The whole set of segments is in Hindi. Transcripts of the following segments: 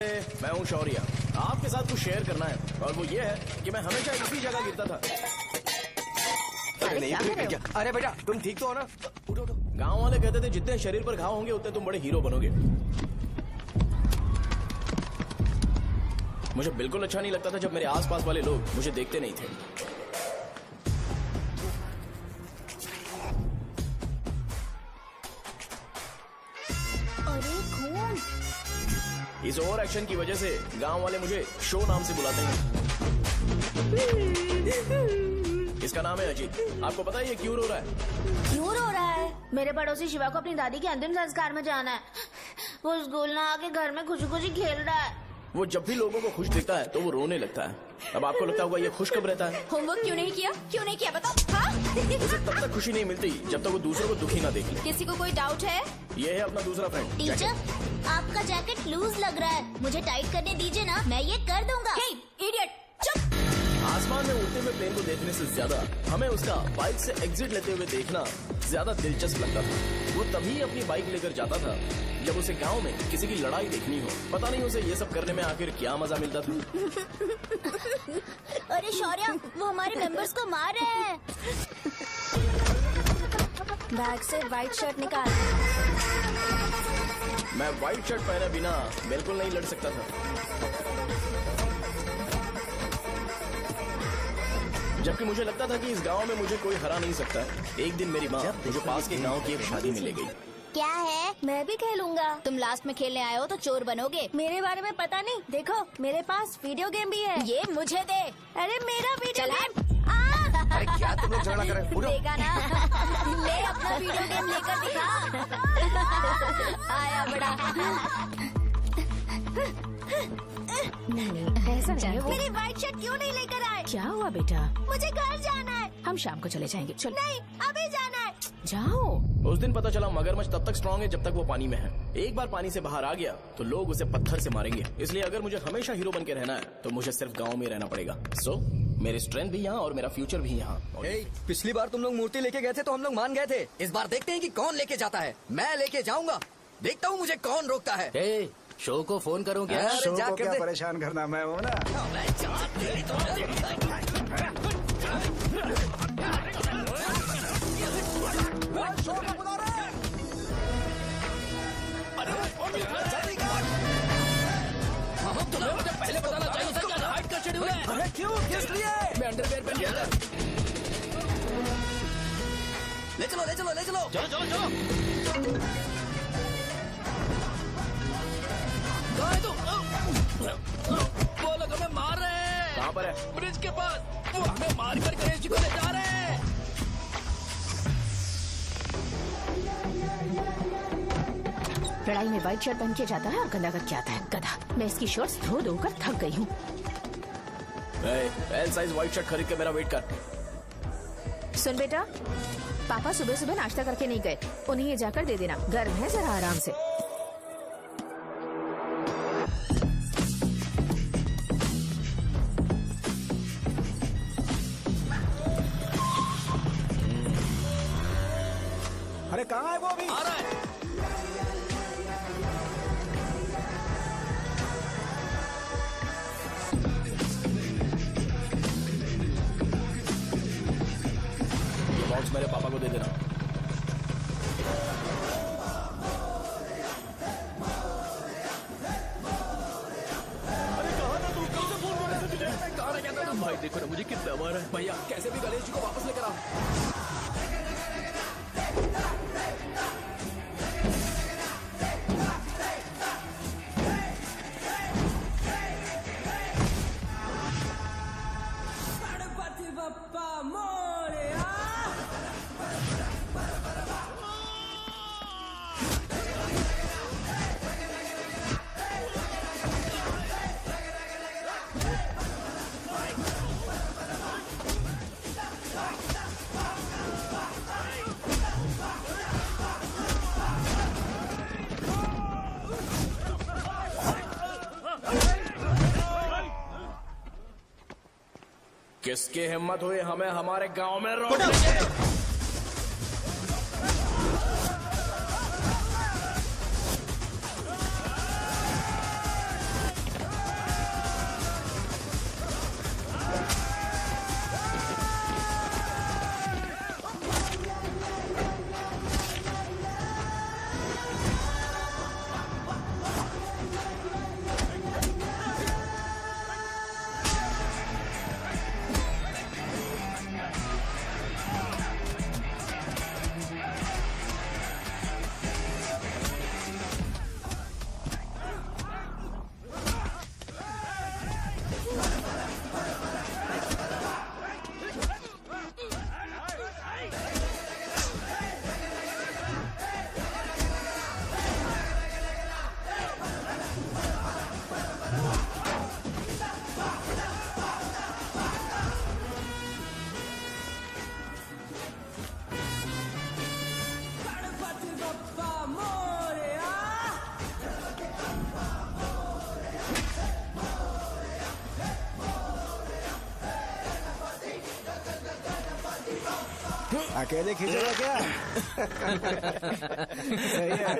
मैं हूँ शौर्य। आपके साथ कुछ शेयर करना है और वो ये है कि मैं हमेशा इसी जगह गिरता था। अरे बेटा तुम ठीक तो हो ना? उठो उठो। गांव वाले कहते थे जितने शरीर पर घाव होंगे उतने तुम बड़े हीरो बनोगे। मुझे बिल्कुल अच्छा नहीं लगता था जब मेरे आसपास वाले लोग मुझे देखते नहीं थे। इस ओवर एक्शन की वजह से गांव वाले मुझे शो नाम से बुलाते हैं। इसका नाम है अजीत। आपको पता है ये क्यों रो रहा है? क्यों रो रहा है? मेरे पड़ोसी शिवा को अपनी दादी के अंतिम संस्कार में जाना है। वो स्कूल ना आके घर में खुशी खुशी खेल रहा है। वो जब भी लोगों को खुश दिखता है तो वो रोने लगता है। अब आपको लगता होगा ये खुश कब रहता है? होमवर्क क्यों नहीं किया? क्यों नहीं किया बताओ? हाँ? उसे तब तक खुशी नहीं मिलती जब तक वो दूसरों को दुखी ना देख ले। किसी को कोई डाउट है? ये है अपना दूसरा फ्रेंड। टीचर आपका जैकेट लूज लग रहा है, मुझे टाइट करने दीजिए ना, मैं ये कर दूंगा। हे इडियट, चुप। आसमान में उड़ते हुए प्लेन को देखने से ज्यादा हमें उसका बाइक से एग्जिट लेते हुए देखना ज्यादा दिलचस्प लगता था। वो तभी अपनी बाइक लेकर जाता था जब उसे गांव में किसी की लड़ाई देखनी हो। पता नहीं उसे ये सब करने में आखिर क्या मजा मिलता था। अरे शौर्य, वो हमारे मेंबर्स को मार रहे हैं। बैग से व्हाइट शर्ट निकाल। मैं व्हाइट शर्ट पहने बिना बिल्कुल नहीं लड़ सकता था, जबकि मुझे लगता था कि इस गांव में मुझे कोई हरा नहीं सकता। एक दिन मेरी माँ मुझे पास के गांव की एक शादी में ले गई। क्या है? मैं भी खेलूंगा। तुम लास्ट में खेलने आए हो तो चोर बनोगे। मेरे बारे में पता नहीं। देखो मेरे पास वीडियो गेम भी है। ये मुझे दे। अरे मेरा वीडियो गेम। अरे क्या तुम लोग झगड़ा कर रहे हो? देगा ना? ले अपना वीडियो गेम लेकर दिखा। आया बड़ा। नहीं ऐसा नहीं है। मेरी व्हाइट शर्ट क्यों नहीं लेकर आए? क्या हुआ बेटा? मुझे घर जाना है। हम शाम को चले जाएंगे। चल नहीं, अभी जाना है। जाओ। उस दिन पता चला मगरमच्छ तब तक स्ट्रांग है जब तक वो पानी में है। एक बार पानी से बाहर आ गया तो लोग उसे पत्थर से मारेंगे। इसलिए अगर मुझे हमेशा हीरो बन के रहना है तो मुझे सिर्फ गाँव में रहना पड़ेगा। सो मेरी स्ट्रेंथ भी यहाँ और मेरा फ्यूचर भी यहाँ। पिछली बार तुम लोग मूर्ति लेके गए थे तो हम लोग मान गए थे। इस बार देखते हैं कि कौन लेके जाता है। मैं लेके जाऊंगा, देखता हूँ मुझे कौन रोकता है। शो को फोन करूं क्या? शो को क्या परेशान करना, मैं हूँ ना। पहले बताना चाहिए था क्या हाइट का शेड्यूल है। अरे क्यों, किस लिए? मैं अंडरवेयर पहन गया था। ले चलो ले चलो ले चलो। चलो चलो चलो। वो लोग हमें मार रहे हैं। कहाँ पर है? ब्रिज के पास। वो हमें मार कर गणेश जी को ले जा रहे हैं। लड़ाई में व्हाइट शर्ट पहन के जाता है और गंदा करके आता है। गधा। मैं इसकी शॉर्ट्स धो धोकर थक गई हूँ। एल साइज व्हाइट शर्ट खरीद के मेरा वेट कर। सुन बेटा, पापा सुबह सुबह नाश्ता करके नहीं गए। उन्हें ये जाकर दे देना। गर्म है, जरा आराम से। अरे कहाँ है वो अभी? आ रहा है। बॉक्स मेरे पापा को दे देना। अरे कहाँ था तू? कब से फोन कर रहे थे तुझे? मैं कहाँ रह गया था? भाई देखो ना मुझे कितना मारा है। भैया कैसे भी गणेश जी को वापस लेकर आओ। किसकी हिम्मत हुई हमें हमारे गांव में रोकने? अकेले खींचेगा क्या? सही है।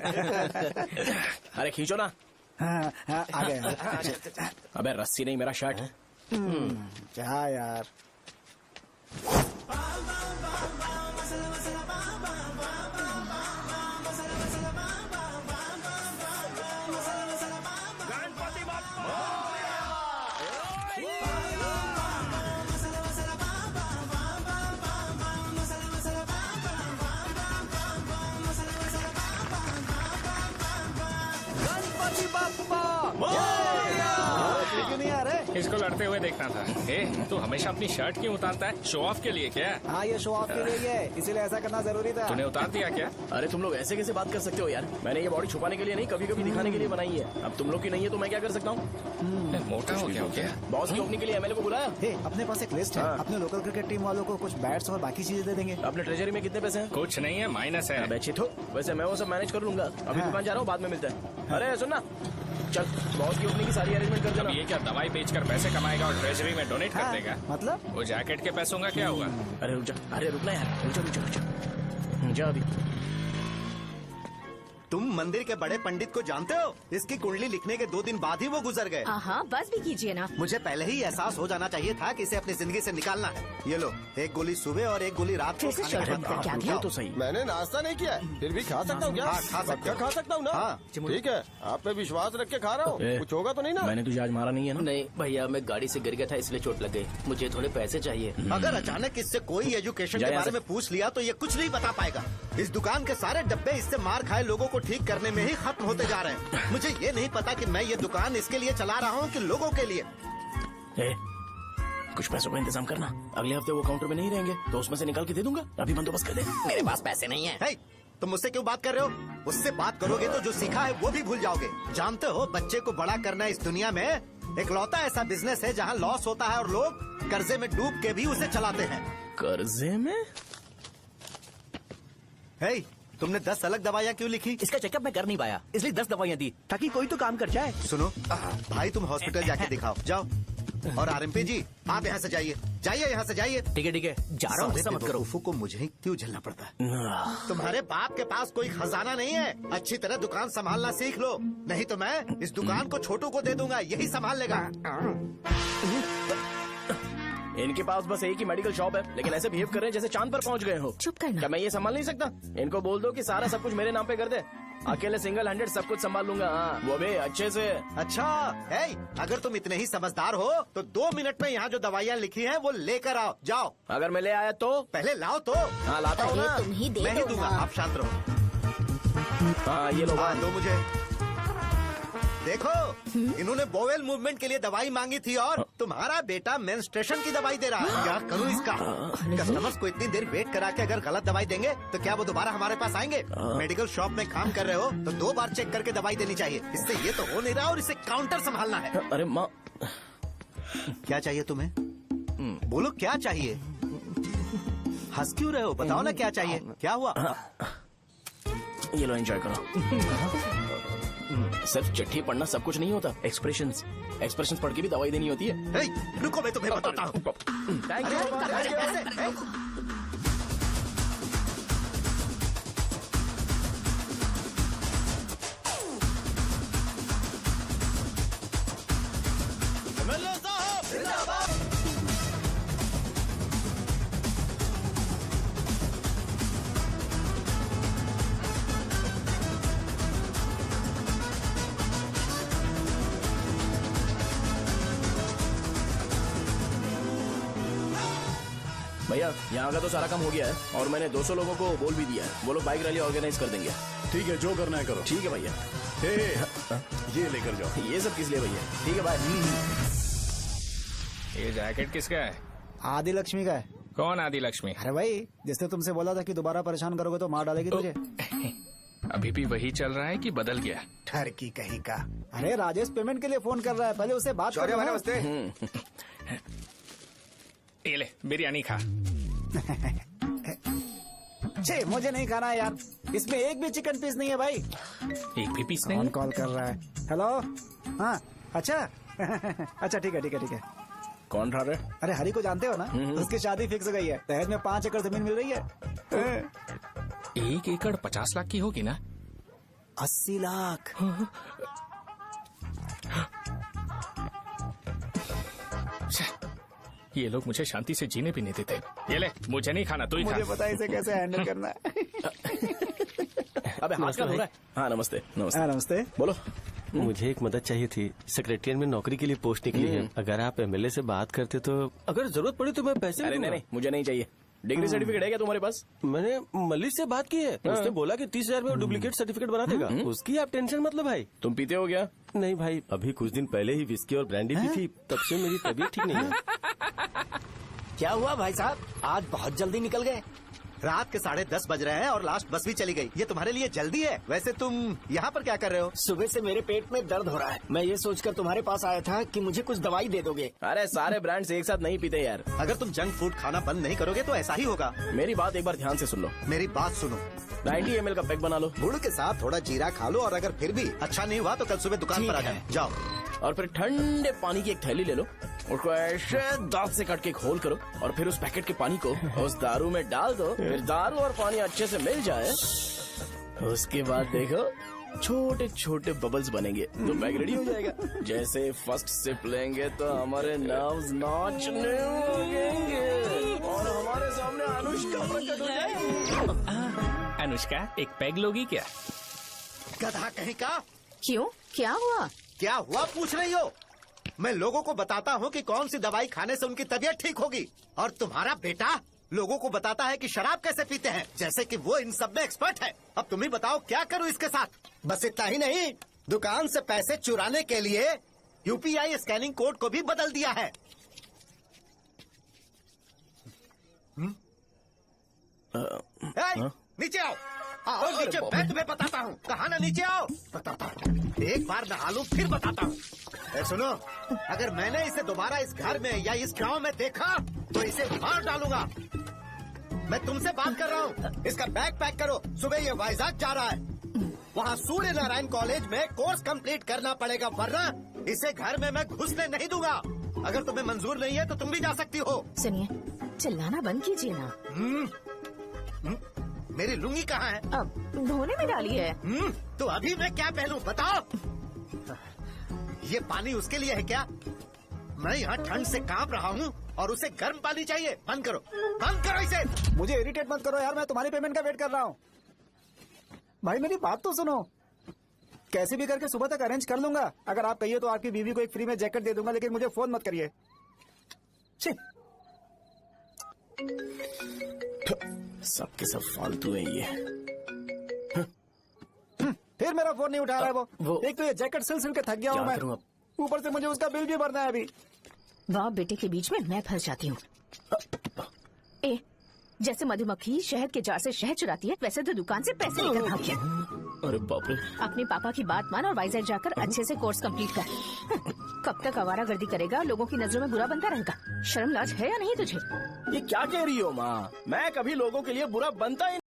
अरे खींचो ना। हाँ, हाँ, आ गए। अबे रस्सी नहीं, मेरा शर्ट। क्या यार? गणपति बाप्पा। क्यों नहीं आ रहे? इसको लड़ते हुए देखना था। ए, तू हमेशा अपनी शर्ट क्यों उतारता है? शो ऑफ के लिए क्या? हाँ, ये शो ऑफ के लिए ही है, इसीलिए ऐसा करना जरूरी था। तूने उतार दिया क्या? अरे तुम लोग ऐसे कैसे बात कर सकते हो यार? मैंने ये बॉडी छुपाने के लिए नहीं, कभी कभी दिखाने के लिए बनाई है। अब तुम लोग की नहीं है तो मैं क्या कर सकता हूँ? मोटा हो गया हो क्या? बॉस की ओपनिंग के लिए एमएलए को बुलाया। हे, अपने पास एक लिस्ट है। हाँ। अपने लोकल क्रिकेट टीम वालों को कुछ बैट्स और बाकी चीजें दे देंगे। अपने ट्रेजरी में कितने पैसे हैं? कुछ नहीं है, माइनस है। अबे चिथो, वैसे मैं वो सब मैनेज कर लूंगा। अभी हाँ। दुकान जा रहा हूँ, बाद में मिलते हैं। अरे सुनना, चल बॉस की ओपनिंग की सारी अरेंजमेंट कर अब देना। ये क्या दवाई बेचकर पैसे कमाएगा और ट्रेजरी में डोनेट कर हाँ, देगा? मतलब? वो जैकेट के पैसों का क्या हुआ? अरे रुक जा, अरे रुकना यार, रुक जा जा अभी। तुम मंदिर के बड़े पंडित को जानते हो? इसकी कुंडली लिखने के 2 दिन बाद ही वो गुजर गए। हाँ, बस भी कीजिए ना। मुझे पहले ही एहसास हो जाना चाहिए था कि इसे अपनी जिंदगी से निकालना है। ये लो, एक गोली सुबह और एक गोली रात को कैसे खाने के शर्ट बाद का क्या खाओ। किया? तो सही। मैंने नाश्ता नहीं किया है, फिर भी खा सकता हूँ क्या? हाँ, खा सकते पक्का हो। खा सकता हूँ ना? हाँ। ठीक है, आप पे विश्वास रख के खा रहा हूँ। ए, कुछ होगा तो नहीं ना? मैंने तुझे आज मारा नहीं है ना? नहीं भैया, मैं गाड़ी से गिर गया था इसलिए चोट लग गई। मुझे थोड़े पैसे चाहिए। अगर अचानक इससे कोई एजुकेशन जा के यहाँ बारे से। में पूछ लिया तो ये कुछ नहीं बता पाएगा। इस दुकान के सारे डब्बे इससे मार खाए लोगों को ठीक करने में ही खत्म होते जा रहे हैं। मुझे ये नहीं पता कि मैं ये दुकान इसके लिए चला रहा हूँ कि लोगों के लिए। ए, कुछ पैसों का इंतजाम करना। अगले हफ्ते वो काउंटर में नहीं रहेंगे तो उसमें से निकाल के दे दूंगा। अभी बंदोबस्त कर दे। मेरे पास पैसे नहीं है। हे, तुम मुझसे क्यों बात कर रहे हो? उससे बात करोगे तो जो सीखा है वो भी भूल जाओगे। जानते हो, बच्चे को बड़ा करना इस दुनिया में एकलौता ऐसा बिजनेस है जहाँ लॉस होता है और लोग कर्जे में डूब के भी उसे चलाते हैं। कर्जे में? हे, तुमने 10 अलग दवाइयाँ क्यों लिखी? इसका चेकअप मैं कर नहीं पाया, इसलिए 10 दवाइयाँ दी ताकि कोई तो काम कर जाए। सुनो भाई, तुम हॉस्पिटल जाके दिखाओ, जाओ। और आरएमपी जी, आप यहाँ से जाइए, जाइए यहाँ से जाइए। ठीक है, जा रहा हूँ, गुस्सा मत करो। बेवकूफों को मुझे ही क्यों झेलना पड़ता है? तुम्हारे बाप के पास कोई खजाना नहीं है। अच्छी तरह दुकान संभालना सीख लो, नहीं तो मैं इस दुकान को छोटू को दे दूंगा, यही संभाल लेगा। इनके पास बस एक ही मेडिकल शॉप है, लेकिन ऐसे बिहेव कर रहे हैं जैसे चांद पर पहुंच गए हो। चुप करना। क्या मैं ये संभाल नहीं सकता? इनको बोल दो कि सारा सब कुछ मेरे नाम पे कर दे। अकेले सिंगल हैंडेड सब कुछ संभाल लूंगा। हाँ, वो भी अच्छे से। अच्छा है, अगर तुम इतने ही समझदार हो तो 2 मिनट में यहाँ जो दवाइयाँ लिखी हैं वो लेकर आओ, जाओ। अगर मैं ले आया तो? पहले लाओ तो। हाँ लाता हूँ अरे ना। तुम ही दे मैं ही दो दूंगा, ना। आप शांत रहो। हाँ ये लो। हाँ, दो मुझे। देखो, इन्होंने बोवेल मूवमेंट के लिए दवाई मांगी थी और तुम्हारा बेटा मेंस्ट्रुएशन की दवाई दे रहा है। क्या करूं इसका? कस्टमर्स को इतनी देर वेट करा के अगर गलत दवाई देंगे तो क्या वो दोबारा हमारे पास आएंगे? मेडिकल शॉप में काम कर रहे हो तो 2 बार चेक करके दवाई देनी चाहिए। इससे ये तो हो नहीं रहा और इसे काउंटर संभालना है। अरे माँ, क्या चाहिए तुम्हें? बोलो क्या चाहिए? हंस क्यों रहे हो? बताओ ना क्या चाहिए? क्या हुआ? ये लो एंजॉय करो। सिर्फ चिट्ठी पढ़ना सब कुछ नहीं होता। एक्सप्रेशंस पढ़ के भी दवाई देनी होती है। हे, रुको, मैं तुम्हें बताता हूँ। Thank you. अरे, ऐसे, हे। भैया यहाँ का तो सारा काम हो गया है और मैंने 200 लोगों को बोल भी दिया है। वो लोग बाइक रैली ऑर्गेनाइज कर देंगे। ठीक है, जो करना है करो। ठीक है भैया। हे, ये लेकर जाओ। ये सब किस लिए भैया? ठीक है बाय। ये जैकेट किसका है? आदि लक्ष्मी का है। कौन आदि लक्ष्मी? अरे भाई, जिसने तुमसे बोला था कि दोबारा परेशान करोगे तो मार डालेगी तुझे। अभी भी वही चल रहा है कि बदल गया? ठरकी कहीं का। अरे राजेश पेमेंट के लिए फोन कर रहा है, पहले उससे बात करो। नमस्ते। ये ले बिरयानी खा। छे, मुझे नहीं खाना है यार, इसमें एक भी चिकन पीस नहीं है भाई। एक भी पीस कौन नहीं? कॉल कर रहा है? हेलो, हाँ अच्छा। अच्छा ठीक है, ठीक है, ठीक है। कौन रहा रे? अरे हरी को जानते हो ना? उसकी शादी फिक्स हो गई है, दहेज में 5 एकड़ जमीन मिल रही है। 1 एकड़ 50 लाख की होगी ना? 80 लाख। ये लोग मुझे शांति से जीने भी नहीं देते। ये ले, मुझे नहीं खाना, तू ही खा। मुझे पता है इसे कैसे हैंडल करना है। अबे हाथ का हो रहा है। हाँ नमस्ते नमस्ते। नमस्ते। बोलो। मुझे एक मदद चाहिए थी। सेक्रेटरिएट में नौकरी के लिए पोस्ट निकली है। अगर आप एमएलए से बात करते तो अगर जरूरत पड़ी तो मैं पैसे अरे नहीं, मुझे नहीं चाहिए। डिग्री सर्टिफिकेट है क्या तुम्हारे पास? मैंने मलिक से बात की है। उसने बोला कि 30,000 में वो डुप्लीकेट सर्टिफिकेट बना देगा। उसकी आप टेंशन मत लो भाई। तुम पीते हो क्या? नहीं भाई, अभी कुछ दिन पहले ही विस्की और ब्रांडी पी थी, तब से मेरी तबीयत ठीक नहीं है। क्या हुआ भाई साहब, आज बहुत जल्दी निकल गए? रात के 10:30 बज रहे हैं और लास्ट बस भी चली गई। ये तुम्हारे लिए जल्दी है। वैसे तुम यहाँ पर क्या कर रहे हो? सुबह से मेरे पेट में दर्द हो रहा है। मैं ये सोचकर तुम्हारे पास आया था कि मुझे कुछ दवाई दे दोगे। अरे सारे ब्रांड्स एक साथ नहीं पीते यार। अगर तुम जंक फूड खाना बंद नहीं करोगे तो ऐसा ही होगा। मेरी बात एक बार ध्यान से सुन लो। मेरी बात सुनो। 90 ml का पैक बना लो। गुड़ के साथ थोड़ा जीरा खा लो और अगर फिर भी अच्छा नहीं हुआ तो कल सुबह दुकान पर आ जाओ। और फिर ठंडे पानी की एक थैली ले लो, उसको ऐसे दांत से काट के घोल करो और फिर उस पैकेट के पानी को उस दारू में डाल दो। फिर दारू और पानी अच्छे से मिल जाए, उसके बाद देखो छोटे छोटे बबल्स बनेंगे तो पैक रेडी हो जाएगा। जैसे फर्स्ट सिप लेंगे तो हमारे नर्व्स नाचने लगेंगे और हमारे सामने अनुष्का प्रकट हो जाएगी। अनुष्का, एक पैग लोगी क्या? गधा कहीं का। क्यों, क्या हुआ? क्या हुआ पूछ रही हो? मैं लोगों को बताता हूँ कि कौन सी दवाई खाने से उनकी तबीयत ठीक होगी, और तुम्हारा बेटा लोगों को बताता है कि शराब कैसे पीते हैं, जैसे कि वो इन सब में एक्सपर्ट है। अब तुम ही बताओ क्या करूँ इसके साथ? बस इतना ही नहीं, दुकान से पैसे चुराने के लिए यूपीआई स्कैनिंग कोड को भी बदल दिया है। नीचे आओ, आओ नीचे, मैं तुम्हें बताता हूँ। कहा ना नीचे आओ, बताता हूँ। एक बार नहा लूं फिर बताता हूँ। सुनो, अगर मैंने इसे दोबारा इस घर में या इस गांव में देखा तो इसे मार डालूंगा। मैं तुमसे बात कर रहा हूँ। इसका बैग पैक करो, सुबह ये वाइजाग जा रहा है। वहाँ सूर्य नारायण कॉलेज में कोर्स कंप्लीट करना पड़ेगा, वरना इसे घर में मैं घुसने नहीं दूंगा। अगर तुम्हें मंजूर नहीं है तो तुम भी जा सकती हो। सुनिए, चिल्लाना बंद कीजिए ना। मेरी लुंगी कहाँ है? अब धोने में डाली है। तो अभी मैं क्या पहनूं बताओ? ये पानी उसके लिए है क्या? मैं यहाँ ठंड से कांप रहा हूँ और उसे गर्म पानी चाहिए। बंद करो, बंद करो इसे। मुझे इरिटेट मत करो यार, मैं तुम्हारी पेमेंट का वेट कर रहा हूँ। भाई मेरी बात तो सुनो, कैसे भी करके सुबह तक अरेंज कर लूंगा। अगर आप कहिए तो आपकी बीवी को एक फ्री में जैकेट दे दूंगा, लेकिन मुझे फोन मत करिए। सबके सब फालतू है ये। फिर मेरा फोन नहीं उठा रहा है वो। एक तो ये जैकेट सिल सिल के थक गया हूँ मैं, करूं अब? ऊपर से मुझे उसका बिल भी भरना है अभी। बाप बेटे के बीच में मैं फंस जाती हूँ। ए, जैसे मधुमक्खी शहद के जार से शहद चुराती है, वैसे तो दुकान से पैसे लेकर भाग गया। अरे बाप रे। अपने पापा की बात मान और वाइजैक जाकर अच्छे से कोर्स कंप्लीट कर। कब तक आवारागर्दी करेगा, लोगों की नजरों में बुरा बनता रहेगा। शर्म लाज है या नहीं तुझे? ये क्या कह रही हो माँ? मैं कभी लोगों के लिए बुरा बनता ही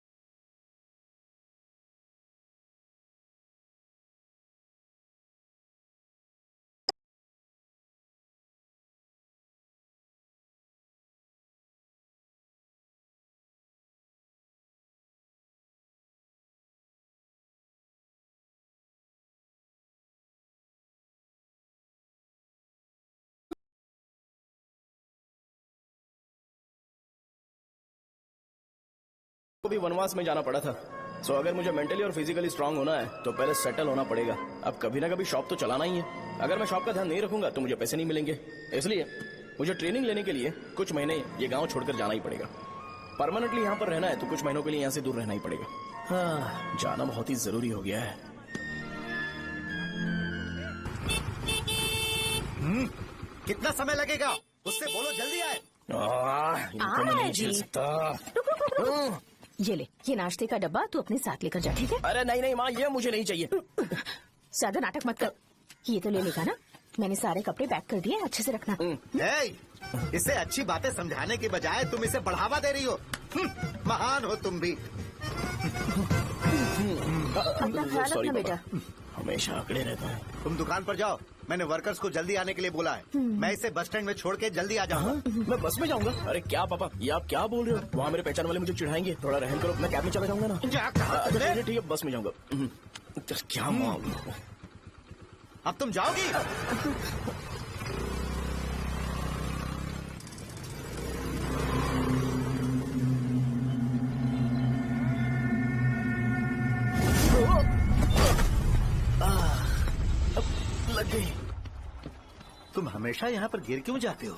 को भी वनवास में जाना पड़ा था। सो अगर मुझे मेंटली और फिजिकली स्ट्रांग होना है तो पहले सेटल होना पड़ेगा। अब कभी ना कभी शॉप तो चलाना ही है। अगर मैं शॉप का ध्यान नहीं रखूंगा तो मुझे पैसे नहीं मिलेंगे। इसलिए मुझे ट्रेनिंग लेने के लिए कुछ महीने ये गांव छोड़कर जाना ही पड़ेगा। परमानेंटली यहाँ पर रहना है तो कुछ महीनों के लिए यहाँ से दूर रहना ही पड़ेगा। हाँ, जाना बहुत ही जरूरी हो गया है। कितना समय लगेगा? उससे बोलो जल्दी आए। इनको मैं नहीं झेल सकता। ये ले, ये नाश्ते का डब्बा तू अपने साथ लेकर जा, ठीक है? अरे नहीं नहीं माँ, ये मुझे नहीं चाहिए। ज्यादा नाटक मत कर, ये तो ले लेगा ना। मैंने सारे कपड़े पैक कर दिए, अच्छे से रखना। इसे अच्छी बातें समझाने की बजाय तुम इसे बढ़ावा दे रही हो। महान हो तुम भी। अपना ख्याल रखना बेटा। हमेशा आंकड़े रहता है। तुम दुकान पर जाओ, मैंने वर्कर्स को जल्दी आने के लिए बोला है। मैं इसे बस स्टैंड में छोड़ के जल्दी आ जाऊंगा। मैं बस में जाऊंगा? अरे क्या पापा, ये आप क्या बोल रहे हो? वहाँ मेरे पहचान वाले मुझे चिढ़ाएंगे। थोड़ा रहम करो, मैं कैब में चला जाऊंगा ना। अच्छा ठीक है, बस में जाऊंगा। क्या मामला? अब तुम जाओगी? लग गई। तुम हमेशा यहाँ पर गिर क्यों जाते हो?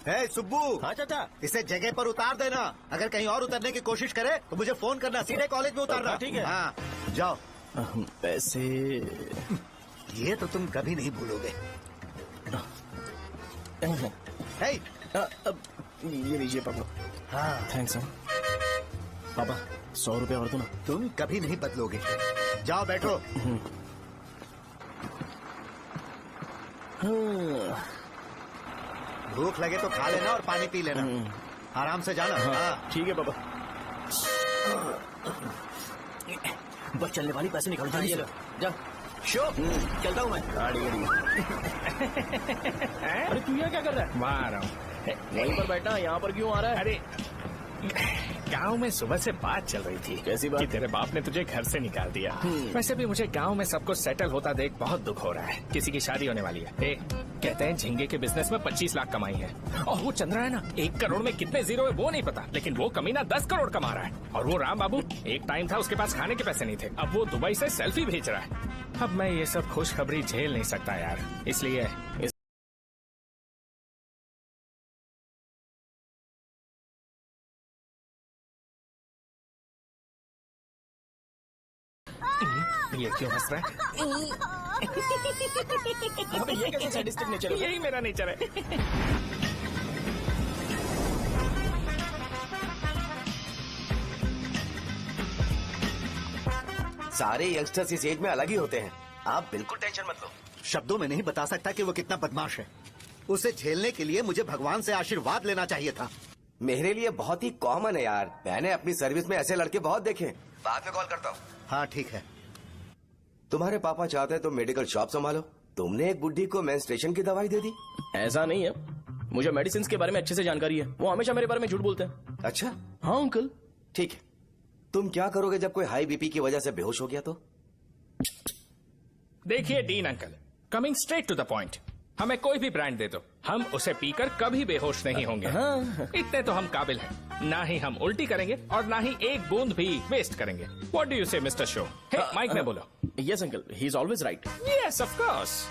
हे सुब्बू। हाँ चाचा। इसे जगह पर उतार देना। अगर कहीं और उतरने की कोशिश करे तो मुझे फोन करना, सीधे कॉलेज में उतारना। ठीक है। हाँ जाओ। पैसे ये तो तुम कभी नहीं भूलोगे। हे, अब ये लीजिए पापा। हाँ थैंक्स पापा, 100 रुपए और दो ना। तुम कभी नहीं बदलोगे। जाओ बैठो। भूख लगे तो खा लेना और पानी पी लेना। आराम से जाना। हाँ ठीक है पापा। बस चलने वाली, पैसे निकाल जल्दी से। जा शो, चलता हूँ मैं। गाड़ी अरे तू यहाँ क्या कर रहा है? वहाँ आ रहा हूँ। वहीं पर बैठा, यहाँ पर क्यों आ रहा है? अरे गांव में सुबह से बात चल रही थी। कैसी बात? कि तेरे बाप ने तुझे घर से निकाल दिया। वैसे भी मुझे गांव में सबको सेटल होता देख बहुत दुख हो रहा है। किसी की शादी होने वाली है। कहते हैं झींगे के बिजनेस में 25 लाख कमाई है। और वो चंद्रा है ना, 1 करोड़ में कितने जीरो है वो नहीं पता, लेकिन वो कमीना 10 करोड़ कमा रहा है। और वो राम बाबू, एक टाइम था उसके पास खाने के पैसे नहीं थे, अब वो दुबई से सेल्फी भेज रहा है। अब मैं ये सब खुशखबरी झेल नहीं सकता यार, इसलिए ये क्यों हंस रहा है? ये कैसे सैडिस्टिक नेचर है? यही मेरा नेचर है। सारे यंगस्टर्स इस एज में अलग ही होते हैं। आप बिल्कुल टेंशन मत लो। शब्दों में नहीं बता सकता कि वो कितना बदमाश है। उसे झेलने के लिए मुझे भगवान से आशीर्वाद लेना चाहिए था। मेरे लिए बहुत ही कॉमन है यार। मैंने अपनी सर्विस में ऐसे लड़के बहुत देखे। बाद में कॉल करता हूँ। हाँ ठीक है। तुम्हारे पापा चाहते हैं तुम मेडिकल शॉप संभालो। तुमने एक बुढ़ी को मेंस्ट्रुएशन की दवाई दे दी। ऐसा नहीं है, मुझे मेडिसिन के बारे में अच्छे से जानकारी है। वो हमेशा मेरे बारे में झूठ बोलते हैं। अच्छा हाँ अंकल। ठीक है, तुम क्या करोगे जब कोई हाई बीपी की वजह से बेहोश हो गया तो? देखिए Dean uncle, coming straight to the point, हमें कोई भी ब्रांड दे दो, हम उसे पीकर कभी बेहोश नहीं होंगे। इतने तो हम काबिल हैं। ना ही हम उल्टी करेंगे और ना ही एक बूंद भी वेस्ट करेंगे। व्हाट डू यू से मिस्टर शो? माइक में बोलो। Yes uncle, he is always right. Yes of course.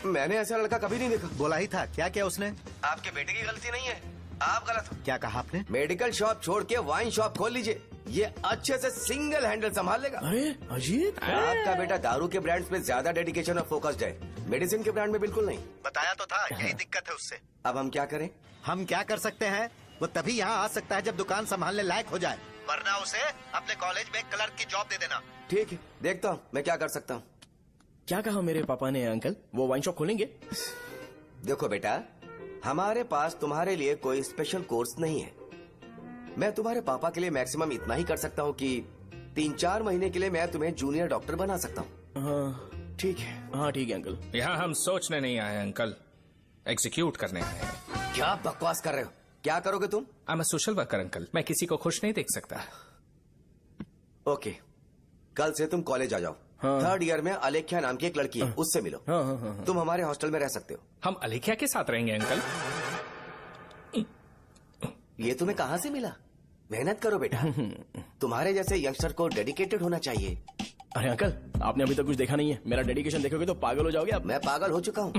मैंने ऐसा लड़का कभी नहीं देखा। बोला ही था। क्या क्या उसने? आपके बेटे की गलती नहीं है, आप गलत हो। क्या कहा आपने? मेडिकल शॉप छोड़ के वाइन शॉप खोल लीजिए, ये अच्छे से सिंगल हैंडल संभाल लेगा। अरे अजीब। आपका बेटा दारू के ब्रांड्स पे ज्यादा डेडिकेशन और फोकस्ड है, मेडिसिन के ब्रांड में बिल्कुल नहीं। बताया तो था, यही दिक्कत है उससे। अब हम क्या करें? हम क्या कर सकते हैं? वो तभी यहाँ आ सकता है जब दुकान संभालने लायक हो जाए, वरना उसे अपने कॉलेज में क्लर्क की जॉब दे देना। ठीक है, देखता हूँ मैं क्या कर सकता हूँ। क्या कहा मेरे पापा ने अंकल? वो वाइन शॉप खोलेंगे? देखो बेटा, हमारे पास तुम्हारे लिए कोई स्पेशल कोर्स नहीं है। मैं तुम्हारे पापा के लिए मैक्सिमम इतना ही कर सकता हूँ कि 3-4 महीने के लिए मैं तुम्हें जूनियर डॉक्टर बना सकता हूँ। हाँ ठीक है। हाँ ठीक है अंकल। यहाँ हम सोचने नहीं आए अंकल, एग्जीक्यूट करने आए हैं। क्या बकवास कर रहे हो? क्या करोगे तुम? I am a social worker uncle, मैं किसी को खुश नहीं देख सकता। ओके, कल से तुम कॉलेज आ जाओ। हाँ। 3rd ईयर में अलेख्या नाम की एक लड़की है, उससे मिलो। हाँ, हाँ, हाँ, हाँ। तुम हमारे हॉस्टल में रह सकते हो। हम अलेख्या के साथ रहेंगे अंकल। ये तुम्हें कहाँ से मिला? मेहनत करो बेटा, तुम्हारे जैसे यंगस्टर को डेडिकेटेड होना चाहिए। अरे अंकल, आपने अभी तक कुछ देखा नहीं है। मेरा डेडिकेशन देखोगे तो पागल हो जाओगे आप। मैं पागल हो चुका हूँ।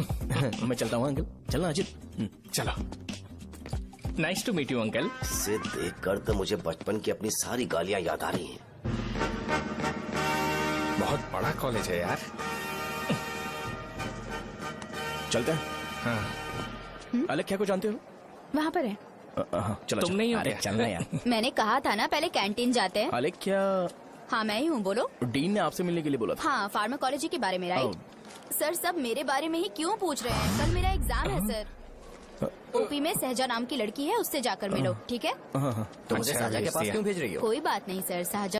मैं चलता हूँ अंकल। चलना अजित। चलो, nice to meet you uncle. इसे देखकर तो मुझे बचपन की अपनी सारी गालियाँ याद आ रही हैं। बहुत बड़ा कॉलेज है यार। चलते हैं। हाँ। अलेख्या को जानते हो? वहाँ पर है। चलो तुम नहीं हो अरे क्या? चलना यार। मैंने कहा था ना पहले कैंटीन जाते हैं। अलेख्या, हाँ मैं ही हूँ, बोलो। डीन ने आपसे मिलने के लिए बोला था। हाँ, फार्माकोलॉजी के बारे में, राइट? सर सब मेरे बारे में ही क्यों पूछ रहे हैं? कल मेरा एग्जाम है सर। ओपी में सहजा नाम की लड़की है, उससे जाकर मिलो, ठीक है? तो मुझे अच्छा, साजा के भेज पास दिया। क्यों भेज रही हो? कोई बात नहीं सर, सहजा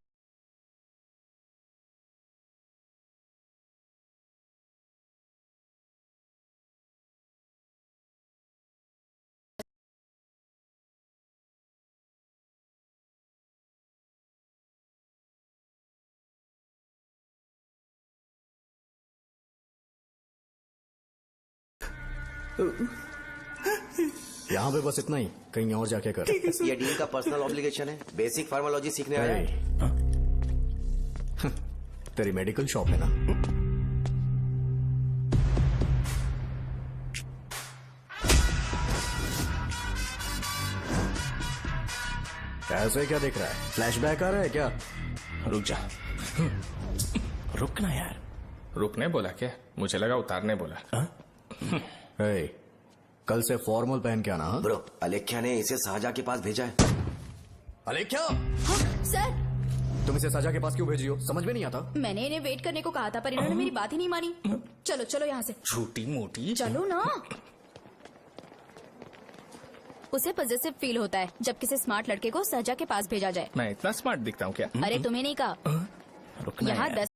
यहाँ पे बस इतना ही, कहीं और जाके कर। ये डील का पर्सनल ऑब्लिगेशन है, बेसिक फार्मोलॉजी सीखने आया है। तेरी मेडिकल शॉप है ना? ऐसे क्या देख रहा है? फ्लैशबैक आ रहा है क्या? रुक जा। रुकना यार। रुकने बोला क्या? मुझे लगा उतारने बोला। hey, कल से फॉर्मल पहन के आना। ब्रो, अलेख्या ने इसे शाहजहां के पास भेजा है। अलेख्या, हाँ, सर तुम इसे शाहजहां के पास क्यों भेजी हो? समझ में नहीं आता। मैंने इन्हें वेट करने को कहा था पर इन्होंने मेरी बात ही नहीं मानी। चलो चलो यहाँ से। छोटी मोटी। चलो ना। उसे पॉजिटिव फील होता है जब किसी स्मार्ट लड़के को शाहजहां के पास भेजा जाए। मैं इतना स्मार्ट दिखता हूँ क्या? अरे तुम्हें नहीं कहा। रुकना यहाँ यार। 10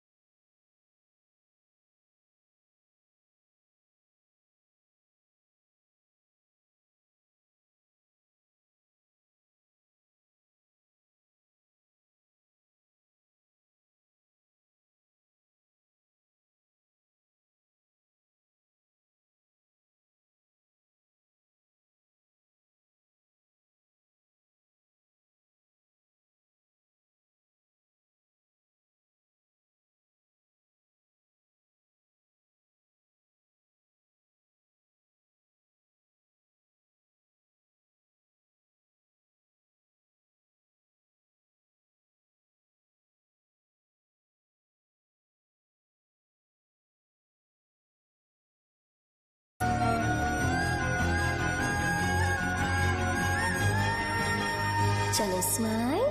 चलो स्माइल,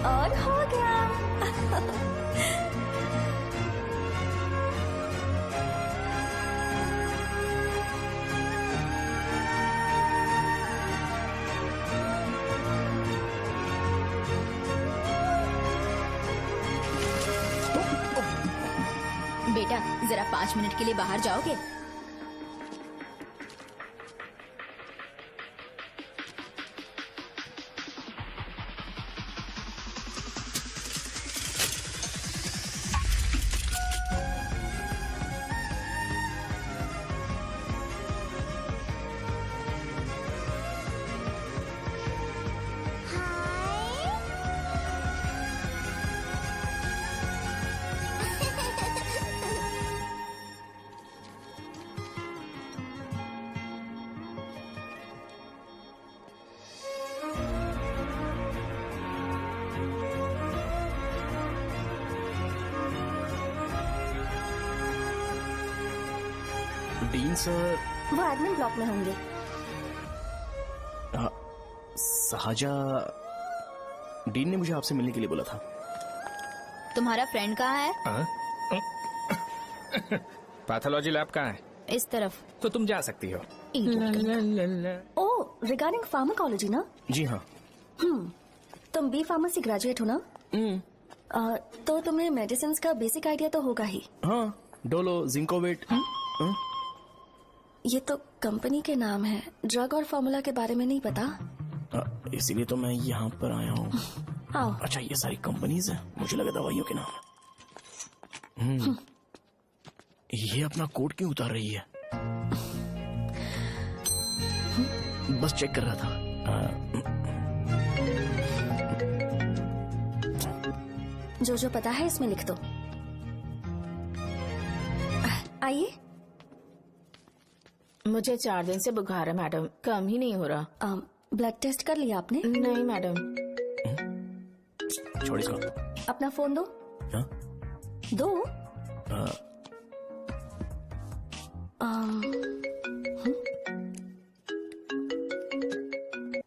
और हो गया। बेटा जरा 5 मिनट के लिए बाहर जाओगे? डीन सर, वो एडमिन ब्लॉक में होंगे। शाहजहां, डीन ने मुझे आपसे मिलने के लिए बोला था। तुम्हारा फ्रेंड कहाँ है? पैथोलॉजी लैब कहाँ है? इस तरफ। तो तुम जा सकती हो। ओ, रिगार्डिंग फार्माकोलॉजी ना? जी हाँ। तुम बी फार्मेसी ग्रेजुएट हो ना? तो तुम्हें मेडिसिन का बेसिक आइडिया तो होगा ही। हाँ, डोलो, जिंकोवेट। ये तो कंपनी के नाम है, ड्रग और फॉर्मूला के बारे में नहीं पता। इसीलिए तो मैं यहाँ पर आया हूँ। आओ। अच्छा, ये सारी कंपनीज है, मुझे लगा दवाइयों के नाम। ये अपना कोट क्यों उतार रही है? बस चेक कर रहा था। जो पता है इसमें लिख दो। आइए। मुझे 4 दिन से बुखार है मैडम, कम ही नहीं हो रहा। ब्लड टेस्ट कर लिया आपने? नहीं मैडम। छोड़ इसको। अपना फोन दो। हाँ? दो।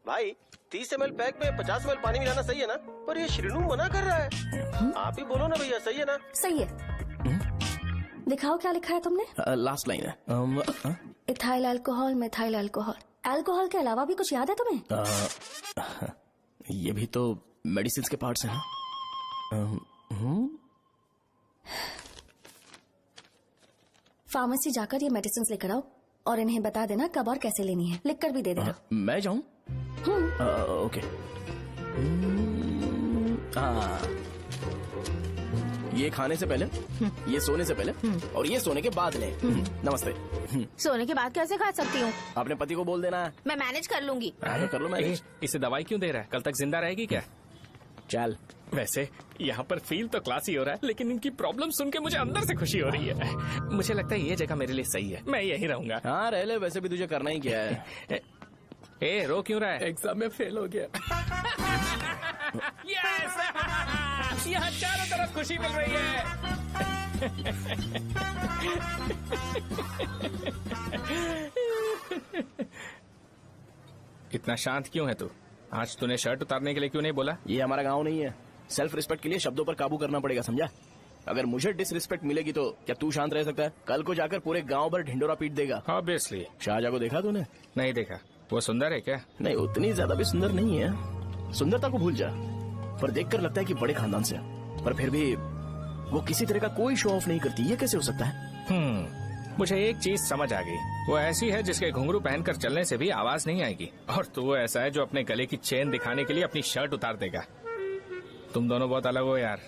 भाई 30 ml पैक में 50 ml पानी मिलाना सही है ना? पर ये श्रीनू मना कर रहा है। आप ही बोलो ना भैया, सही है ना? सही है। दिखाओ क्या लिखा है तुमने? लास्ट लाइन है। Ethyl alcohol, methyl alcohol. Alcohol के अलावा भी कुछ याद है तुम्हें? ये भी तो मेडिसिन के पार्ट्स हैं ना? फार्मेसी जाकर ये मेडिसिन लेकर आओ और इन्हें बता देना कब और कैसे लेनी है। लिख कर भी दे देना। मैं जाऊं? ओके। ये खाने से पहले, ये सोने से पहले और ये सोने के बाद ले। नमस्ते। सोने के बाद कैसे खा सकती हूँ? अपने पति को बोल देना। मैं मैनेज कर लूंगी। कर लो मैनेज। इसे दवाई क्यों दे रहा है? कल तक जिंदा रहेगी क्या? चल। वैसे यहाँ पर फील तो क्लासी हो रहा है, लेकिन इनकी प्रॉब्लम सुन के मुझे अंदर से खुशी हो रही है। मुझे लगता है ये जगह मेरे लिए सही है, मैं यहीं रहूंगा। हाँ रह ले, वैसे भी तुझे करना ही क्या है। ए रो क्यों रहा है? एग्जाम में फेल हो गया। यस! यहाँ चारों तरफ खुशी मिल रही है। इतना शांत क्यों है तू? आज तूने शर्ट उतारने के लिए क्यों नहीं बोला? ये हमारा गांव नहीं है। सेल्फ रिस्पेक्ट के लिए शब्दों पर काबू करना पड़ेगा, समझा? अगर मुझे डिसरिस्पेक्ट मिलेगी तो क्या तू शांत रह सकता है? कल को जाकर पूरे गांव भर ढिंडोरा पीट देगा। ऑब्वियसली। शाहजहां को देखा तूने? नहीं देखा। वो सुंदर है क्या? नहीं, उतनी ज्यादा भी सुंदर नहीं है। सुंदरता को भूल जा, पर देखकर लगता है कि बड़े खानदान से है। पर फिर भी वो किसी तरह का कोई शो ऑफ नहीं करती। ये कैसे हो सकता है? मुझे एक चीज समझ आ गई। वो ऐसी है जिसके घुंघरू पहनकर चलने से भी आवाज नहीं आएगी, और तू ऐसा है जो अपने गले की चेन दिखाने के लिए अपनी शर्ट उतार देगा। तुम दोनों बहुत अलग हो यार।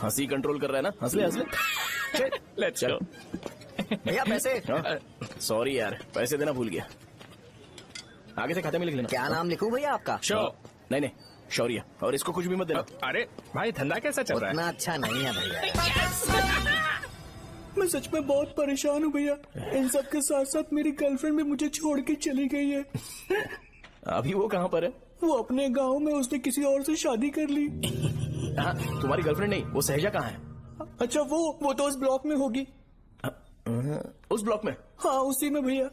हंसी कंट्रोल कर रहा है ना? हंस ले, हंस ले। Let's go. भैया पैसे। सॉरी यार, पैसे देना भूल गया। आगे से खाते में लिख लेना। क्या नाम लिखूं भैया आपका? शो। नहीं, शौर्य। और इसको कुछ भी मत देना। अरे भाई, धंधा कैसा चल रहा है? उतना अच्छा नहीं है भैया। मैं सच में बहुत परेशान हूँ भैया। इन सब के साथ साथ मेरी गर्लफ्रेंड भी मुझे छोड़ के चली गई है। अभी वो कहाँ पर है? वो अपने गांव में, उसने किसी और से शादी कर ली। हाँ, तुम्हारी गर्लफ्रेंड नहीं, वो सहजा कहाँ है? अच्छा वो तो उस ब्लॉक में होगी। उस ब्लॉक में? हाँ उसी में भैया।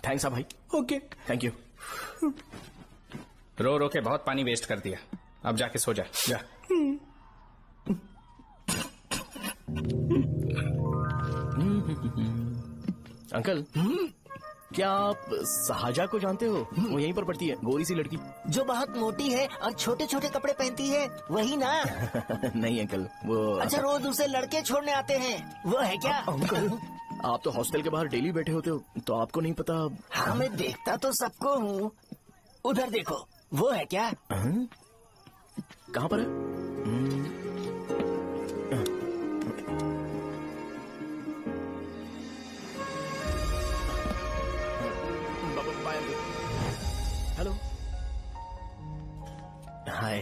थैंक्स भाई। Okay thank you. रो रो के बहुत पानी वेस्ट कर दिया, अब जाके सो जा। जा। अंकल, क्या आप शाहजहां को जानते हो? वो यहीं पर पढ़ती है, गोरी सी लड़की जो बहुत मोटी है और छोटे छोटे कपड़े पहनती है, वही ना? नहीं अंकल, वो अच्छा, रोज उसे लड़के छोड़ने आते हैं, वो है क्या? अंकल, आप तो हॉस्टल के बाहर डेली बैठे होते हो, तो आपको नहीं पता? हाँ, मैं देखता तो सबको हूँ। उधर देखो, वो है क्या? कहाँ पर है? हेलो, हाय।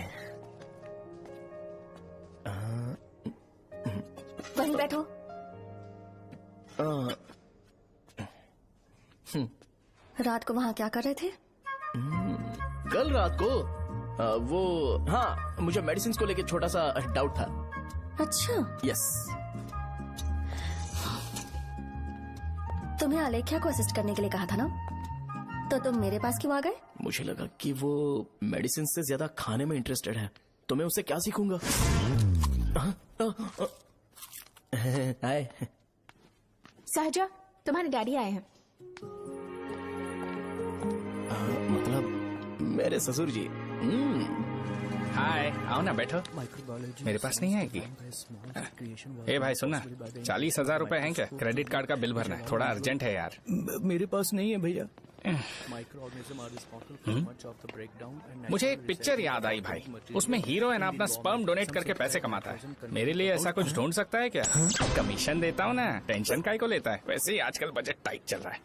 वहीं बैठो। रात को वहाँ क्या कर रहे थे? कल रात को वो, हाँ, मुझे मेडिसिन को लेके छोटा सा डाउट था। अच्छा। यस। तुम्हें आलेख्या को असिस्ट करने के लिए कहा था ना, तो तुम मेरे पास क्यों आ गए? मुझे लगा कि वो मेडिसिन से ज्यादा खाने में इंटरेस्टेड है, तो मैं उससे क्या सीखूंगा? हाय। सहजा, तुम्हारे डैडी आए हैं। मतलब मेरे ससुर जी। हाय, आओ ना, बैठो। मेरे पास नहीं आएगी? ए भाई सुनना, 40,000 रुपए हैं क्या? क्रेडिट कार्ड का बिल भरना है, थोड़ा अर्जेंट है यार। मेरे पास नहीं है भैया। मुझे एक पिक्चर याद आई भाई, उसमें हीरो है ना अपना स्पर्म डोनेट करके पैसे कमाता है। मेरे लिए ऐसा कुछ ढूंढ सकता है क्या? कमीशन देता हूँ ना, टेंशन काहे को लेता है? वैसे ही आजकल बजट टाइट चल रहा है।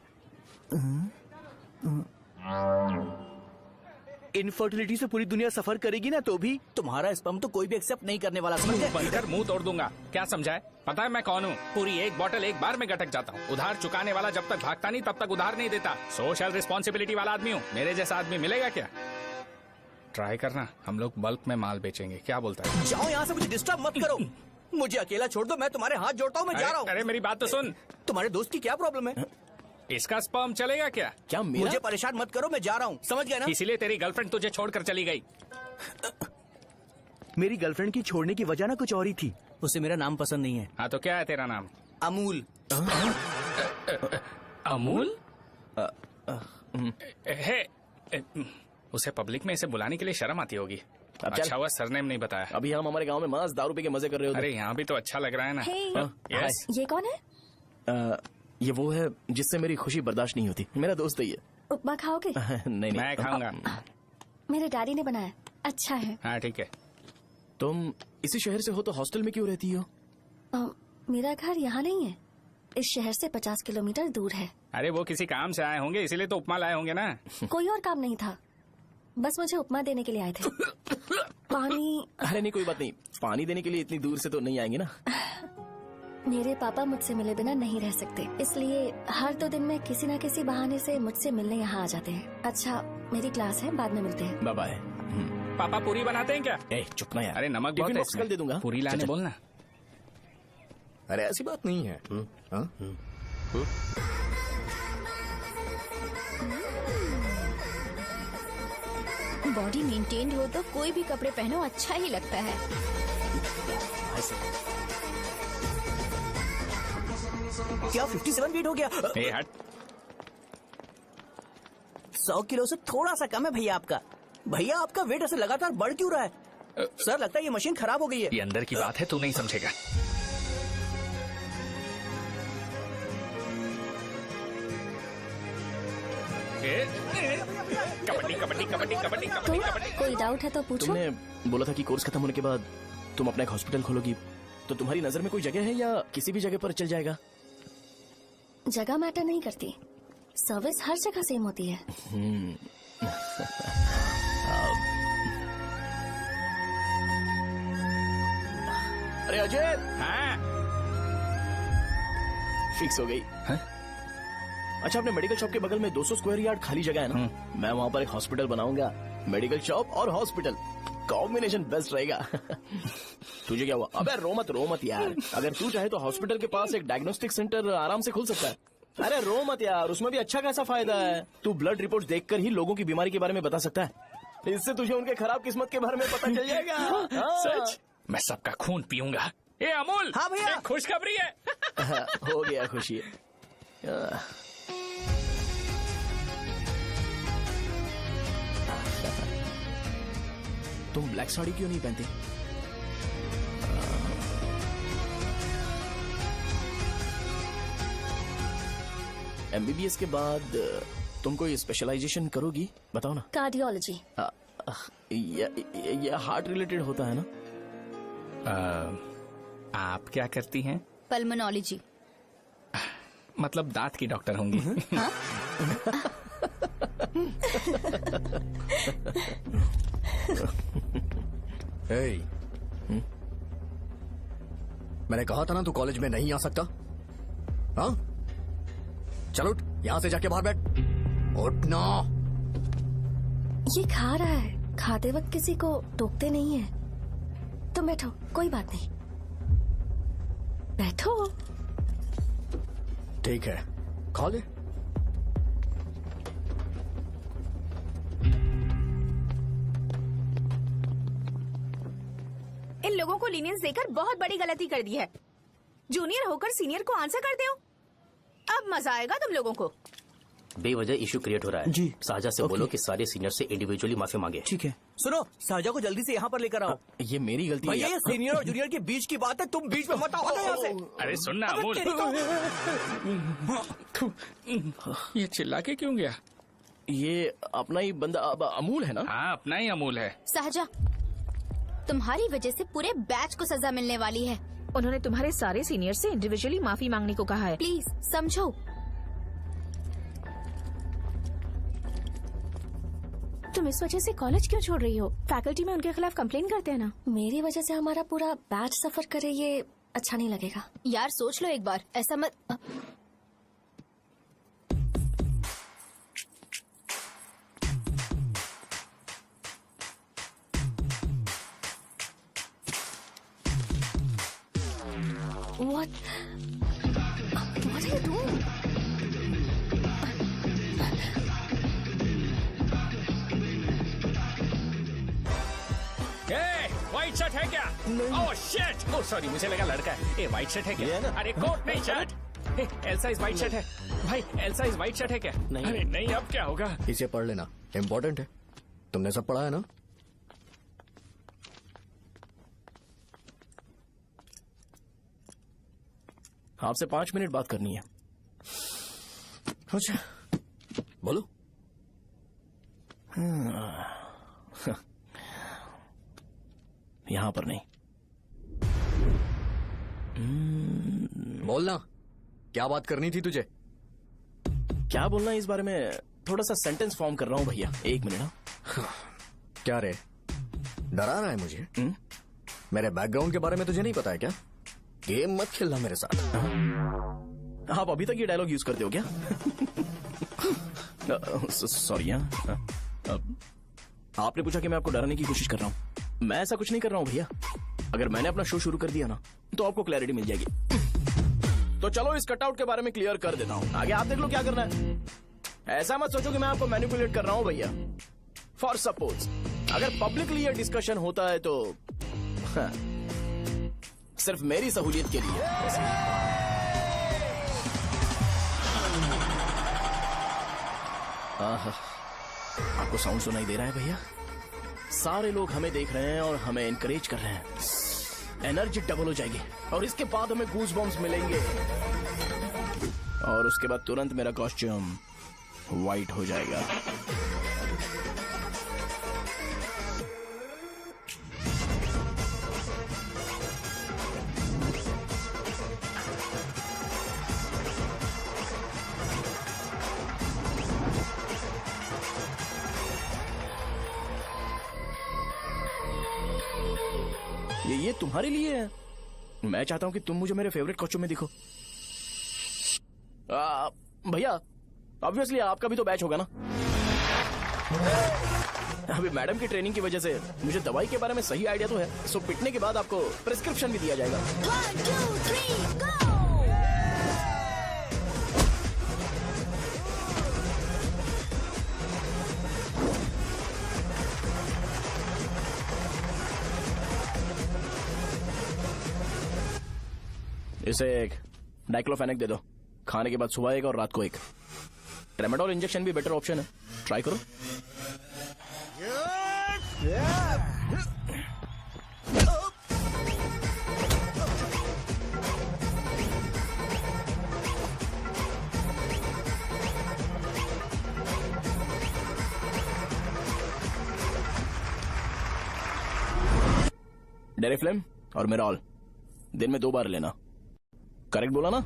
इनफर्टिलिटी से पूरी दुनिया सफर करेगी ना, तो भी तुम्हारा स्पर्म तो कोई भी एक्सेप्ट नहीं करने वाला, समझ गए? बनकर मुंह तोड़ दूंगा। क्या समझा है? पता है मैं कौन हूँ? पूरी एक बोतल एक बार में गटक जाता हूँ। उधार चुकाने वाला जब तक भागता नहीं तब तक उधार नहीं देता। सोशल रिस्पॉन्सिबिलिटी वाला आदमी हूँ। मेरे जैसा आदमी मिलेगा क्या? ट्राई करना, हम लोग बल्क में माल बेचेंगे। क्या बोलता है? जाओ यहाँ से, मुझे डिस्टर्ब मत करो। मुझे अकेला छोड़ दो, मैं तुम्हारे हाथ जोड़ता हूँ, मैं जा रहा हूँ। अरे मेरी बात तो सुन। तुम्हारे दोस्त की क्या प्रॉब्लम है? इसका स्पर्म चलेगा क्या? क्या मेरा? मुझे परेशान मत करो, मैं जा रहा हूँ, समझ गए ना? इसीलिए तेरी गर्लफ्रेंड तुझे छोड़कर चली गई। मेरी गर्लफ्रेंड की छोड़ने की वजह ना कुछ और ही थी। उसे मेरा नाम पसंद नहीं है। हाँ तो क्या है तेरा नाम? अमूल। अमूल? उसे पब्लिक में इसे बुलाने के लिए शर्म आती होगी। अच्छा हुआ सरनेम नहीं बताया। अभी हम हमारे गांव में मस्त दारू पी के मजे कर रहे होते। अरे यहाँ भी तो अच्छा लग रहा है ना। Hey. यस। ये कौन है? ये वो है जिससे मेरी खुशी बर्दाश्त नहीं होती। मेरा दोस्त है ये। उपमा खाओगे? नहीं, मैं खाऊंगा। मेरे डैडी ने बनाया, अच्छा है। हाँ ठीक है। तुम इसी शहर से हो तो हॉस्टल में क्यों रहती हो? मेरा घर यहाँ नहीं है, इस शहर से 50 किलोमीटर दूर है। अरे वो किसी काम से आए होंगे, इसीलिए तो उपमा लाए होंगे ना। कोई और काम नहीं था, बस मुझे उपमा देने के लिए आए थे। पानी? अरे नहीं, कोई बात नहीं, पानी देने के लिए इतनी दूर से तो नहीं आएंगे ना। मेरे पापा मुझसे मिले बिना नहीं रह सकते, इसलिए हर 2 दिन में किसी न किसी बहाने से मुझसे मिलने यहाँ आ जाते हैं। अच्छा, मेरी क्लास है, बाद में मिलते हैं। Bye bye. पापा पूरी बनाते हैं क्या? चुप ना यार। अरे नमक बहुत टिफिन है बॉक्स कल दे दूंगा। पूरी लाने बोलना। अरे ऐसी बात नहीं है। बॉडी मेंटेन्ड हो तो कोई भी कपड़े पहनो अच्छा ही लगता है। क्या 57 वेट हो गया? ए हट। 100 किलो से थोड़ा सा कम है भैया आपका। भैया आपका वेट ऐसे लगातार बढ़ क्यों रहा है? सर लगता है ये मशीन खराब हो गई है। ये अंदर की बात है, तू नहीं समझेगा। कबड्डी कबड्डी कबड्डी कबड्डी कबड्डी कबड्डी। कोई डाउट है तो पूछो। तुमने बोला था कि कोर्स खत्म होने के बाद तुम अपना एक हॉस्पिटल खोलोगी, तो तुम्हारी नजर में कोई जगह है या किसी भी जगह पर चल जाएगा? जगह मैटर नहीं करती, सर्विस हर जगह सेम होती है। अरे अजय, हाँ? फिक्स हो गई। अच्छा, अपने मेडिकल शॉप के बगल में 200 स्क्वायर यार्ड खाली जगह है ना, मैं वहाँ पर एक हॉस्पिटल बनाऊंगा। मेडिकल शॉप और हॉस्पिटल कॉम्बिनेशन बेस्ट रहेगा। तुझे क्या हुआ? अबे रो मत यार। अगर तू चाहे तो हॉस्पिटल के पास एक डायग्नोस्टिक सेंटर आराम से खुल सकता है। अरे रो मत यार, उसमें भी अच्छा खासा फायदा है। तू ब्लड रिपोर्ट देखकर ही लोगों की बीमारी के बारे में बता सकता है। इससे तुझे उनके खराब किस्मत के बारे में पता चल जाएगा। सच? मैं सबका खून पीऊंगा। ए अमूल। हाँ भैया। एक खुशखबरी है। हो गया खुशी। तुम ब्लैक साड़ी क्यों नहीं पहनते? एमबीबीएस के बाद तुम कोई स्पेशलाइजेशन करोगी? बताओ ना। कार्डियोलॉजी। ये हार्ट रिलेटेड होता है ना? आप क्या करती हैं? पल्मोनोलॉजी। मतलब दांत की डॉक्टर होंगी। हाँ? hey, मैंने कहा था ना तू कॉलेज में नहीं आ सकता। हाँ, चल उठ, यहाँ से जाके बाहर बैठ। उठना। ये खा रहा है, खाते वक्त किसी को टोकते नहीं है। तुम बैठो, कोई बात नहीं, बैठो। ठीक है, खा ले। इन लोगों को लीनियंस देकर बहुत बड़ी गलती कर दी है। जूनियर होकर सीनियर को आंसर करते हो। अब मजा आएगा तुम लोगों को। बेवजह इशू क्रिएट हो रहा है जी। साजा से बोलो कि सारे सीनियर से इंडिविजुअली माफी मांगे। ठीक है। सुनो, साजा को जल्दी से यहाँ पर लेकर आओ। ये मेरी गलती है। भैया ये सीनियर और जूनियर के बीच की बात है, तुम बीच में मत आओ यहाँ से। अरे सुनना अमूल। ये चिल्ला के क्यों गया? ये अपना ही बंदा अमूल है ना? हाँ, अपना ही अमूल है। साजा, तुम्हारी वजह से पूरे बैच को सजा मिलने वाली है। उन्होंने तुम्हारे सारे सीनियर से इंडिविजुअली माफी मांगने को कहा है। प्लीज समझो। तुम इस वजह से कॉलेज क्यों छोड़ रही हो? फैकल्टी में उनके खिलाफ कंप्लेन करते हैं ना। मेरी वजह से हमारा पूरा बैच सफर करे, ये अच्छा नहीं लगेगा। यार सोच लो एक बार, ऐसा मत। What are you doing? White shirt है क्या? Oh shit! ओह सॉरी, मुझे लगा लड़का है। ए व्हाइट शर्ट है क्या? अरे कोट नहीं, shirt. L size white shirt है भाई। एल साइज व्हाइट शर्ट है क्या? नहीं। अरे नहीं, अब क्या होगा? इसे पढ़ लेना, इम्पोर्टेंट है। तुमने सब पढ़ा है ना? आपसे 5 मिनट बात करनी है। अच्छा, बोलो। यहाँ पर नहीं। बोलना, क्या बात करनी थी तुझे? क्या बोलना है इस बारे में? थोड़ा सा सेंटेंस फॉर्म कर रहा हूँ भैया, एक मिनट ना। क्या रे, डरा रहा है मुझे? मेरे बैकग्राउंड के बारे में तुझे नहीं पता है क्या? गेम मत खेलना मेरे साथ। आप अभी तक ये डायलॉग यूज करते हो क्या? सॉरी। आपने पूछा कि मैं आपको डराने की कोशिश कर रहा हूँ। मैं ऐसा कुछ नहीं कर रहा हूँ भैया। अगर मैंने अपना शो शुरू कर दिया ना तो आपको क्लैरिटी मिल जाएगी। तो चलो इस कटआउट के बारे में क्लियर कर देता हूँ, आगे आप देख लो क्या करना है। ऐसा मत सोचो कि मैं आपको मैनिपुलेट कर रहा हूँ भैया। फॉर सपोज अगर पब्लिकली ये डिस्कशन होता है तो सिर्फ मेरी सहूलियत के लिए। आपको साउंड सुनाई दे रहा है भैया? सारे लोग हमें देख रहे हैं और हमें एनकरेज कर रहे हैं। एनर्जी डबल हो जाएगी और इसके बाद हमें गूज बम्स मिलेंगे और उसके बाद तुरंत मेरा कॉस्ट्यूम वाइट हो जाएगा। ये तुम्हारे लिए है। मैं चाहता हूं कि तुम मुझे मेरे फेवरेट कॉस्ट्यूम में दिखो। भैया ऑब्वियसली आपका भी तो बैच होगा ना। अभी मैडम की ट्रेनिंग की वजह से मुझे दवाई के बारे में सही आइडिया तो है। सो पिटने के बाद आपको प्रिस्क्रिप्शन भी दिया जाएगा। 1, 2, 3, go! इसे एक डाइक्लोफेनेक दे दो। खाने के बाद सुबह एक और रात को एक। ट्रेमाडोल इंजेक्शन भी बेटर ऑप्शन है, ट्राई करो। डेरिफ्लेम और मेरॉल दिन में 2 बार लेना। करेक्ट बोला ना?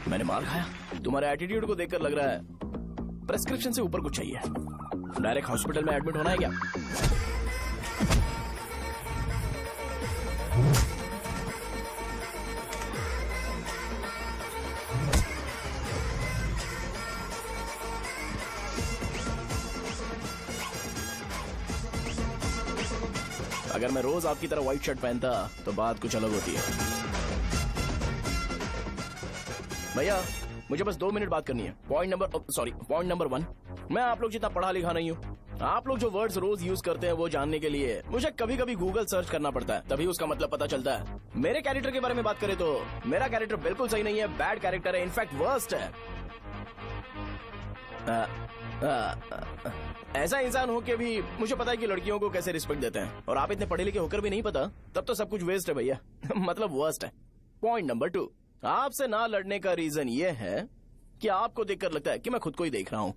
मैंने मार खाया? तुम्हारे एटीट्यूड को देखकर लग रहा है प्रेस्क्रिप्शन से ऊपर कुछ चाहिए। डायरेक्ट हॉस्पिटल में एडमिट होना है क्या? अगर मैं रोज आपकी तरह व्हाइट शर्ट पहनता तो बात कुछ अलग होती है। भैया मुझे बस 2 मिनट बात करनी है। पॉइंट नंबर 1, मैं आप लोग जितना पढ़ा लिखा नहीं हूँ। आप लोग जो वर्ड्स रोज यूज करते हैं वो जानने के लिए मुझे कभी कभी गूगल सर्च करना पड़ता है, तभी उसका मतलब पता चलता है। मेरे कैरेक्टर के बारे में बात करें तो मेरा कैरेक्टर बिल्कुल सही नहीं है, बैड कैरेक्टर है, इनफैक्ट वर्स्ट है। ऐसा इंसान हो के भी मुझे पता है कि लड़कियों को कैसे रिस्पेक्ट देते हैं, और आप इतने पढ़े लिखे होकर भी नहीं पता, तब तो सब कुछ वेस्ट है भैया। मतलब वर्स्ट है। पॉइंट नंबर 2, आपसे ना लड़ने का रीजन ये है कि आपको देखकर लगता है कि मैं खुद को ही देख रहा हूं।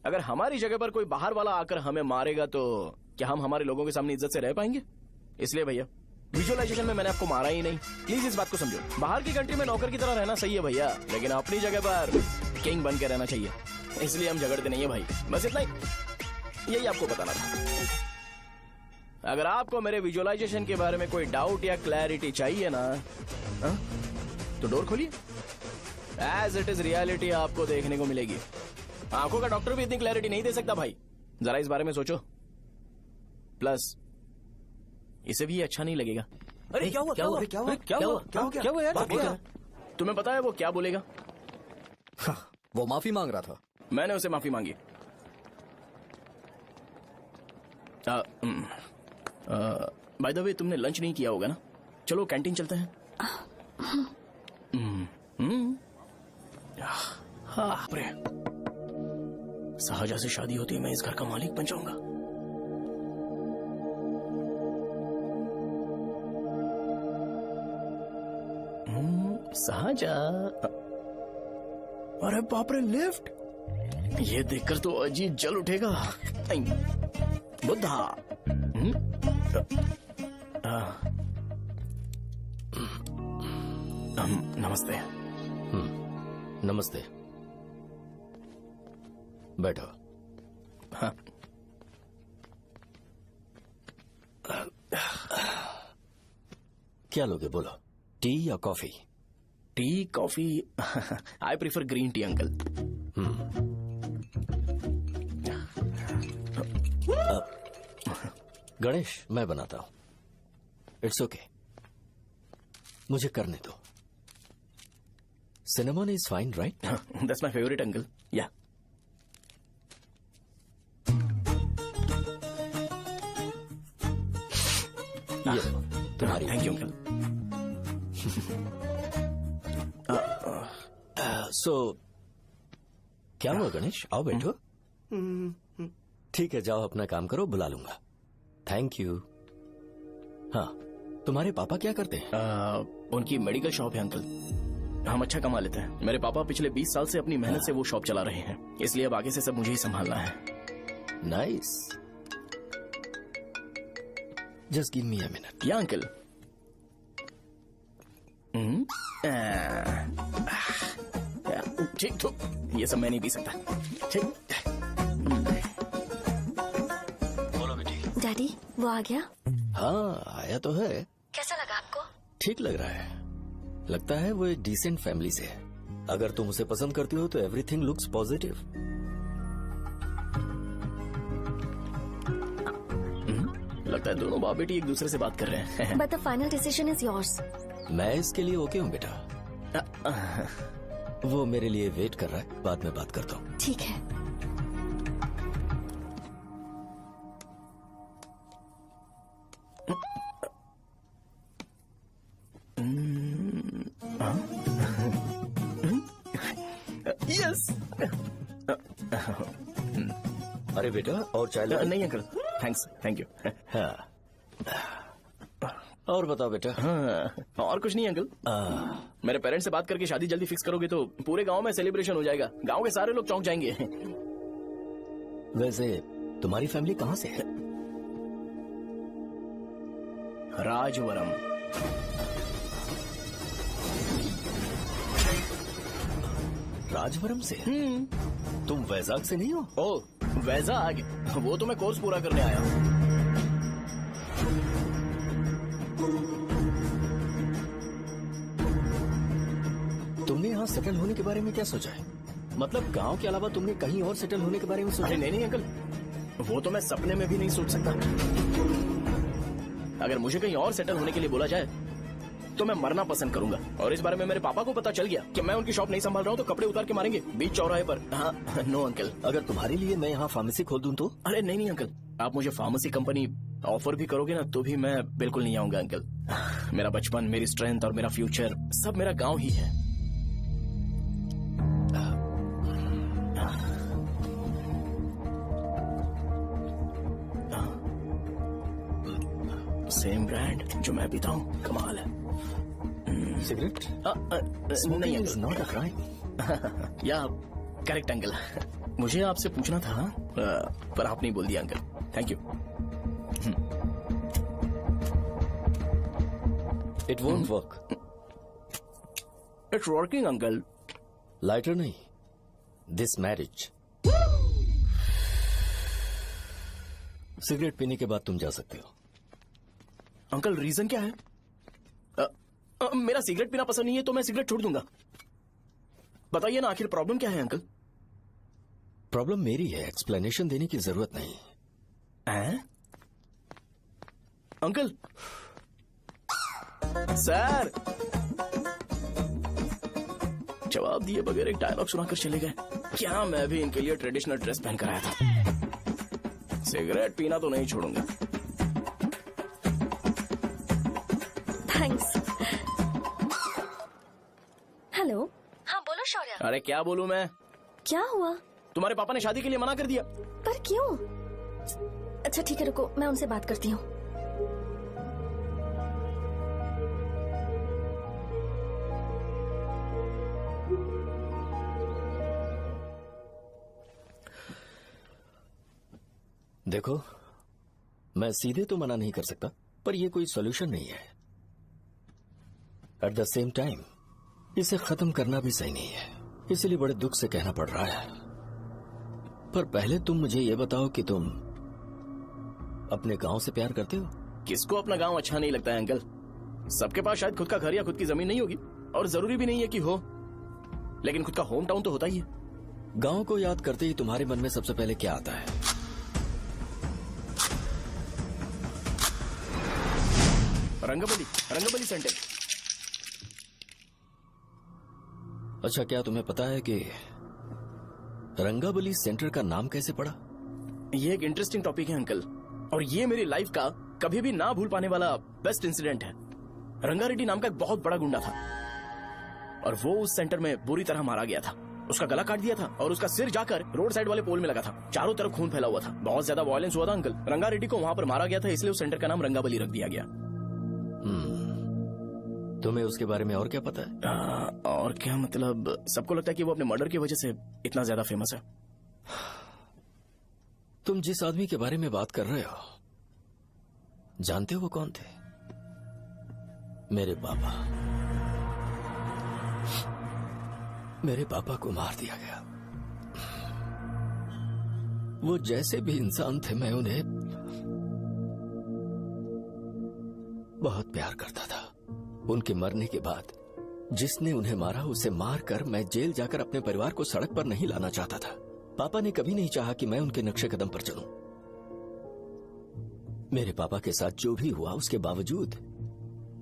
अगर हमारी जगह पर कोई बाहर वाला आकर हमें मारेगा तो क्या हम हमारे लोगों के सामने इज्जत से रह पाएंगे? इसलिए भैया विजुअलाइजेशन में मैंने आपको मारा ही नहीं। प्लीज इस बात को समझो, बाहर की कंट्री में नौकर की तरह रहना सही है भैया, लेकिन अपनी जगह पर किंग बन के रहना चाहिए। इसलिए हम झगड़ते नहीं है भाई, बस इतना ही, यही आपको बताना था। अगर आपको मेरे विजुअलाइजेशन के बारे में कोई डाउट या क्लैरिटी चाहिए ना, तो डोर खोलिए। एज इट इज रियलिटी आपको देखने को मिलेगी। आंखों का डॉक्टर भी इतनी क्लैरिटी नहीं दे सकता भाई, जरा इस बारे में सोचो। प्लस इसे भी अच्छा नहीं लगेगा। अरे क्या हुआ, क्या हुआ, क्या हुआ, क्या हुआ, क्या हुआ यार? तुम्हें पता है वो क्या बोलेगा? वो माफी मांग रहा था। मैंने उसे माफी मांगी। बाय द वे, तुमने लंच नहीं किया होगा ना? चलो कैंटीन चलते हैं। हाँ, साहजा से शादी होती है, मैं इस घर का मालिक बन जाऊंगा। साहजा, अरे बाप रे, लिफ्ट! ये देखकर तो अजीत जल उठेगा। बुद्धा। नमस्ते। नमस्ते, बैठो। हाँ। क्या लोगे बोलो, टी या coffee? T, coffee? I prefer green tea uncle. Ganesh, मैं बनाता हूं। इट्स ओके, मुझे करने दो। Cinnamon is fine, right? That's my favourite uncle. या तुम्हारी। Thank you uncle. सो क्या हुआ गणेश? आओ बैठो। ठीक है, जाओ अपना काम करो, बुला लूंगा। Thank you. हाँ, तुम्हारे पापा क्या करते हैं? उनकी मेडिकल शॉप है अंकल। हम अच्छा कमा लेते हैं। मेरे पापा पिछले 20 साल से अपनी मेहनत से वो शॉप चला रहे हैं, इसलिए अब आगे से सब मुझे ही संभालना है। Nice. Just give me a minute. या अंकल। ठीक, तो ये सब मैं नहीं पी सकता। ठीक। बोलो बेटी। डैडी, वो आ गया? हाँ, आया तो है। कैसा लगा आपको? ठीक लग रहा है। लगता है वो एक डिसेंट फैमिली से है। अगर तुम उसे पसंद करती हो तो एवरीथिंग लुक्स पॉजिटिव। लगता है दोनों बाप बेटी एक दूसरे से बात कर रहे हैं। But the final decision is yours. मैं इसके लिए ओके हूँ बेटा। वो मेरे लिए वेट कर रहा है, बाद में बात करता हूँ। ठीक है। यस। अरे बेटा, और चाय लो? नहीं अंकल, थैंक्स, थैंक यू। हाँ, और बताओ बेटा। हाँ, और कुछ नहीं अंकल। मेरे पेरेंट्स से बात करके शादी जल्दी फिक्स करोगे तो पूरे गांव में सेलिब्रेशन हो जाएगा। गांव के सारे लोग चौंक जाएंगे। वैसे तुम्हारी फैमिली कहाँ से है? राजवरम। राजवरम से? तुम वैजाग से नहीं हो? ओ, वैजाग? वो तो मैं कोर्स पूरा करने आया हूँ। तुमने यहाँ सेटल होने के बारे में क्या सोचा है? मतलब गांव के अलावा तुमने कहीं और सेटल होने के बारे में सोचा? नहीं नहीं अंकल, वो तो मैं सपने में भी नहीं सोच सकता। अगर मुझे कहीं और सेटल होने के लिए बोला जाए तो मैं मरना पसंद करूंगा। और इस बारे में मेरे पापा को पता चल गया कि मैं उनकी शॉप नहीं संभाल रहा हूँ तो कपड़े उतार के मारेंगे बीच चौराहे पर। हाँ, नो अंकल। अगर तुम्हारे लिए मैं यहाँ फार्मेसी खोल दूं तो? अरे नहीं नहीं अंकल, आप मुझे फार्मेसी कंपनी ऑफर भी करोगे ना तो भी मैं बिल्कुल नहीं आऊंगा अंकल। मेरा बचपन, मेरी स्ट्रेंथ और मेरा फ्यूचर सब मेरा गाँव ही है। सेम ब्रांड जो मैं पीता हूँ, कमाल है। सिगरेट? नहीं इज नॉट अ क्राइम। या करेक्ट अंकल। मुझे आपसे पूछना था पर आप नहीं बोल दिया uncle. Thank you. It won't work. It's working uncle. Lighter नहीं, दिस मैरिज। सिगरेट पीने के बाद तुम जा सकते हो। अंकल रीजन क्या है? मेरा सिगरेट पीना पसंद नहीं है तो मैं सिगरेट छोड़ दूंगा। बताइए ना आखिर प्रॉब्लम क्या है अंकल? प्रॉब्लम मेरी है, एक्सप्लेनेशन देने की जरूरत नहीं। अंकल सर जवाब दिए बगैर एक डायलॉग सुनाकर चले गए। क्या मैं भी इनके लिए ट्रेडिशनल ड्रेस पहन कर आया था। सिगरेट पीना तो नहीं छोड़ूंगा। थैंक्स। हेलो। हाँ बोलो शौर्य। अरे क्या बोलूं मैं? क्या हुआ? तुम्हारे पापा ने शादी के लिए मना कर दिया। पर क्यों? अच्छा ठीक है रुको, मैं उनसे बात करती हूँ। देखो, मैं सीधे तो मना नहीं कर सकता, पर यह कोई सॉल्यूशन नहीं है। एट द सेम टाइम इसे खत्म करना भी सही नहीं है, इसलिए बड़े दुख से कहना पड़ रहा है। पर पहले तुम मुझे ये बताओ कि तुम अपने गांव से प्यार करते हो? किसको अपना गांव अच्छा नहीं लगता है अंकल? सबके पास शायद खुद का घर या खुद की जमीन नहीं होगी, और जरूरी भी नहीं है कि हो, लेकिन खुद का होम टाउन तो होता ही है। गांव को याद करते ही तुम्हारे मन में सबसे पहले क्या आता है? रंगबली सेंटर। अच्छा, क्या तुम्हें पता है कि रंगाबली सेंटर का नाम कैसे पड़ा? ये एक इंटरेस्टिंग टॉपिक है अंकल, और ये मेरी लाइफ का कभी भी ना भूल पाने वाला बेस्ट इंसिडेंट है। रंगारेड्डी नाम का एक बहुत बड़ा गुंडा था, और वो उस सेंटर में बुरी तरह मारा गया था। उसका गला काट दिया था और उसका सिर जाकर रोड साइड वाले पोल में लगा था। चारों तरफ खून फैला हुआ था, बहुत ज्यादा वायलेंस हुआ था अंकल। रंगारेड्डी को वहां पर मारा गया था, इसलिए उस सेंटर का नाम रंगाबली रख दिया गया। तुम्हें उसके बारे में और क्या पता है? और क्या मतलब, सबको लगता है कि वो अपने मर्डर की वजह से इतना ज्यादा फेमस है। तुम जिस आदमी के बारे में बात कर रहे हो, जानते हो वो कौन थे? मेरे पापा। मेरे पापा को मार दिया गया। वो जैसे भी इंसान थे, मैं उन्हें बहुत प्यार करता था। उनके मरने के बाद जिसने उन्हें मारा उसे मारकर मैं जेल जाकर अपने परिवार को सड़क पर नहीं लाना चाहता था। पापा ने कभी नहीं चाहा कि मैं उनके नक्शे कदम पर चलूं। मेरे पापा के साथ जो भी हुआ उसके बावजूद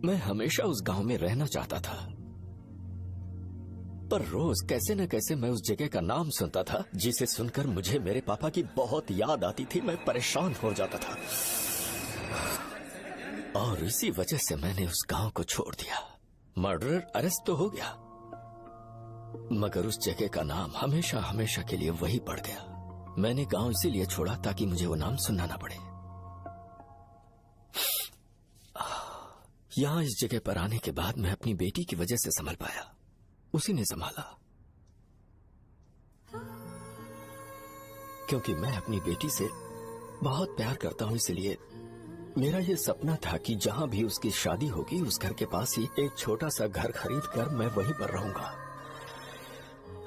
मैं हमेशा उस गांव में रहना चाहता था। पर रोज कैसे न कैसे मैं उस जगह का नाम सुनता था, जिसे सुनकर मुझे मेरे पापा की बहुत याद आती थी। मैं परेशान हो जाता था, और इसी वजह से मैंने उस गांव को छोड़ दिया। मर्डरर अरेस्ट तो हो गया, मगर उस जगह का नाम हमेशा हमेशा के लिए वही पड़ गया। मैंने गांव इसीलिए छोड़ा ताकि मुझे वो नाम सुनना ना पड़े। यहां इस जगह पर आने के बाद मैं अपनी बेटी की वजह से संभल पाया, उसी ने संभाला। क्योंकि मैं अपनी बेटी से बहुत प्यार करता हूं, इसलिए मेरा ये सपना था कि जहां भी उसकी शादी होगी उस घर के पास ही एक छोटा सा घर खरीद कर मैं वहीं पर रहूंगा।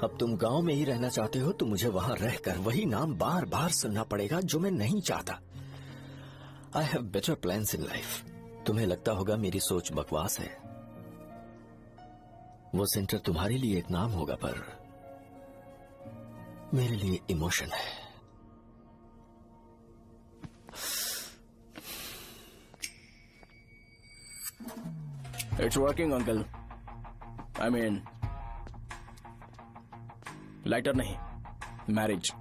अब तुम गांव में ही रहना चाहते हो तो मुझे वहां रहकर वही नाम बार बार सुनना पड़ेगा, जो मैं नहीं चाहता। I have better plans in life. तुम्हें लगता होगा मेरी सोच बकवास है। वो सेंटर तुम्हारे लिए एक नाम होगा, पर मेरे लिए इमोशन है। It's working uncle. I mean lighter नहीं, मैरिज।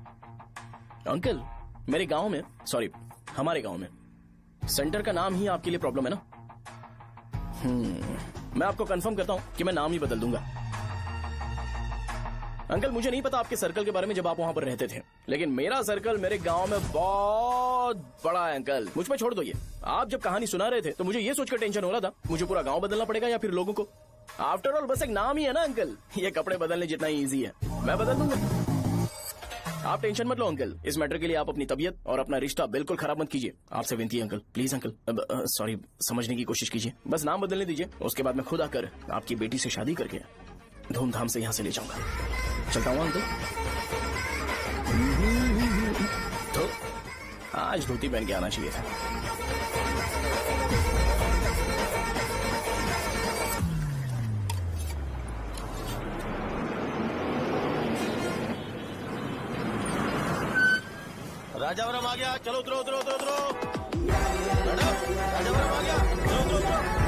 अंकल मेरे गांव में, सॉरी हमारे गांव में सेंटर का नाम ही आपके लिए प्रॉब्लम है ना? मैं आपको कंफर्म करता हूं कि मैं नाम ही बदल दूंगा। अंकल मुझे नहीं पता आपके सर्कल के बारे में जब आप वहां पर रहते थे, लेकिन मेरा सर्कल मेरे गांव में बहुत बड़ा है अंकल। मुझ पर छोड़ दो ये। आप जब कहानी सुना रहे थे तो मुझे ये सोचकर टेंशन हो रहा था मुझे पूरा गांव बदलना पड़ेगा या फिर लोगों को। आफ्टर ऑल बस एक नाम ही है ना अंकल, ये कपड़े बदलने जितना ही ईजी है। मैं बदल दूंगा। आप टेंशन मत लो अंकल, इस मैटर के लिए आप अपनी तबीयत और अपना रिश्ता बिल्कुल खराब मत कीजिए। आपसे विनती है अंकल, प्लीज अंकल, सॉरी, समझने की कोशिश कीजिए, बस नाम बदलने दीजिए, उसके बाद मैं खुद आकर आपकी बेटी से शादी करके धूमधाम से यहाँ से ले जाऊंगा। चलता हूँ अंकल। तो आज धोती पहन के आना चाहिए था। राजावरम आ गया, चलो उतरो उतरो उतरो उतरो। मैडम, राजावरम आ गया, चलो उतरो उतरो।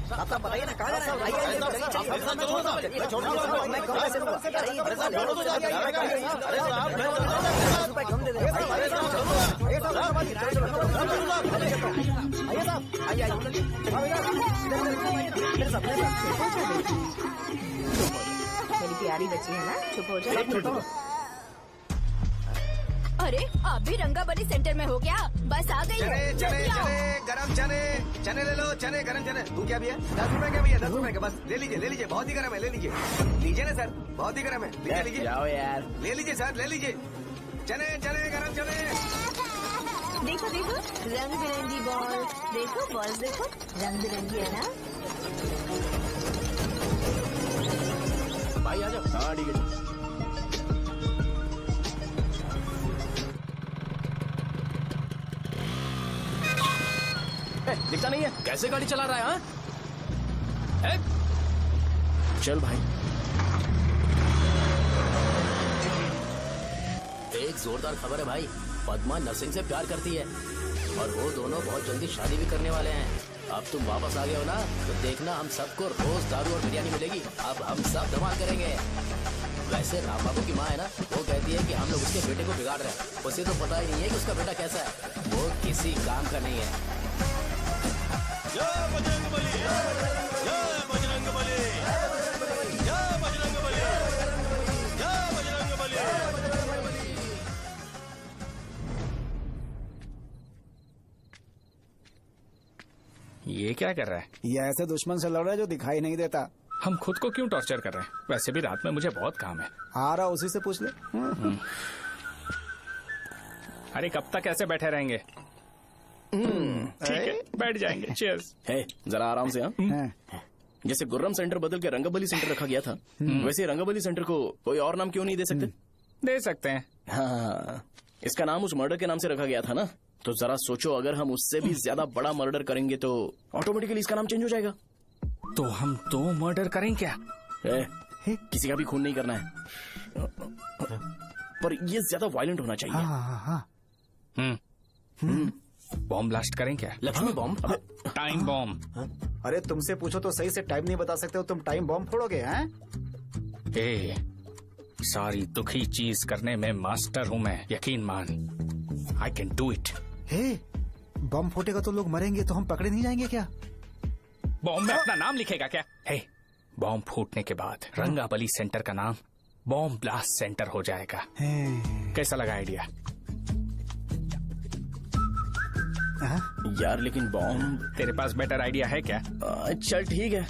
साहब बताइए ना कहाँ जाना मेरी प्यारी बच्ची है ना, चुप हो जाओ। अरे आप भी रंगाबली सेंटर में हो क्या? बस आ गई चने है। चने जल्दी आओ। चने गरम चने चने ले लो, चने गरम चने। तू क्या भैया? 10 रुपए का भैया, 10 रुपए का, बस ले लीजिए, बहुत ही गरम है, ले लीजिए ना सर, बहुत ही गरम है, लीजिए जाओ यार, ले लीजिए सर, ले लीजिए। चने चने गरम चने। देखो देखो रंग बिरंगी बॉल, देखो बॉल देखो रंग बिरंगी है ना। भाई आ जाओ। हाँ ठीक है। दिखता नहीं है, कैसे गाड़ी चला रहा है? हाँ चल भाई। एक जोरदार खबर है भाई, पद्मा नरसिंह से प्यार करती है और वो दोनों बहुत जल्दी शादी भी करने वाले हैं। अब तुम वापस आ गए हो ना, तो देखना हम सबको रोज दारू और बिरयानी मिलेगी। अब हम सब धमाल करेंगे। वैसे राम बाबू की माँ है ना, वो कहती है कि हम लोग उसके बेटे को बिगाड़ रहे हैं। उसे तो पता ही नहीं है कि उसका बेटा कैसा है, वो किसी काम का नहीं है। जय बजरंगबली, जय बजरंगबली, जय बजरंगबली, जय बजरंगबली। ये क्या कर रहा है? ये ऐसे दुश्मन से लड़ रहा है जो दिखाई नहीं देता। हम खुद को क्यों टॉर्चर कर रहे हैं? वैसे भी रात में मुझे बहुत काम है। आ रहा उसी से पूछ ले। अरे कब तक ऐसे बैठे रहेंगे? ठीक है, बैठ जाएंगे। चीयर्स। है जरा आराम से। हाँ जैसे गुर्रम सेंटर बदल के रंगाबली सेंटर रखा गया था, वैसे रंगाबली सेंटर को कोई और नाम क्यों नहीं दे सकते? दे सकते हैं। हाँ, इसका नाम उस मर्डर के नाम से रखा गया था ना, तो जरा सोचो अगर हम उससे भी ज्यादा बड़ा मर्डर करेंगे तो ऑटोमेटिकली इसका नाम चेंज हो जाएगा। तो हम 2 मर्डर करें क्या? किसी का भी खून नहीं करना है, पर ये ज्यादा वायलेंट होना चाहिए। बॉम्ब ब्लास्ट करें क्या? लक्ष्मी बॉम्ब? Time bomb. अरे तुमसे पूछो तो सही से टाइम नहीं बता सकते हो, तुम टाइम बॉम्ब फोड़ोगे? हैं? ए, सारी दुखी चीज करने में मास्टर हूँ मैं, यकीन मान। I can do it. बम फूटेगा तो लोग मरेंगे, तो हम पकड़े नहीं जाएंगे क्या? बॉम्ब में अपना नाम लिखेगा क्या? हे, बॉम्ब फूटने के बाद रंगाबली सेंटर का नाम बॉम्ब ब्लास्ट सेंटर हो जाएगा। कैसा लगा आइडिया? यार लेकिन बॉम्ब, तेरे पास बेटर आइडिया है क्या? चल ठीक है,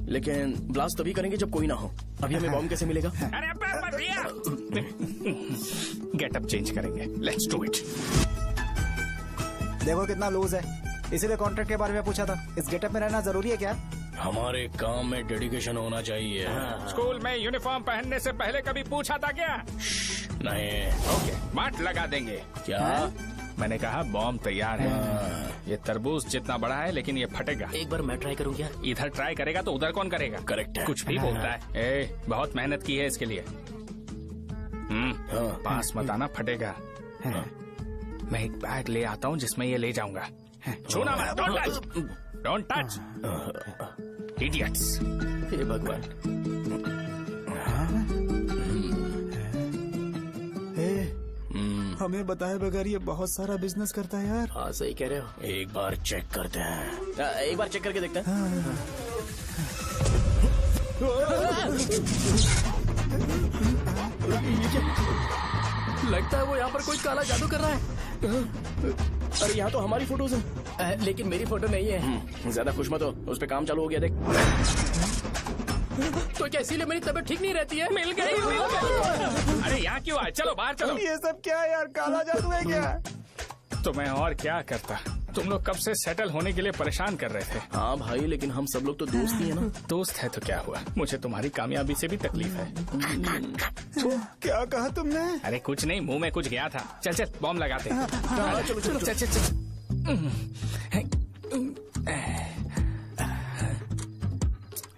लेकिन ब्लास्ट तभी करेंगे जब कोई ना हो। अभी हमें बॉम्ब कैसे मिलेगा? अरे भैया, गेटअप चेंज करेंगे। Let's do it. देखो कितना लूज है, इसीलिए कॉन्ट्रैक्ट के बारे में पूछा था। इस गेटअप में रहना जरूरी है क्या? हमारे काम में डेडिकेशन होना चाहिए। स्कूल में यूनिफॉर्म पहनने से पहले कभी पूछा था क्या? नहीं। ओके, मार्ट लगा देंगे। क्या? मैंने कहा बॉम्ब तैयार है। ये तरबूज जितना बड़ा है, लेकिन ये फटेगा। एक बार मैं ट्राई करूं क्या? इधर ट्राई करेगा तो उधर कौन करेगा? करेक्ट है। कुछ भी बोलता है। ए, बहुत मेहनत की है इसके लिए। पास मत आना, फटेगा। मैं एक बैग ले आता हूँ जिसमें ये ले जाऊंगा। छूना मत, don't touch, don't touch, idiots. हे भगवान। हमें बताए बगैर ये बहुत सारा बिजनेस करता है यार। हाँ सही कह रहे हो। एक बार चेक करते हैं। एक बार चेक करके देखते हैं। लगता है वो यहाँ पर कोई काला जादू कर रहा है। अरे यहाँ तो हमारी फोटोज हैं, लेकिन मेरी फोटो नहीं है। ज्यादा खुश मत हो, उस पे काम चालू हो गया देख। तो क्या इसीलिए मेरी तबीयत ठीक नहीं रहती है? मिल गई, मिल गई। अरे यहाँ क्यों आए? चलो बाहर चलो। ये सब क्या है यार, काला जादू है क्या? तो मैं और क्या करता? तुम लोग कब से सेटल होने के लिए परेशान कर रहे थे। हाँ भाई, लेकिन हम सब लोग तो दोस्त ही है ना। दोस्त है तो क्या हुआ, मुझे तुम्हारी कामयाबी से भी तकलीफ है। क्या कहा तुमने? अरे कुछ नहीं, मुंह में कुछ गया था। चल चल बॉम्ब लगाते हैं। चलो चलो चल चल चल।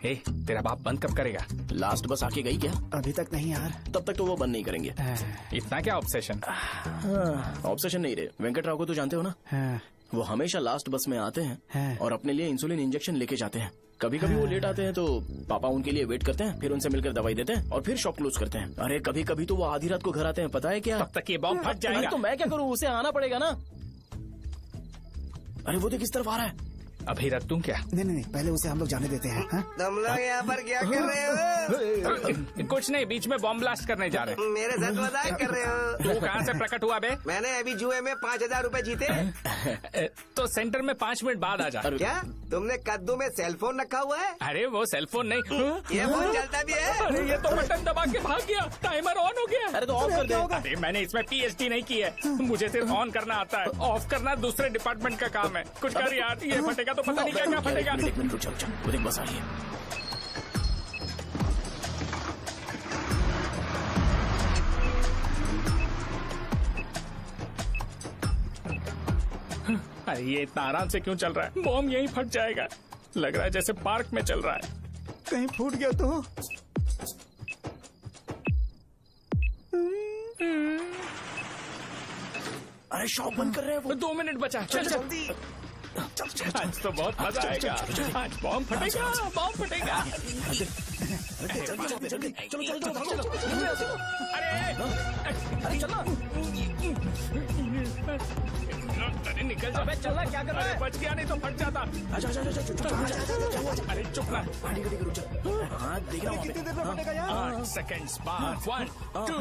हे, तेरा बाप बंद कब करेगा? लास्ट बस आके गई क्या? अभी तक नहीं यार। तब तक तो वो बंद नहीं करेंगे। इतना क्या ऑब्सेशन? ऑब्सेशन नहीं रे, वेंकट राव को तो जानते हो ना। वो हमेशा लास्ट बस में आते हैं और अपने लिए इंसुलिन इंजेक्शन लेके जाते हैं। कभी कभी वो लेट आते हैं तो पापा उनके लिए वेट करते हैं, फिर उनसे मिलकर दवाई देते हैं और फिर शॉप क्लोज करते हैं। अरे कभी कभी तो वो आधी रात को घर आते हैं, पता है क्या? तब तक ये बॉम्ब फट जाएगा। तो मैं क्या करूँ, उसे आना पड़ेगा ना। अरे वो देख किस तरफ आ रहा है। अभी रख दूं क्या? नहीं, पहले उसे हम लोग जाने देते हैं। तुम लोग यहाँ पर क्या कर रहे हो? कुछ नहीं, बीच में बॉम्ब ब्लास्ट करने जा रहे। मेरे साथ मजाक कर रहे हो? तू कहाँ से प्रकट हुआ बे? मैंने अभी जुए में 5,000 रूपए जीते। तो सेंटर में 5 मिनट बाद आ जा। क्या तुमने कद्दू में सेल फोन रखा हुआ है? अरे वो सेल फोन नहीं, ये फोन चलता भी है। अरे ये तो बटन दबा के भाग गया, टाइमर ऑन हो गया। अरे तो ऑफ कर दे। अरे मैंने इसमें PhD नहीं की है, मुझे सिर्फ ऑन करना आता है, ऑफ करना दूसरे डिपार्टमेंट का काम है। कुछ कर यार, ये फटेगा तो पता नहीं क्या फटेगा। एक मिनट रुक जा, वो देख बस आ रही है। अरे ये इतना आराम से क्यों चल रहा है? बॉम्ब यहीं फट जाएगा। लग रहा है जैसे पार्क में चल रहा है। कहीं फूट गया तो? अरे शॉप बंद कर रहे हैं वो। 2 मिनट बचा, चल जल्दी। आज तो बहुत मजा आएगा, आज बॉम्ब फटेगा, बॉम्ब फटेगा। अरे चलो। अरे निकल जा, चला क्या कर रहा है? बच गया, नहीं तो फट जाता। अरे चुप ना। हाँ देख रहा हूँ। कितनी देर में फटेगा यार? 8 सेकेंड्स बाद 1 2।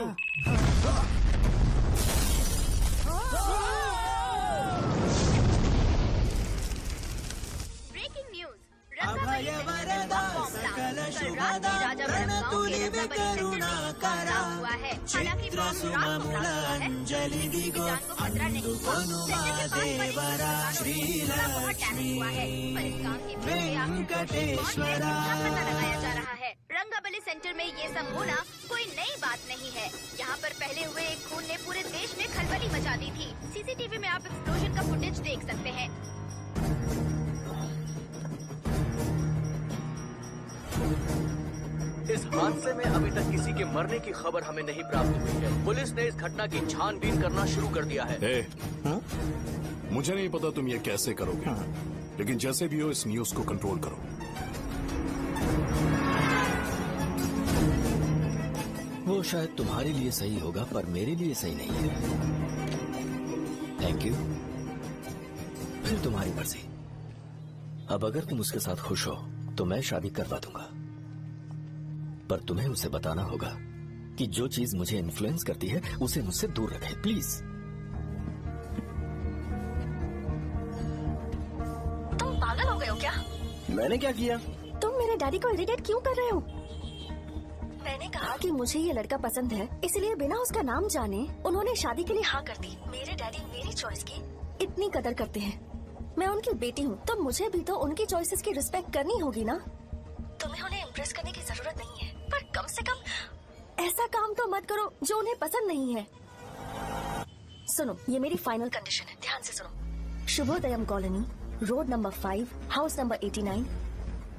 रंगाबली सेंटर में ये सब होना कोई नई बात नहीं है। यहाँ पर पहले हुए एक खून ने पूरे देश में खलबली मचा दी थी। CCTV में आप एक्सप्लोजन का फुटेज देख सकते हैं। इस हादसे में अभी तक किसी के मरने की खबर हमें नहीं प्राप्त हुई है। पुलिस ने इस घटना की छानबीन करना शुरू कर दिया है। मुझे नहीं पता तुम ये कैसे करोगे, लेकिन जैसे भी हो इस न्यूज को कंट्रोल करो। वो शायद तुम्हारे लिए सही होगा पर मेरे लिए सही नहीं है। Thank you. फिर तुम्हारी मर्जी। अब अगर तुम उसके साथ खुश हो तो मैं शादी करवा दूंगा, पर तुम्हें उसे बताना होगा कि जो चीज मुझे इन्फ्लुएंस करती है उसे मुझसे दूर रखे, प्लीज। तुम पागल हो गए हो क्या? मैंने क्या किया? तुम मेरे डैडी को इरिटेट क्यों कर रहे हो? मैंने कहा कि मुझे ये लड़का पसंद है, इसलिए बिना उसका नाम जाने उन्होंने शादी के लिए हाँ कर दी। मेरे डैडी मेरी चॉइस की इतनी कदर करते हैं। मैं उनकी बेटी हूँ तो मुझे भी तो उनकी चॉइसेस की रिस्पेक्ट करनी होगी ना। तुम्हें उन्हें इम्प्रेस करने की जरूरत नहीं है, पर कम से कम ऐसा काम तो मत करो जो उन्हें पसंद नहीं है। सुनो, ये मेरी फाइनल कंडीशन है, ध्यान से सुनो। Shubhodayam colony, road number 5, house number 89,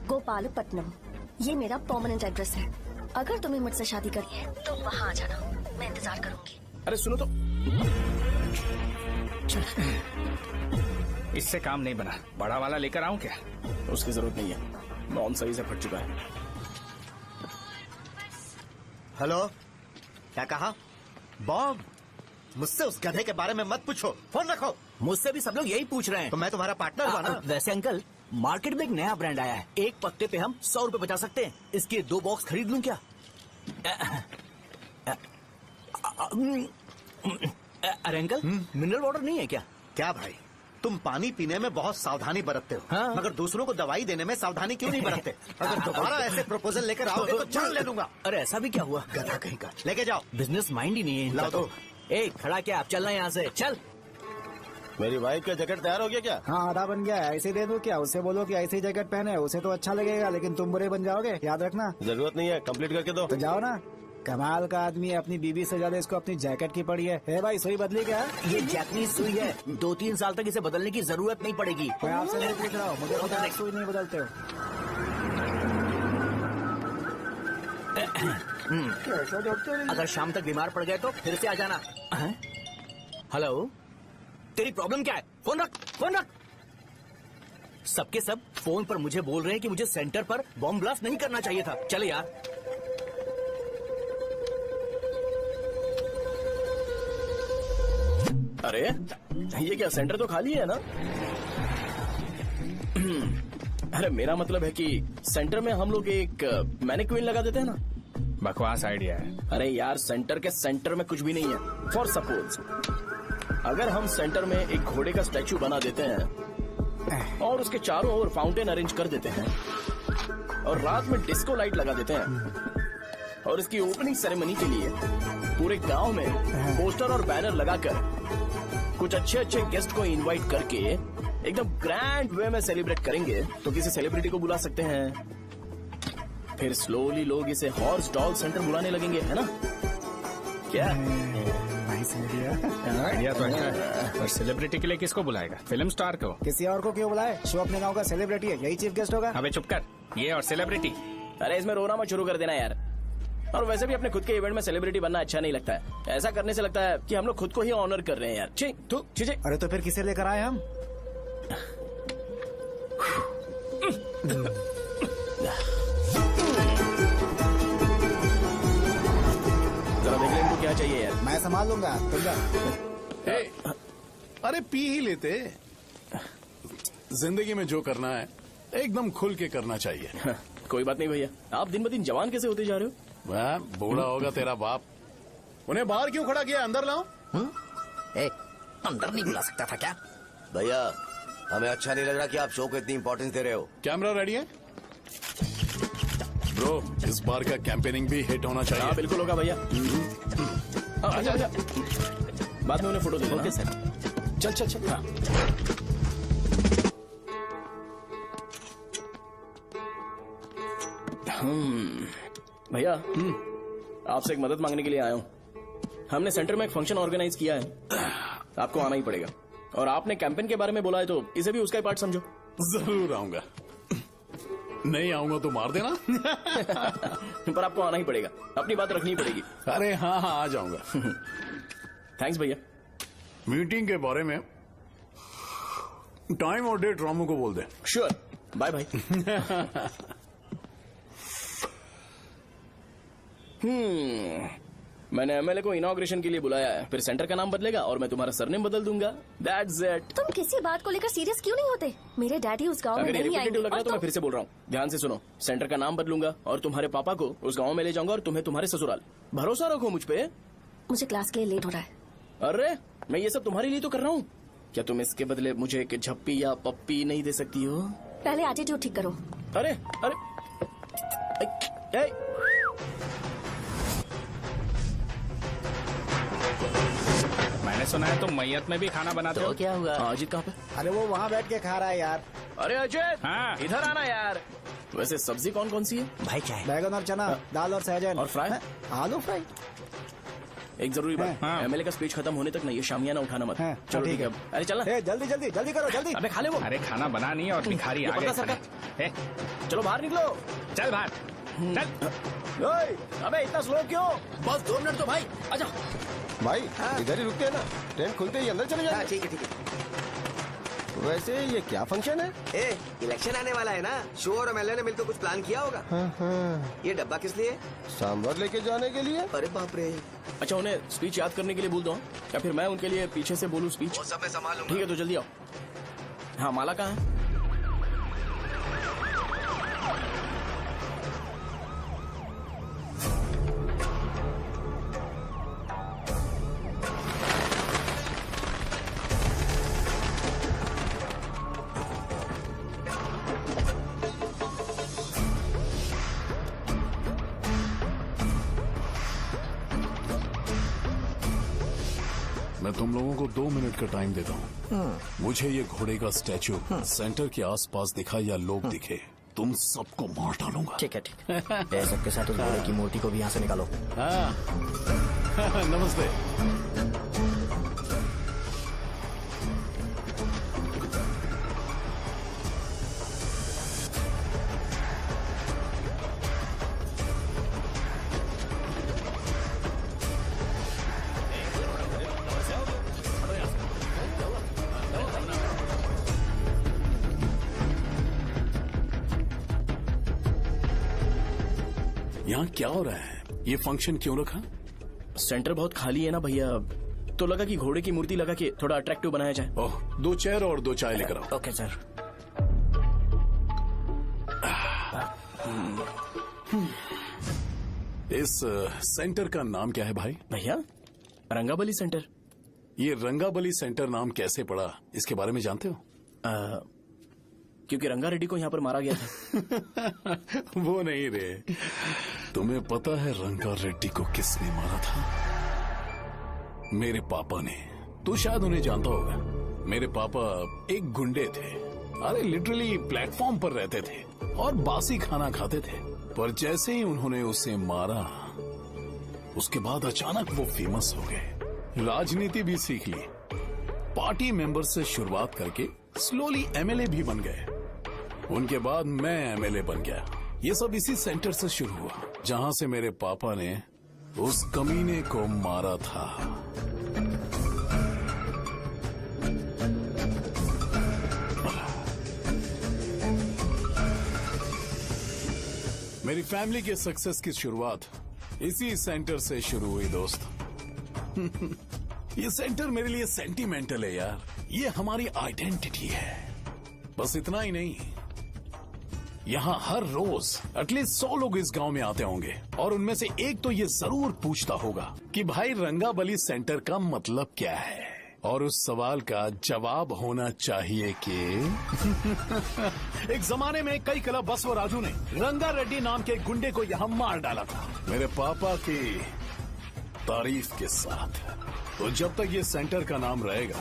Gopalapatnam. ये मेरा परमानेंट एड्रेस है। अगर तुम्हें मुझसे शादी करनी है तो वहाँ आ जाना, मैं इंतजार करूंगी। अरे सुनो तो। इससे काम नहीं बना, बड़ा वाला लेकर आऊं क्या? उसकी जरूरत नहीं है, बॉम्ब सही से फट चुका है। हेलो, क्या कहा? बॉम्ब? मुझसे उस गधे के बारे में मत पूछो, फोन रखो। मुझसे भी सब लोग यही पूछ रहे हैं। तो मैं तुम्हारा पार्टनर हुआ ना? वैसे अंकल, मार्केट में एक नया ब्रांड आया है, एक पत्ते पे हम 100 रुपए बचा सकते हैं। इसके 2 बॉक्स खरीद लूं क्या? अरे अंकल, मिनरल वाटर नहीं है क्या? क्या भाई, तुम पानी पीने में बहुत सावधानी बरतते हो, हाँ? मगर दूसरों को दवाई देने में सावधानी क्यों नहीं बरतते? अगर दोबारा ऐसे प्रपोजल लेकर आओगे तो जान ले लूंगा। अरे ऐसा भी क्या हुआ? गधा कहीं का, लेके जाओ। बिजनेस माइंड ही नहीं है इनका तो। ए खड़ा क्या, आप चलना यहाँ से, चल। मेरी वाइफ का जैकेट तैयार हो गया क्या? हाँ आधा बन गया है, ऐसे दे दो क्या? उससे बोलो कि ऐसे ही जैकेट पहने, उसे तो अच्छा लगेगा लेकिन तुम बुरे बन जाओगे, याद रखना। जरूरत नहीं है, कंप्लीट करके दो। तो जाओ ना। कमाल का आदमी है, अपनी बीवी से ज्यादा इसको अपनी जैकेट की पड़ी है। भाई सुई बदली क्या? ये जैपनीज सुई है, 2-3 साल तक इसे बदलने की जरूरत नहीं पड़ेगी। मैं आपसे नहीं पूछ रहा हूँ, मुझे पता है सुई नहीं बदलते हो। अगर शाम तक बीमार पड़ गए तो फिर से आ जाना। हेलो, तेरी प्रॉब्लम क्या है? फोन रख, फोन रख। सबके सब फोन पर मुझे बोल रहे हैं कि मुझे सेंटर पर बॉम्ब ब्लास्ट नहीं करना चाहिए था। चले यार। अरे ये क्या, सेंटर तो खाली है ना? अरे मेरा मतलब है कि सेंटर में हम लोग एक मैनिक्विन लगा देते हैं ना। बकवास आइडिया है। अरे यार, सेंटर के सेंटर में कुछ भी नहीं है। फॉर सपोज अगर हम सेंटर में एक घोड़े का स्टैचू बना देते हैं और उसके चारों ओर फाउंटेन अरेंज कर देते हैं और रात में डिस्को लाइट लगा देते हैं और इसकी ओपनिंग सेरेमनी के लिए पूरे गांव में पोस्टर और बैनर लगाकर कुछ अच्छे अच्छे गेस्ट को इनवाइट करके एकदम ग्रैंड वे में सेलिब्रेट करेंगे तो किसी सेलिब्रिटी को बुला सकते हैं। फिर स्लोली लोग इसे हॉर्स डॉल सेंटर बुलाने लगेंगे, है ना? क्या आइडिया तो अच्छा है, और सेलिब्रिटी के लिए किसको बुलाएगा? फिल्म स्टार को। किसी और को क्यों बुलाए? शो अपने गांव का सेलिब्रिटी है, यही चीफ गेस्ट होगा। अबे चुप कर, ये और सेलिब्रिटी। अरे इसमें रोना मत शुरू कर देना यार। और वैसे भी अपने खुद के इवेंट में सेलिब्रिटी बनना अच्छा नहीं लगता है। ऐसा करने से लगता है कि हम लोग खुद को ही ऑनर कर रहे हैं यार। छी। अरे तो फिर किसे लेकर आए हम? जरा देख ले इनको क्या चाहिए यार। मैं संभाल लूंगा, तुम जा। अरे पी ही लेते। जिंदगी में जो करना है एकदम खुल के करना चाहिए। कोई बात नहीं भैया, आप दिन ब दिन जवान कैसे होते जा रहे हो? वह बूढ़ा होगा तेरा बाप। उन्हें बाहर क्यों खड़ा किया, अंदर लाओ। अंदर नहीं बुला सकता था क्या? भैया हमें अच्छा नहीं लग रहा कि आप शो को इतनी इंपॉर्टेंस दे रहे हो। कैमरा रेडी है ब्रो? इस बार का कैंपेनिंग भी हिट होना चाहिए। हाँ बिल्कुल होगा भैया। अच्छा बाद में उन्हें फोटो दे देना। Okay sir. चल। हाँ। भैया आपसे एक मदद मांगने के लिए आया हूँ। हमने सेंटर में एक फंक्शन ऑर्गेनाइज किया है, आपको आना ही पड़ेगा। और आपने कैंपेन के बारे में बोला है तो इसे भी उसका ही पार्ट समझो। जरूर आऊंगा। नहीं आऊंगा तो मार देना। पर आपको आना ही पड़ेगा, अपनी बात रखनी पड़ेगी। अरे हाँ आ जाऊंगा। थैंक्स भैया। मीटिंग के बारे में टाइम और डेट रामू को बोल दे। श्योर, बाय भाई। मैंने एमएलए को इनॉग्रेशन के लिए बुलाया है, फिर सेंटर का नाम बदलेगा और मैं तुम्हारा सरनेम बदल दूंगा। That's it. तुम किसी बात को लेकर सीरियस क्यों नहीं होते? मेरे डैडी उस गांव में अगर नहीं आएंगे। रिपीटेटिव लग रहा है तो मैं फिर से बोल रहा हूँ, ध्यान से सुनो। सेंटर का नाम बदलूंगा और तुम्हारे पापा को उस गाँव में ले जाऊंगा और तुम्हें तुम्हारे ससुराल। भरोसा रखो मुझ पे। मुझे क्लास के लिए लेट हो रहा है। अरे मैं ये सब तुम्हारे लिए तो कर रहा हूँ, क्या तुम इसके बदले मुझे एक झप्पी या पप्पी नहीं दे सकती हो? पहले एटीट्यूड ठीक करो। अरे मैंने सुना है तुम मैयत में भी खाना बनाते हो। क्या हुआ? अजीत कहाँ पे? अरे वो वहाँ बैठ के खा रहा है यार। अरे अजीत, हाँ इधर आना यार। वैसे सब्जी कौन कौन सी है? भाई चाय, बैगन और चना, दाल और सहजन और फ्राई, आलू फ्राई। एक जरूरी बात, एमएलए का स्पीच खत्म होने तक ना ये शामियाना उठाना मत। चलो ठीक है। अरे चलना। जल्दी जल्दी जल्दी करो, जल्दी। अबे खा ले वो। अरे खाना बना नहीं और भिखारी आ गए। चलो बाहर निकलो। चल बाहर चल। अबे इतना स्लो क्यों? बस 2 मिनट तो भाई, आजा। भाई इधर ही रुकते हैं ना, ट्रेन खुलते ही अंदर चले जाए। ठीक है। वैसे ये क्या फंक्शन है? इलेक्शन आने वाला है ना, शो और एमएलए ने मिलकर कुछ प्लान किया होगा। ये डब्बा किस लिए? सांभर लेके जाने के लिए। अरे बाप रे। अच्छा उन्हें स्पीच याद करने के लिए बोल दो या फिर मैं उनके लिए पीछे से बोलूं स्पीच? वो सब मैं संभालूंगा। ठीक है तो जल्दी आओ। हाँ माला कहाँ है? मैं तुम लोगों को 2 मिनट का टाइम देता हूँ। मुझे ये घोड़े का स्टैचू सेंटर के आसपास दिखा या लोग दिखे, तुम सबको मार डालूंगा। ठीक है ठीक है। सबके साथ उस घोड़े की मूर्ति को भी यहाँ से निकालो। नमस्ते। यहाँ क्या हो रहा है? ये फंक्शन क्यों रखा? सेंटर बहुत खाली है ना भैया, तो लगा कि घोड़े की मूर्ति लगा के थोड़ा अट्रैक्टिव बनाया जाए। ओह, 2 चेयर और 2 चाय लेकर आओ। Okay sir. इस सेंटर का नाम क्या है भाई? भैया रंगाबली सेंटर। ये रंगाबली सेंटर नाम कैसे पड़ा, इसके बारे में जानते हो? क्योंकि रंगा रेड्डी को यहाँ पर मारा गया था। वो नहीं रे, तुम्हें पता है रंगा रेड्डी को किसने मारा था? मेरे पापा ने। तू शायद उन्हें जानता होगा। मेरे पापा एक गुंडे थे। अरे लिटरली प्लेटफॉर्म पर रहते थे और बासी खाना खाते थे। पर जैसे ही उन्होंने उसे मारा, उसके बाद अचानक वो फेमस हो गए। राजनीति भी सीख ली, पार्टी मेंबर से शुरुआत करके स्लोली एमएलए भी बन गए। उनके बाद मैं एमएलए बन गया। ये सब इसी सेंटर से शुरू हुआ, जहां से मेरे पापा ने उस कमीने को मारा था। मेरी फैमिली के सक्सेस की शुरुआत इसी सेंटर से शुरू हुई दोस्त। ये सेंटर मेरे लिए सेंटिमेंटल है यार। ये हमारी आइडेंटिटी है। बस इतना ही नहीं, यहाँ हर रोज एटलीस्ट 100 लोग इस गांव में आते होंगे और उनमें से एक तो ये जरूर पूछता होगा कि भाई रंगाबली सेंटर का मतलब क्या है। और उस सवाल का जवाब होना चाहिए कि एक जमाने में कई क्लब बस व राजू ने रंगा रेड्डी नाम के गुंडे को यहाँ मार डाला था, मेरे पापा की तारीफ के साथ। तो जब तक ये सेंटर का नाम रहेगा,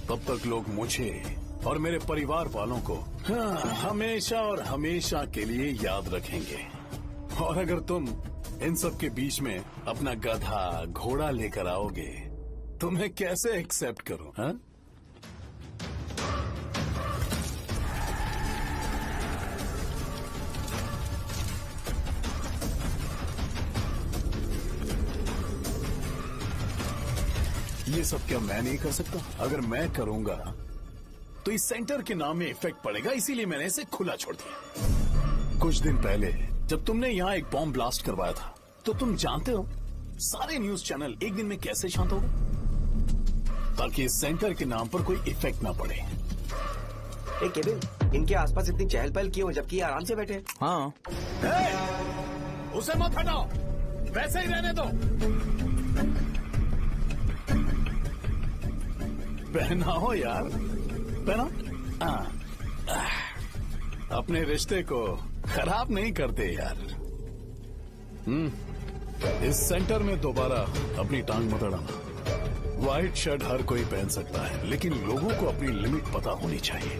तब तक लोग मुझे और मेरे परिवार वालों को हमेशा और हमेशा के लिए याद रखेंगे। और अगर तुम इन सब के बीच में अपना गधा घोड़ा लेकर आओगे, तो मैं कैसे एक्सेप्ट करूं? हाँ? ये सब क्या मैं नहीं कर सकता? अगर मैं करूंगा तो इस सेंटर के नाम में इफेक्ट पड़ेगा, इसीलिए मैंने इसे खुला छोड़ दिया। कुछ दिन पहले जब तुमने यहाँ एक बॉम्ब ब्लास्ट करवाया था, तो तुम जानते हो सारे न्यूज चैनल एक दिन में कैसे शांत हो गए, ताकि इस सेंटर के नाम पर कोई इफेक्ट ना पड़े। केविन, इनके आसपास इतनी चहल पहल क्यों, जबकि ये आराम से बैठे? हाँ। उसे मत हटाओ, वैसे ही रहने दो। पहनाओ यार, पहना। अपने रिश्ते को खराब नहीं करते यार। इस सेंटर में दोबारा अपनी टांग मत अड़ाना। व्हाइट शर्ट हर कोई पहन सकता है, लेकिन लोगों को अपनी लिमिट पता होनी चाहिए।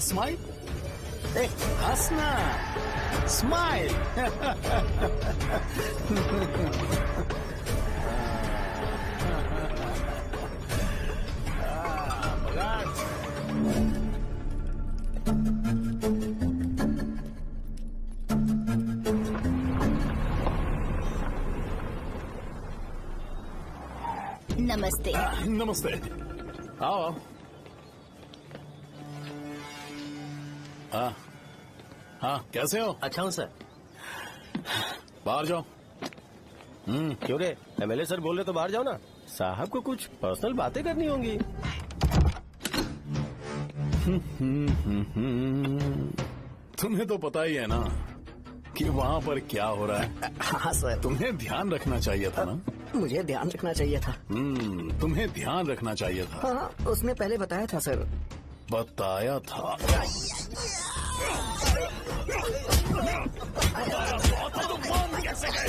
स्माइल, हंसना, स्माइल। नमस्ते। नमस्ते, आओ। हाँ, कैसे हो? अच्छा हूँ सर। बाहर जाओ। क्यों रे, एमएलए सर बोल रहे तो बाहर जाओ ना। साहब को कुछ पर्सनल बातें करनी होंगी। तुम्हें तो पता ही है ना कि वहाँ पर क्या हो रहा है। हाँ सर। तुम्हें ध्यान रखना चाहिए था ना। मुझे ध्यान रखना चाहिए था। तुम्हें ध्यान रखना चाहिए था। हाँ, उसने पहले बताया था सर। बताया था? कैसे गए?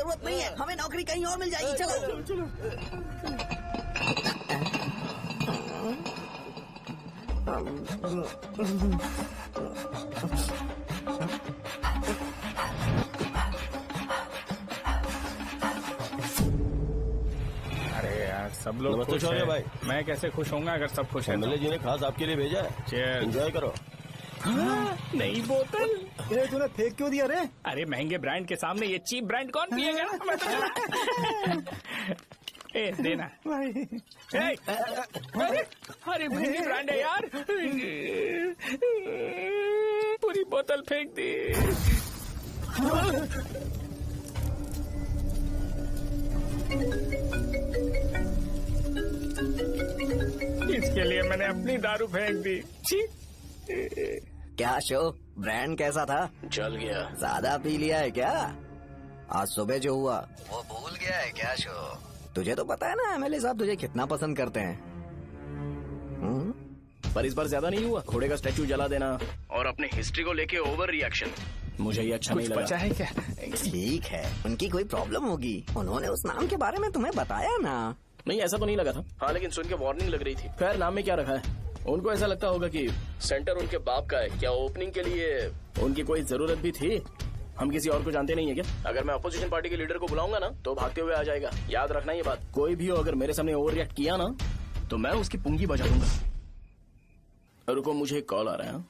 जरूरत नहीं है, हमें नौकरी कहीं और मिल जाएगी। चलो चलो। अरे यार सब लोग नमस्ते खुश शौर्य हैं। भाई। मैं कैसे खुश होऊंगा अगर सब खुश हैं? एमएलए जी ने खास आपके लिए भेजा है, एंजॉय करो। नई बोतल। ये तूने फेंक क्यों दिया रे? अरे महंगे ब्रांड के सामने ये चीप ब्रांड कौन पिएगा? ए देना। अरे महंगी ब्रांड है यार, पूरी बोतल फेंक दी। इसके लिए मैंने अपनी दारू फेंक दी। छी। क्या शो, ब्रांड कैसा था? चल गया। ज्यादा पी लिया है क्या? आज सुबह जो हुआ वो भूल गया है क्या शो? तुझे तो पता है ना एमएलए साहब तुझे कितना पसंद करते हैं। पर इस बार ज्यादा नहीं हुआ? घोड़े का स्टैचू जला देना और अपने हिस्ट्री को लेके ओवर रिएक्शन, मुझे ये अच्छा नहीं लगा। बचा है क्या? ठीक है, उनकी कोई प्रॉब्लम होगी, उन्होंने उस नाम के बारे में तुम्हें बताया ना? नहीं ऐसा तो नहीं लगा था। हाँ लेकिन सुन के वार्निंग लग रही थी। खैर नाम में क्या रखा है? उनको ऐसा लगता होगा कि सेंटर उनके बाप का है। क्या ओपनिंग के लिए उनकी कोई जरूरत भी थी? हम किसी और को जानते नहीं है क्या? अगर मैं अपोजिशन पार्टी के लीडर को बुलाऊंगा ना तो भागते हुए आ जाएगा। याद रखना ये बात। कोई भी हो अगर मेरे सामने ओवर रिएक्ट किया ना तो मैं उसकी पुंगी बजा दूंगा। रुको मुझे एक कॉल आ रहा है।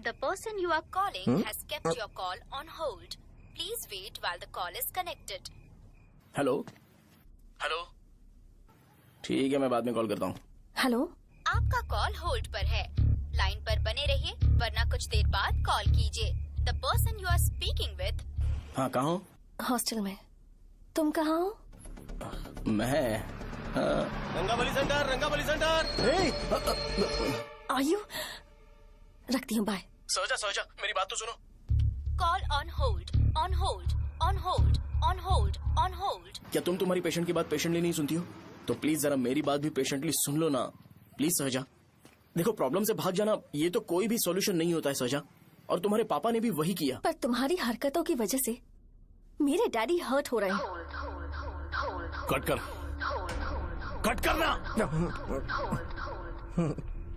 The person you are calling has kept your call on hold. Please wait while the call is connected. Hello hello, ठीक है मैं बाद में कॉल करता हूँ। हेलो, आपका कॉल होल्ड पर है, लाइन पर बने रहिए वरना कुछ देर बाद कॉल कीजिए। The person you are speaking with. हाँ कहाँ हो? हॉस्टल में। तुम कहाँ हो? मैं रंगाबली सेंटर, रंगाबली सेंटर। आयु, रखती हूँ, बाय। सोचा मेरी बात तो सुनो। Call on hold, on hold, on hold, on hold, on hold. क्या तुम तुम्हारी पेशेंट की बात पेशेंटली नहीं सुनती हो? तो प्लीज जरा मेरी बात भी पेशेंटली सुन लो ना प्लीज। सहजा देखो, प्रॉब्लम से भाग जाना ये तो कोई भी सॉल्यूशन नहीं होता है सहजा, और तुम्हारे पापा ने भी वही किया। पर तुम्हारी हरकतों की वजह से मेरे डैडी हर्ट हो रहे हैं। कट कर, कट करना।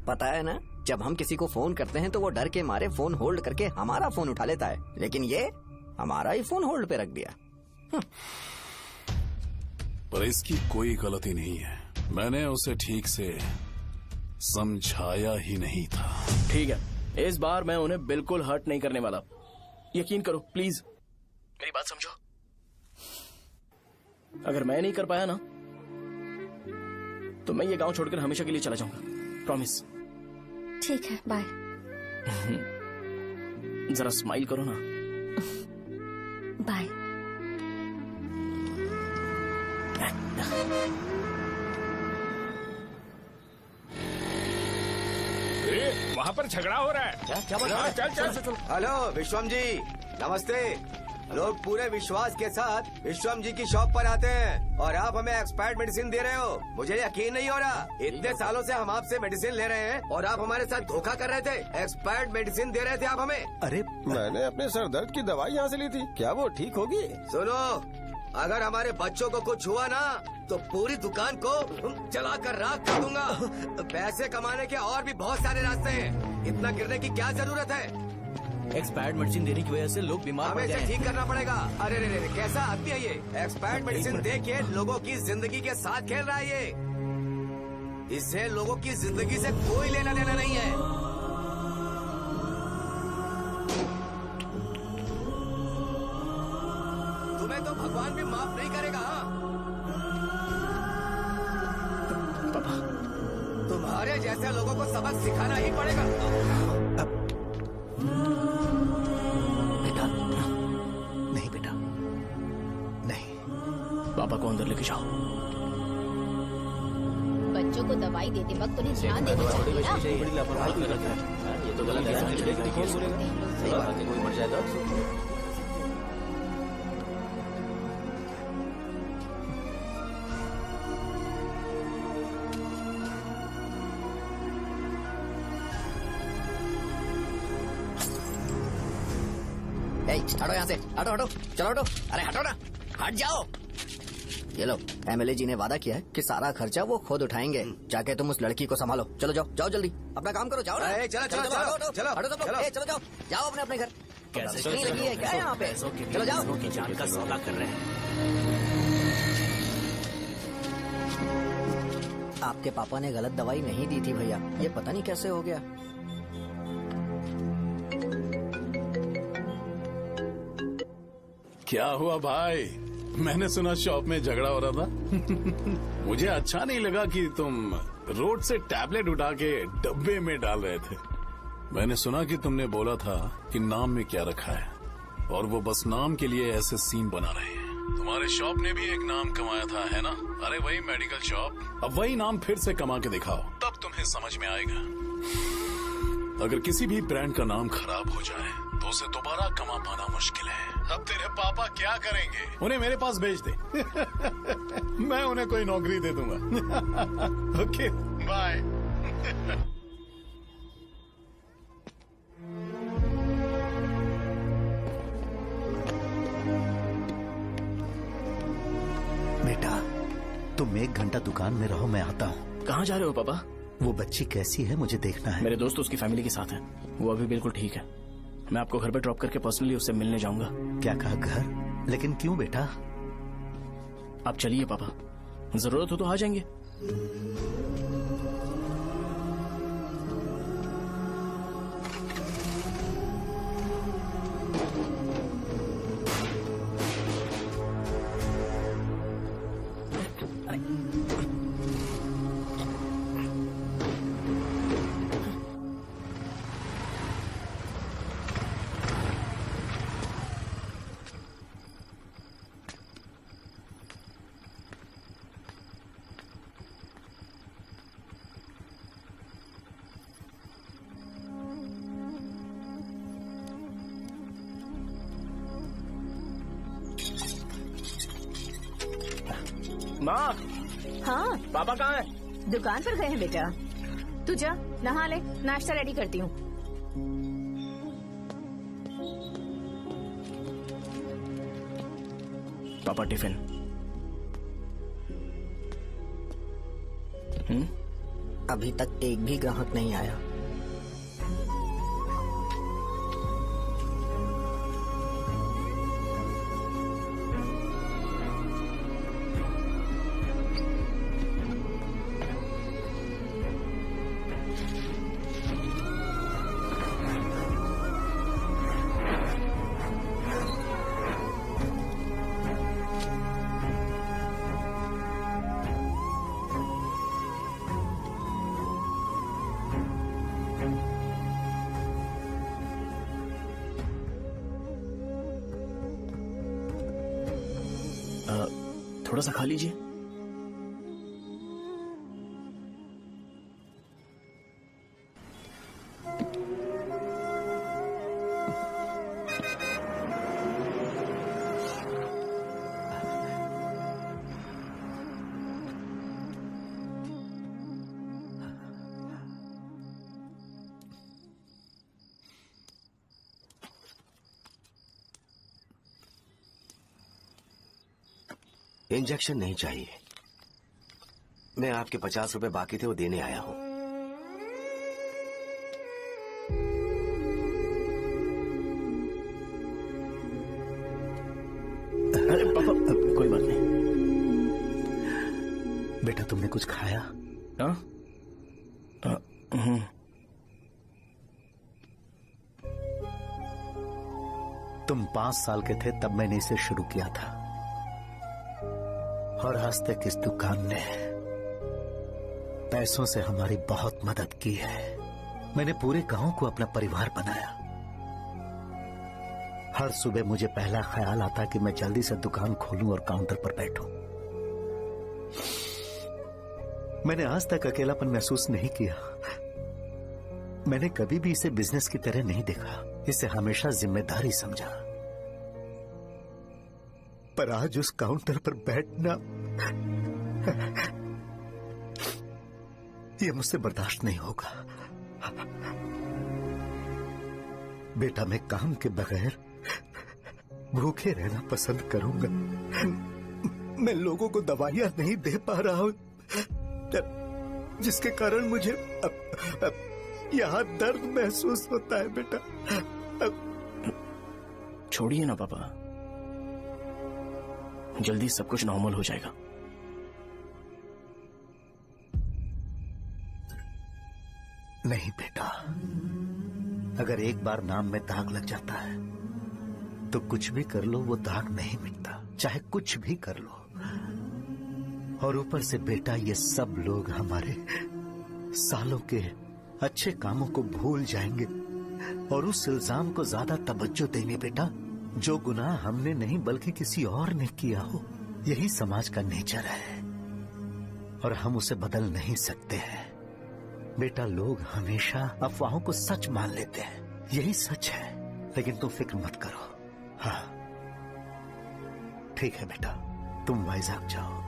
पता है ना, जब हम किसी को फोन करते हैं तो वो डर के मारे फोन होल्ड करके हमारा फोन उठा लेता है, लेकिन ये हमारा ही फोन होल्ड पे रख दिया। पर इसकी कोई गलती नहीं है, मैंने उसे ठीक से समझाया ही नहीं था। ठीक है, इस बार मैं उन्हें बिल्कुल हर्ट नहीं करने वाला, यकीन करो प्लीज, मेरी बात समझो। अगर मैं नहीं कर पाया ना तो मैं ये गांव छोड़कर हमेशा के लिए चला जाऊंगा, प्रॉमिस। ठीक है, बाय। जरा स्माइल करो ना। बाय। वहाँ पर झगड़ा हो रहा है। क्या बात? चल। हेलो विश्वम जी, नमस्ते। लोग पूरे विश्वास के साथ विश्वम जी की शॉप पर आते हैं और आप हमें एक्सपायर्ड मेडिसिन दे रहे हो। मुझे यकीन नहीं हो रहा, इतने सालों से हम आपसे मेडिसिन ले रहे हैं और आप हमारे साथ धोखा कर रहे थे। एक्सपायर्ड मेडिसिन दे रहे थे आप हमें। अरे मैंने अपने सर दर्द की दवाई यहाँ से ली थी, क्या वो ठीक होगी? सुनो, अगर हमारे बच्चों को कुछ हुआ ना तो पूरी दुकान को जला कर राख कर दूंगा। पैसे कमाने के और भी बहुत सारे रास्ते हैं, इतना गिरने की क्या जरूरत है? एक्सपायर्ड मेडिसिन देने की वजह से लोग बीमार पड़ हमें गए इसे हैं। ठीक करना पड़ेगा। अरे रे रे, कैसा आदमी है ये? एक्सपायर्ड मेडिसिन दे के लोगों की जिंदगी के साथ खेल रहा है ये। इससे लोगों की जिंदगी से कोई लेना देना नहीं है। तुम्हें तो भगवान भी माफ नहीं करेगा। तुम्हारे जैसे लोगों को सबक सिखाना ही पड़ेगा। नहीं बेटा, नहीं। पापा को अंदर लेके जाओ। बच्चों को दवाई देते वक्त उन्हें ध्यान देना चाहिए ना। बड़ी लापरवाही कर रखा है, ये तो गलत है। सही बात है, कोई मर जाए तो हटो यहाँ से, हटो हटो, चलो हटो। अरे हटो ना। हट जाओ। ये लो, एमएलए जी ने वादा किया है कि सारा खर्चा वो खुद उठाएंगे। जाके तुम उस लड़की को संभालो। चलो जाओ, जाओ जल्दी, अपना काम करो। जाओ ना। चलो चलो चलो चलो हटो सब लोग। चलो जाओ, जाओ अपने घर। कैसे नहीं लगी है क्या यहाँ पे? चलो जाओ। की जान का सौदा कर रहे हैं। आपके पापा ने गलत दवाई नहीं दी थी भैया, ये पता नहीं कैसे हो गया। क्या हुआ भाई? मैंने सुना शॉप में झगड़ा हो रहा था। मुझे अच्छा नहीं लगा कि तुम रोड से टैबलेट उठा के डब्बे में डाल रहे थे। मैंने सुना कि तुमने बोला था कि नाम में क्या रखा है, और वो बस नाम के लिए ऐसे सीन बना रहे हैं। तुम्हारे शॉप ने भी एक नाम कमाया था, है ना? अरे वही मेडिकल शॉप। अब वही नाम फिर से कमा के दिखाओ, तब तुम्हें समझ में आएगा। अगर किसी भी ब्रांड का नाम खराब हो जाए तो उसे दोबारा कमा पाना मुश्किल है। अब तेरे पापा क्या करेंगे? उन्हें मेरे पास भेज दे। मैं उन्हें कोई नौकरी दे दूंगा। Okay bye. बेटा, तुम 1 घंटा दुकान में रहो, मैं आता हूँ। कहाँ जा रहे हो पापा? वो बच्ची कैसी है मुझे देखना है। मेरे दोस्त उसकी फैमिली के साथ है, वो अभी बिल्कुल ठीक है। मैं आपको घर पे ड्रॉप करके पर्सनली उससे मिलने जाऊंगा। क्या कहा घर? लेकिन क्यों बेटा? आप चलिए पापा, जरूरत हो तो आ जाएंगे। माँ। हाँ पापा कहाँ हैं? दुकान पर गए हैं बेटा। तू जा नहा ले, नाश्ता रेडी करती हूँ। पापा टिफिन। अभी तक एक भी ग्राहक नहीं आया। थोड़ा सा खा लीजिए। इंजेक्शन नहीं चाहिए। मैं आपके 50 रुपए बाकी थे, वो देने आया हूं। अरे पापा, कोई बात नहीं। बेटा तुमने कुछ खाया? हाँ? तुम 5 साल के थे तब मैंने इसे शुरू किया था, और आज तक इस दुकान ने पैसों से हमारी बहुत मदद की है। मैंने पूरे गांव को अपना परिवार बनाया। हर सुबह मुझे पहला ख्याल आता कि मैं जल्दी से दुकान खोलूं और काउंटर पर बैठूं। मैंने आज तक अकेलापन महसूस नहीं किया। मैंने कभी भी इसे बिजनेस की तरह नहीं देखा, इसे हमेशा जिम्मेदारी समझा। पर आज उस काउंटर पर बैठना ये मुझसे बर्दाश्त नहीं होगा। बेटा मैं काम के बगैर भूखे रहना पसंद करूंगा। मैं लोगों को दवाइयां नहीं दे पा रहा हूं, जिसके कारण मुझे अब यहाँ दर्द महसूस होता है बेटा। छोड़िए ना पापा, जल्दी सब कुछ नॉर्मल हो जाएगा। नहीं बेटा, अगर एक बार नाम में दाग लग जाता है तो कुछ भी कर लो वो दाग नहीं मिटता, चाहे कुछ भी कर लो। और ऊपर से बेटा ये सब लोग हमारे सालों के अच्छे कामों को भूल जाएंगे और उस इल्जाम को ज्यादा तवज्जो देंगे बेटा जो गुनाह हमने नहीं बल्कि किसी और ने किया हो। यही समाज का नेचर है और हम उसे बदल नहीं सकते हैं बेटा। लोग हमेशा अफवाहों को सच मान लेते हैं, यही सच है। लेकिन तुम फिक्र मत करो। हाँ ठीक है बेटा, तुम वाइजैक जाओ।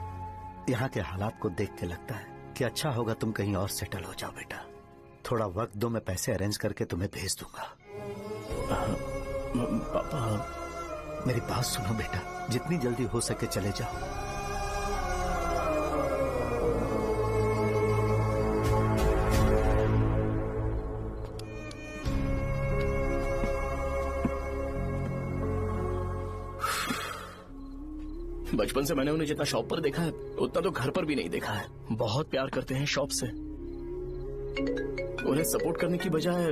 यहाँ के हालात को देख के लगता है कि अच्छा होगा तुम कहीं और सेटल हो जाओ बेटा। थोड़ा वक्त दो, मैं पैसे अरेंज करके तुम्हें भेज दूंगा। पापा मेरी बात सुनो बेटा, जितनी जल्दी हो सके चले जाओ। बचपन से मैंने उन्हें जितना शॉप पर देखा है उतना तो घर पर भी नहीं देखा है। बहुत प्यार करते हैं शॉप से। उन्हें सपोर्ट करने की बजाय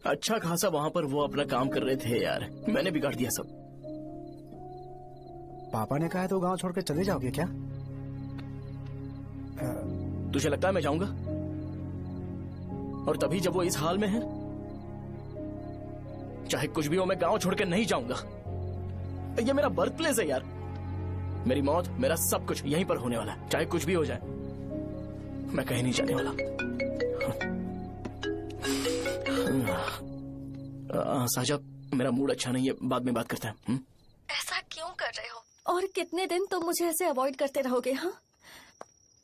अच्छा खासा वहां पर वो अपना काम कर रहे थे यार। मैंने बिगाड़ दिया सब। पापा ने कहा है तो गांव छोड़कर चले जाओगे क्या? तुझे लगता है मैं जाऊंगा? और तभी जब वो इस हाल में है, चाहे कुछ भी हो मैं गांव छोड़कर नहीं जाऊंगा। ये मेरा बर्थ प्लेस है यार। मेरी मौत, मेरा सब कुछ यहीं पर होने वाला है। चाहे कुछ भी हो जाए मैं कहीं नहीं जाने वाला। साजा, मेरा मूड अच्छा नहीं है, बाद में बात करते हैं। ऐसा क्यों कर रहे हो? और कितने दिन तुम मुझे ऐसे अवॉइड करते रहोगे? हाँ,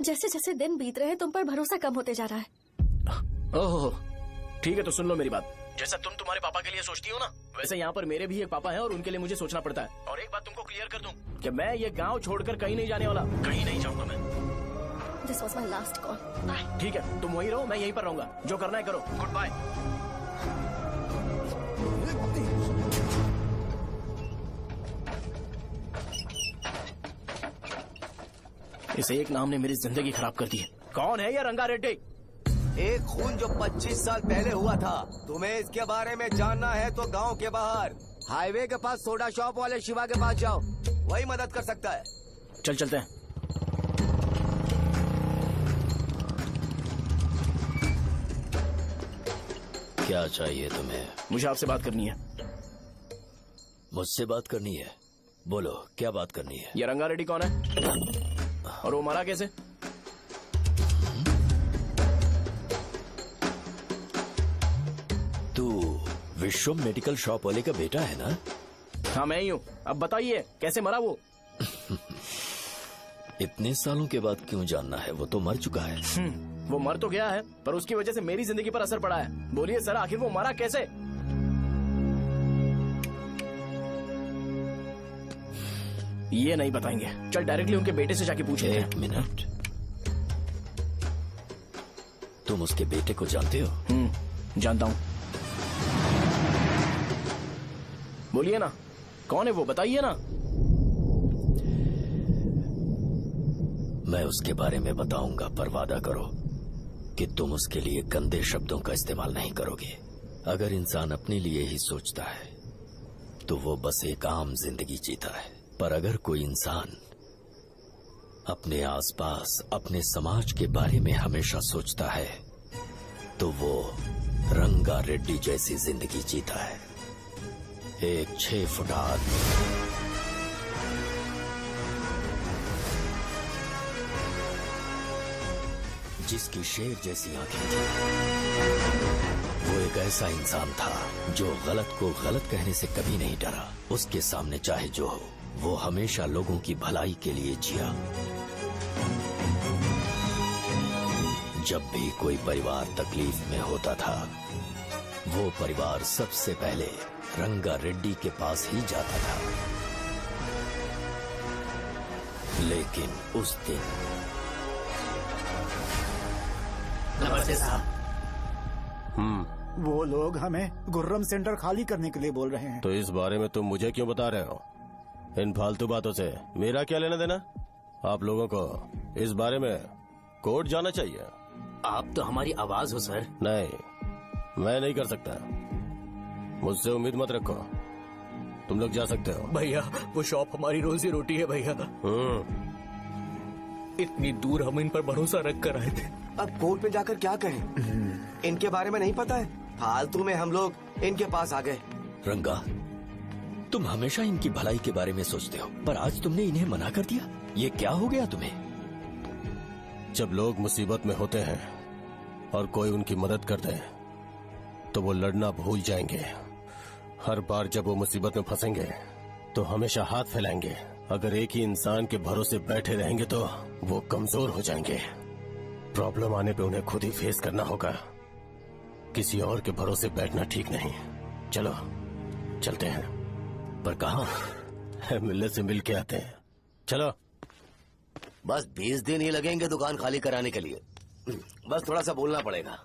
जैसे जैसे दिन बीत रहे हैं तुम पर भरोसा कम होते जा रहा है। ओह ठीक है, तो सुन लो मेरी बात। जैसा तुम तुम्हारे पापा के लिए सोचती हो ना, वैसे यहाँ पर मेरे भी एक पापा हैं और उनके लिए मुझे सोचना पड़ता है। और एक बात तुमको क्लियर कर दूं कि मैं ये गांव छोड़कर कहीं नहीं जाने वाला, कहीं नहीं जाऊंगा मैं। This was my last call. Bye. ठीक है, तुम वहीं रहो, मैं यहीं पर रहूंगा। जो करना है करो। Good bye. इस एक नाम ने मेरी जिंदगी खराब कर दी है। कौन है ये रंगा रेड्डी? एक खून जो 25 साल पहले हुआ था। तुम्हें इसके बारे में जानना है तो गांव के बाहर हाईवे के पास सोडा शॉप वाले शिवा के पास जाओ, वही मदद कर सकता है। चल चलते हैं। क्या चाहिए तुम्हें? मुझे आपसे बात करनी है। मुझसे बात करनी है? बोलो क्या बात करनी है? ये रंगा रेड्डी कौन है और वो मरा कैसे? तू विश्वम मेडिकल शॉप वाले का बेटा है ना? हाँ मैं ही हूँ। अब बताइए कैसे मरा वो? इतने सालों के बाद क्यों जानना है? वो तो मर चुका है। वो मर तो गया है पर उसकी वजह से मेरी जिंदगी पर असर पड़ा है। बोलिए सर, आखिर वो मरा कैसे? ये नहीं बताएंगे। चल डायरेक्टली उनके बेटे से जाके पूछे। एक मिनट, तुम उसके बेटे को जानते हो? जानता हूँ। बोलिए ना, कौन है वो? बताइए ना। मैं उसके बारे में बताऊंगा, पर वादा करो कि तुम उसके लिए गंदे शब्दों का इस्तेमाल नहीं करोगे। अगर इंसान अपने लिए ही सोचता है तो वो बस एक आम जिंदगी जीता है, पर अगर कोई इंसान अपने आसपास, अपने समाज के बारे में हमेशा सोचता है तो वो रंगा रेड्डी जैसी जिंदगी जीता है। एक 6 फुट आदमी, जिसकी शेर जैसी आंखें थी। वो एक ऐसा इंसान था जो गलत को गलत कहने से कभी नहीं डरा। उसके सामने चाहे जो हो, वो हमेशा लोगों की भलाई के लिए जिया। जब भी कोई परिवार तकलीफ में होता था वो परिवार सबसे पहले रंगा रेड्डी के पास ही जाता था, लेकिन उस दिन नमस्ते साहब। वो लोग हमें गुर्रम सेंटर खाली करने के लिए बोल रहे हैं। तो इस बारे में तुम मुझे क्यों बता रहे हो? इन फालतू बातों से मेरा क्या लेना देना? आप लोगों को इस बारे में कोर्ट जाना चाहिए। आप तो हमारी आवाज हो सर। नहीं, मैं नहीं कर सकता। मुझसे उम्मीद मत रखो। तुम लोग जा सकते हो। भैया वो शॉप हमारी रोजी रोटी है भैया। इतनी दूर हम इन पर भरोसा रख कर आए थे। अब कोर्ट में जाकर क्या कहें? इनके बारे में नहीं पता है। फालतू में हम लोग इनके पास आ गए। रंगा, तुम हमेशा इनकी भलाई के बारे में सोचते हो, पर आज तुमने इन्हें मना कर दिया। ये क्या हो गया तुम्हें? जब लोग मुसीबत में होते हैं और कोई उनकी मदद करते हैं तो वो लड़ना भूल जाएंगे। हर बार जब वो मुसीबत में फंसेंगे तो हमेशा हाथ फैलाएंगे। अगर एक ही इंसान के भरोसे बैठे रहेंगे तो वो कमजोर हो जाएंगे। प्रॉब्लम आने पे उन्हें खुद ही फेस करना होगा। किसी और के भरोसे बैठना ठीक नहीं। चलो चलते हैं। पर कहाँ? मिलने से मिल के आते हैं। चलो। बस 20 दिन ही लगेंगे दुकान खाली कराने के लिए। बस थोड़ा सा बोलना पड़ेगा।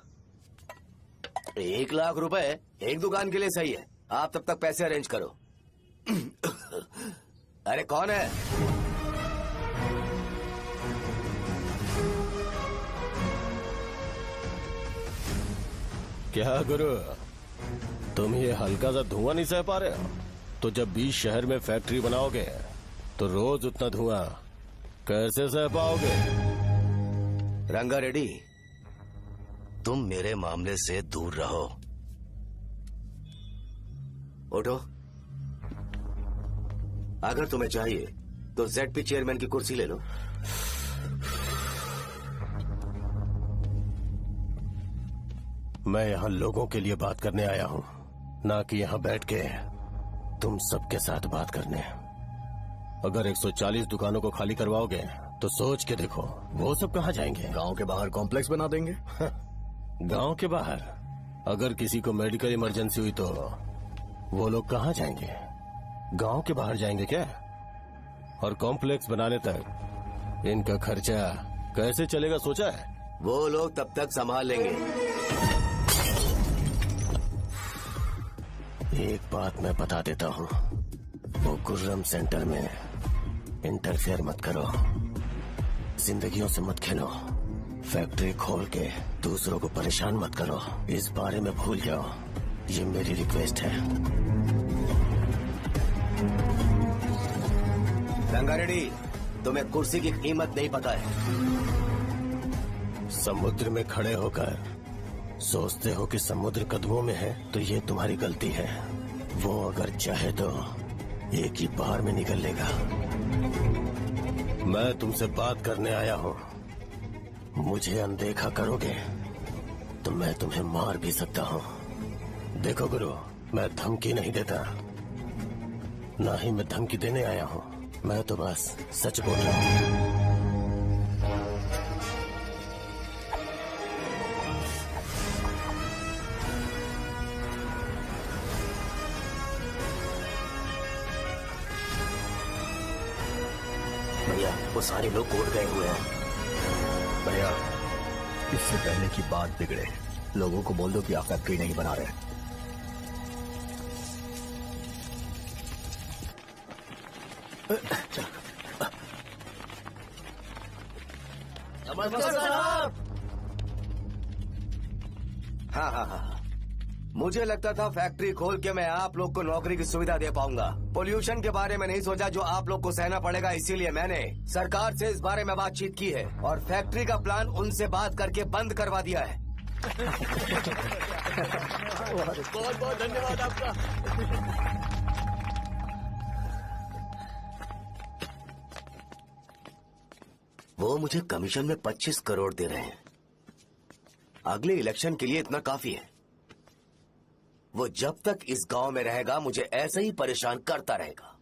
1 लाख रुपए एक दुकान के लिए सही है। आप तब तक पैसे अरेंज करो। अरे कौन है? क्या गुरु, तुम ये हल्का सा धुआं नहीं सह पा रहे हो? तो जब 20 शहर में फैक्ट्री बनाओगे तो रोज उतना धुआं कैसे सह पाओगे? रंगा रेड्डी, तुम मेरे मामले से दूर रहो। उठो। अगर तुम्हें चाहिए तो ZP चेयरमैन की कुर्सी ले लो। मैं यहाँ लोगों के लिए बात करने आया हूँ, ना कि यहाँ बैठ के तुम सबके साथ बात करने। अगर 140 दुकानों को खाली करवाओगे तो सोच के देखो वो सब कहाँ जाएंगे? गांव के बाहर कॉम्प्लेक्स बना देंगे। गांव के बाहर? अगर किसी को मेडिकल इमरजेंसी हुई तो वो लोग कहाँ जाएंगे? गांव के बाहर जाएंगे क्या? और कॉम्प्लेक्स बनाने तक इनका खर्चा कैसे चलेगा सोचा है? वो लोग तब तक संभाल लेंगे। एक बात मैं बता देता हूँ, वो गुर्रम सेंटर में इंटरफेयर मत करो। जिंदगियों से मत खेलो। फैक्ट्री खोल के दूसरों को परेशान मत करो। इस बारे में भूल जाओ। ये मेरी रिक्वेस्ट है। रंगा रेड्डी, तुम्हें कुर्सी की कीमत नहीं पता है। समुद्र में खड़े होकर सोचते हो कि समुद्र कदमों में है तो ये तुम्हारी गलती है। वो अगर चाहे तो एक ही बार में निकल लेगा। मैं तुमसे बात करने आया हूँ। मुझे अनदेखा करोगे तो मैं तुम्हें मार भी सकता हूँ। देखो गुरु, मैं धमकी नहीं देता, ना ही मैं धमकी देने आया हूँ। मैं तो बस सच बोल रहा हूँ। भैया वो सारे लोग कोर्ट गए हुए हैं। भैया, इससे पहले की बात बिगड़े, लोगों को बोल दो कि आप फैक्ट्री नहीं बना रहे। नमस्ते साहब। हाँ। मुझे लगता था फैक्ट्री खोल के मैं आप लोग को नौकरी की सुविधा दे पाऊंगा। पोल्यूशन के बारे में नहीं सोचा जो आप लोग को सहना पड़ेगा, इसीलिए मैंने सरकार से इस बारे में बातचीत की है और फैक्ट्री का प्लान उनसे बात करके बंद करवा दिया है। बहुत बहुत धन्यवाद आपका। वो मुझे कमीशन में 25 करोड़ दे रहे हैं। अगले इलेक्शन के लिए इतना काफी है। वो जब तक इस गांव में रहेगा मुझे ऐसे ही परेशान करता रहेगा।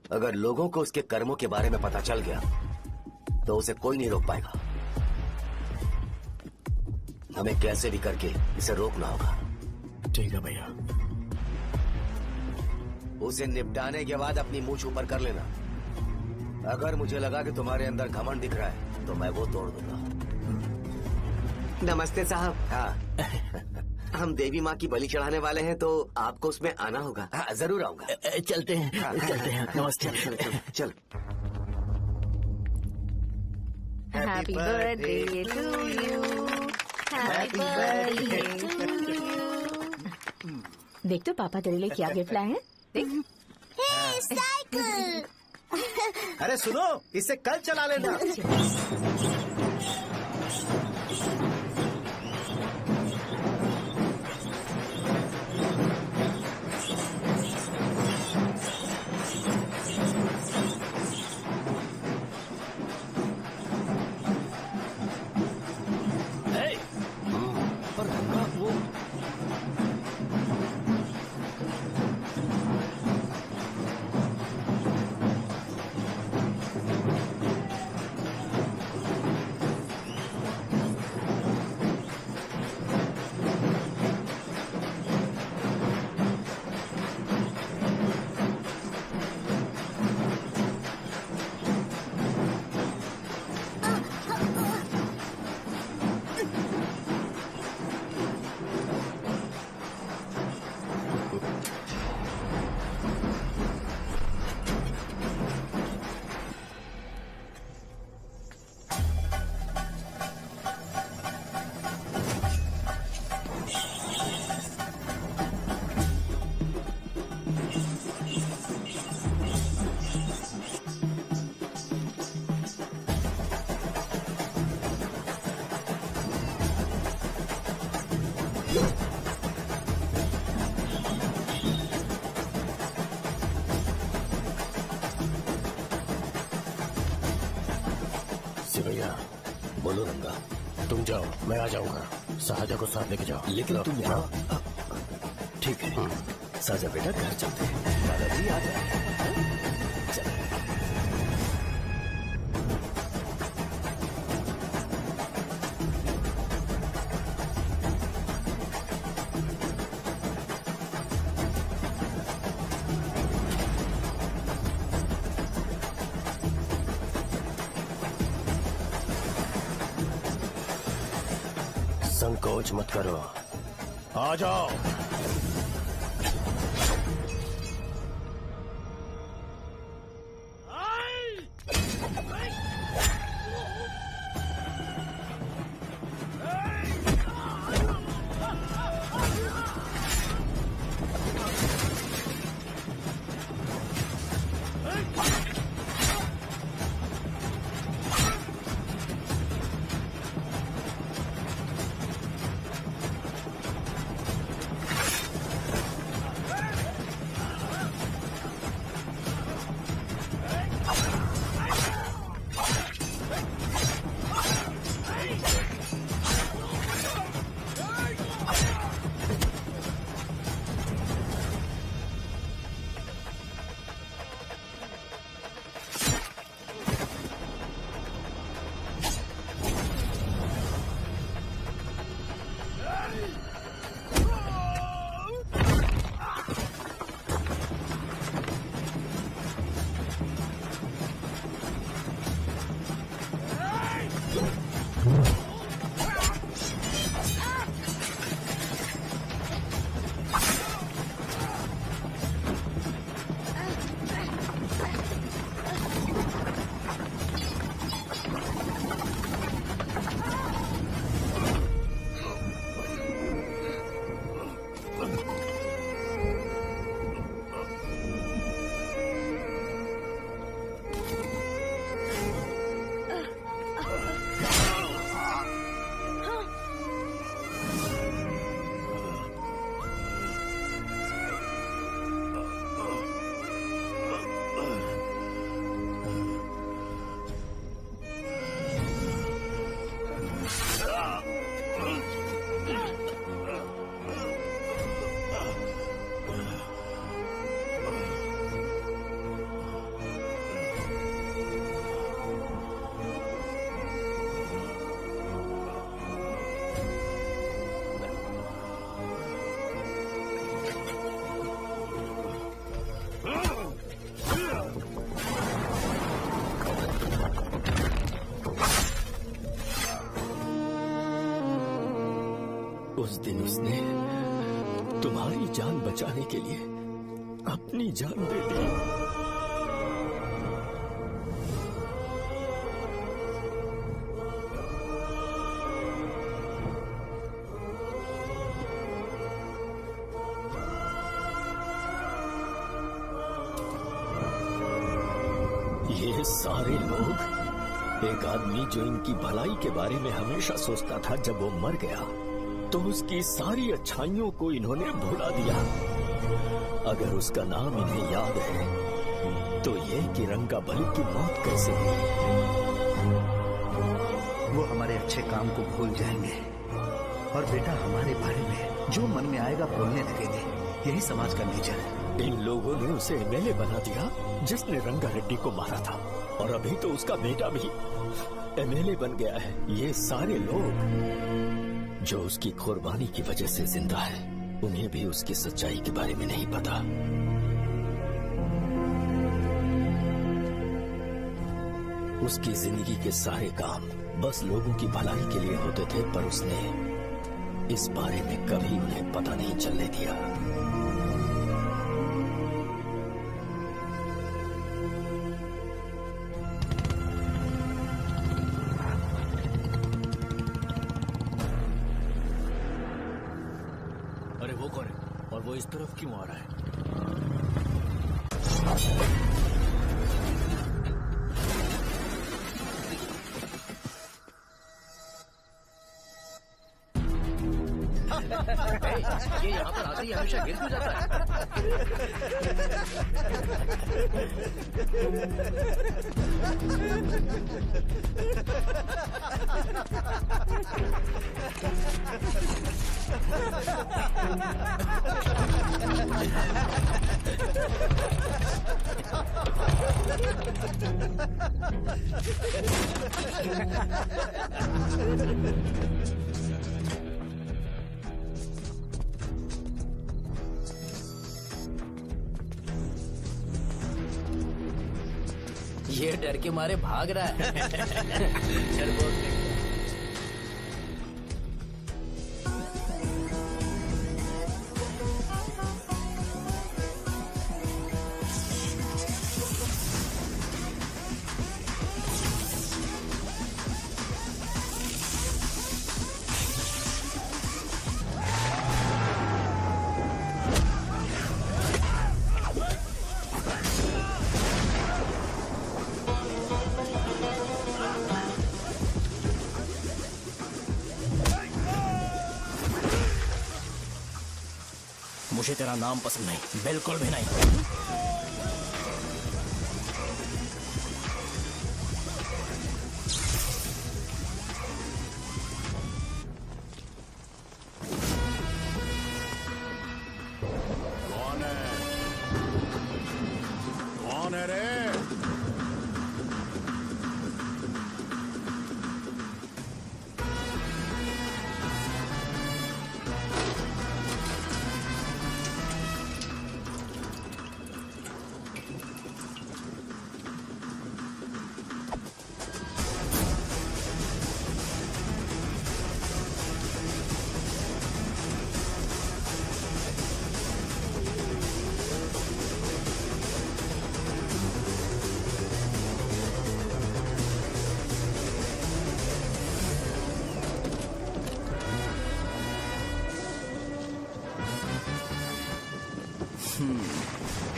अगर लोगों को उसके कर्मों के बारे में पता चल गया तो उसे कोई नहीं रोक पाएगा। हमें कैसे भी करके इसे रोकना होगा। ठीक है भैया। उसे निपटाने के बाद अपनी मूंछ ऊपर कर लेना। अगर मुझे लगा कि तुम्हारे अंदर घमंड दिख रहा है तो मैं वो तोड़ दूंगा। नमस्ते साहब। हाँ हम देवी माँ की बलि चढ़ाने वाले हैं, तो आपको उसमें आना होगा। हाँ, जरूर आऊंगा। चलते हैं। हाँ, चलते हैं। नमस्ते। चल। Happy birthday to you, happy birthday to you. देख तो पापा तेरे लिए क्या गिफ्ट लाए हैं। देख। साइकिल। अरे सुनो, इसे कल चला लेना। भैया बोलो रंगा, तुम जाओ मैं आ जाऊंगा। साजा को साथ लेके जाओ। लेकिन तुम यहाँ। ठीक है साजा बेटा, घर चलते हैं। दादाजी आ जाए। चलो। संकोच मत करो, आ जाओ। उस दिन उसने तुम्हारी जान बचाने के लिए अपनी जान दे दी। ये सारे लोग, एक आदमी जो इनकी भलाई के बारे में हमेशा सोचता था, जब वो मर गया तो उसकी सारी अच्छाइयों को इन्होंने भुला दिया। अगर उसका नाम इन्हें याद है तो ये कि रंगाबली की मौत कैसे हुई। वो हमारे अच्छे काम को भूल जाएंगे और बेटा हमारे बारे में जो मन में आएगा बोलने लगेंगे। यही समाज का नेचर है। इन लोगों ने उसे एमएलए बना दिया जिसने रंगा रेड्डी को मारा था, और अभी तो उसका बेटा भी एमएलए बन गया है। ये सारे लोग जो उसकी कुर्बानी की वजह से जिंदा है, उन्हें भी उसकी सच्चाई के बारे में नहीं पता। उसकी जिंदगी के सारे काम बस लोगों की भलाई के लिए होते थे, पर उसने इस बारे में कभी उन्हें पता नहीं चलने दिया। अरे वो कौन है और वो इस तरफ क्यों आ रहा है? ये यहाँ पर आते ही हमेशा गिर क्यों जाता है? ये डर के मारे भाग रहा है। डरपोक नहीं। मुझे तेरा नाम पसंद नहीं, बिल्कुल भी नहीं। कौन है? कौन है रे?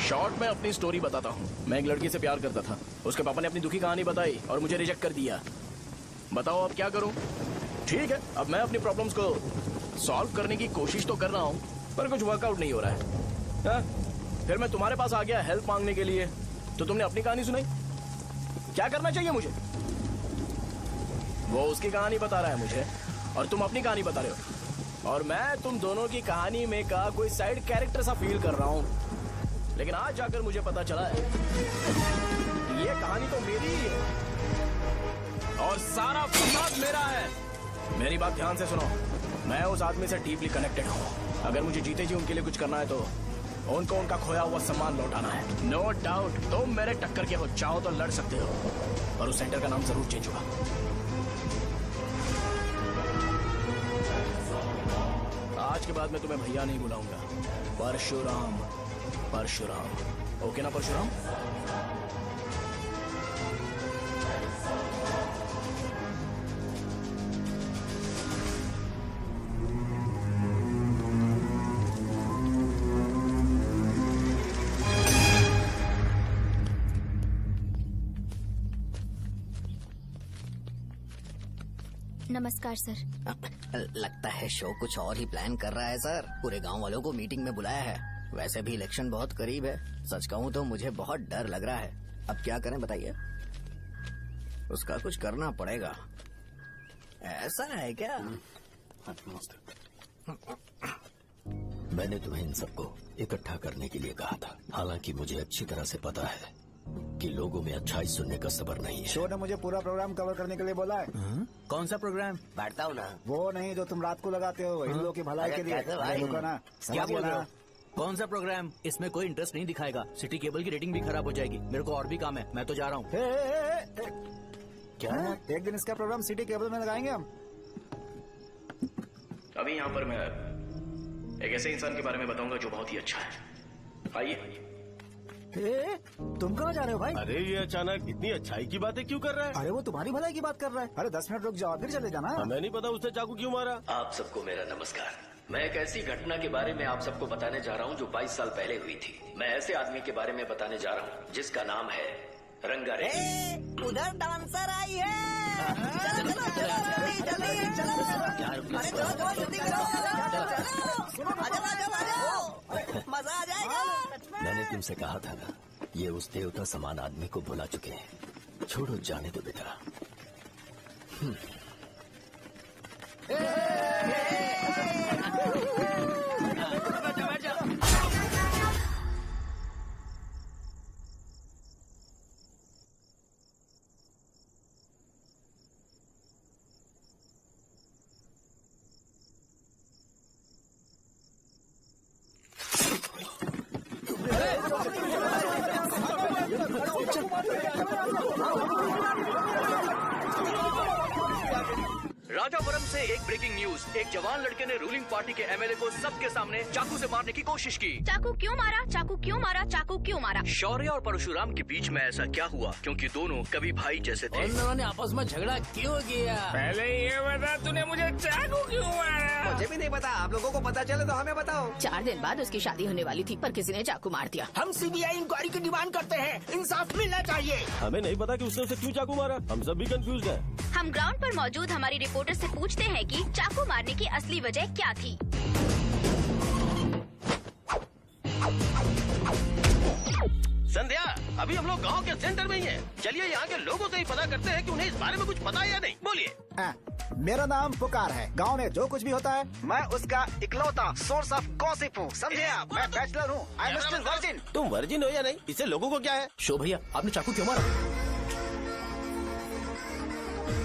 शॉर्ट में अपनी स्टोरी बताता हूँ। मैं एक लड़की से प्यार करता था। उसके पापा ने अपनी दुखी कहानी बताई और मुझे रिजेक्ट कर दिया। बताओ अब क्या करूँ? ठीक है, अब मैं अपनी प्रॉब्लम्स को सॉल्व करने की कोशिश तो कर रहा हूँ, पर कुछ वर्कआउट नहीं हो रहा है। फिर मैं तुम्हारे पास आ गया हेल्प मांगने के लिए, तो तुमने अपनी कहानी सुनाई। क्या करना चाहिए मुझे? वो उसकी कहानी बता रहा है मुझे और तुम अपनी कहानी बता रहे हो, और मैं तुम दोनों की कहानी में का कोई साइड कैरेक्टर सा फील कर रहा हूँ। लेकिन आज जाकर मुझे पता चला है ये कहानी तो मेरी ही है और सारा फसाद मेरा है। मेरी बात ध्यान से सुनो, मैं उस आदमी से डीपली कनेक्टेड हूँ। अगर मुझे जीते जी उनके लिए कुछ करना है तो उनको उनका खोया हुआ सम्मान लौटाना है। नो डाउट तुम मेरे टक्कर के हो, चाहो तो लड़ सकते हो, और उस सेंटर का नाम जरूर चेंज होगा। आज के बाद मैं तुम्हें भैया नहीं बुलाऊंगा, परशुराम। परशुराम, ओके ना परशुराम? नमस्कार सर। लगता है शो कुछ और ही प्लान कर रहा है सर। पूरे गांव वालों को मीटिंग में बुलाया है। वैसे भी इलेक्शन बहुत करीब है। सच कहूँ तो मुझे बहुत डर लग रहा है। अब क्या करें बताइए? उसका कुछ करना पड़ेगा। ऐसा है क्या? मैंने तुम्हें इन सबको इकट्ठा करने के लिए कहा था। हालांकि मुझे अच्छी तरह से पता है कि लोगों में अच्छाई सुनने का सब्र नहीं है। शो ने मुझे पूरा प्रोग्राम कवर करने के लिए बोला है। कौन सा प्रोग्राम? बैठता हूँ ना। वो नहीं जो तुम रात को लगाते हो, इन लोगों की भलाई के लिए। रुको ना, क्या बोल रहे हो? कौन सा प्रोग्राम? इसमें कोई इंटरेस्ट नहीं दिखाएगा। सिटी केबल की रेटिंग भी खराब हो जाएगी। मेरे को और भी काम है, मैं तो जा रहा हूँ। क्या? एक दिन इसका प्रोग्राम सिटी केबल में लगाएंगे हम। अभी यहाँ पर मैं एक ऐसे इंसान के बारे में बताऊंगा जो बहुत ही अच्छा है। आइए। तुम कहाँ जा रहे हो भाई? अरे ये अचानक इतनी अच्छाई की बातें क्यों कर रहा है? अरे वो तुम्हारी भलाई की बात कर रहा है। अरे 10 मिनट रुक जाओ, फिर चले जाना। हमें नहीं पता उसने चाकू क्यों मारा। आप सबको मेरा नमस्कार। मैं एक ऐसी घटना के बारे में आप सबको बताने जा रहा हूँ जो 22 साल पहले हुई थी। मैं ऐसे आदमी के बारे में बताने जा रहा हूँ जिसका नाम है रंगारेड्डी। उधर डांसर आई है। चलो चलो चलो जल्दी जल्दी चलो। अरे चलो चलो जल्दी करो। मजा आ जाएगा। मैंने तुमसे कहा था ना, ये उस देवता समान आदमी को बुला चुके हैं। छोड़ो, जाने दो बेटा। राजापुरम से एक ब्रेकिंग न्यूज। एक जवान लड़के ने रूलिंग पार्टी के एमएलए को सबके सामने चाकू से मारने की कोशिश की। चाकू क्यों मारा? चाकू क्यों मारा? चाकू क्यों मारा? शौर्य और परशुराम के बीच में ऐसा क्या हुआ? क्योंकि दोनों कभी भाई जैसे थे। उन दोनों ने आपस में झगड़ा क्यों किया? पहले ये बता, तूने मुझे चाकू क्यों मारा? मुझे भी नहीं पता। आप लोगों को पता चले तो हमें बताओ। 4 दिन बाद उसकी शादी होने वाली थी, पर किसी ने चाकू मार दिया। हम सीबीआई इंक्वायरी की डिमांड करते हैं। इंसाफ मिलना चाहिए। हमें नहीं पता कि उसने उसे क्यों चाकू मारा। हम सब भी कंफ्यूज हैं। हम ग्राउंड पर मौजूद हमारी रिपोर्टर से पूछते हैं कि चाकू मारने की असली वजह क्या थी। संध्या, अभी हम लोग गांव के सेंटर में ही हैं। चलिए यहाँ के लोगों से ही पता करते हैं कि उन्हें इस बारे में कुछ पता है या नहीं। बोलिए। मेरा नाम पुकार है। गांव में जो कुछ भी होता है मैं उसका इकलौता सोर्स ऑफ गॉसिप हूँ, समझे आप? मैं बैचलर हूँ। I am still virgin. तुम वर्जिन हो या नहीं, इससे लोगों को क्या है? शो भैया, आपने चाकू क्यों मारा?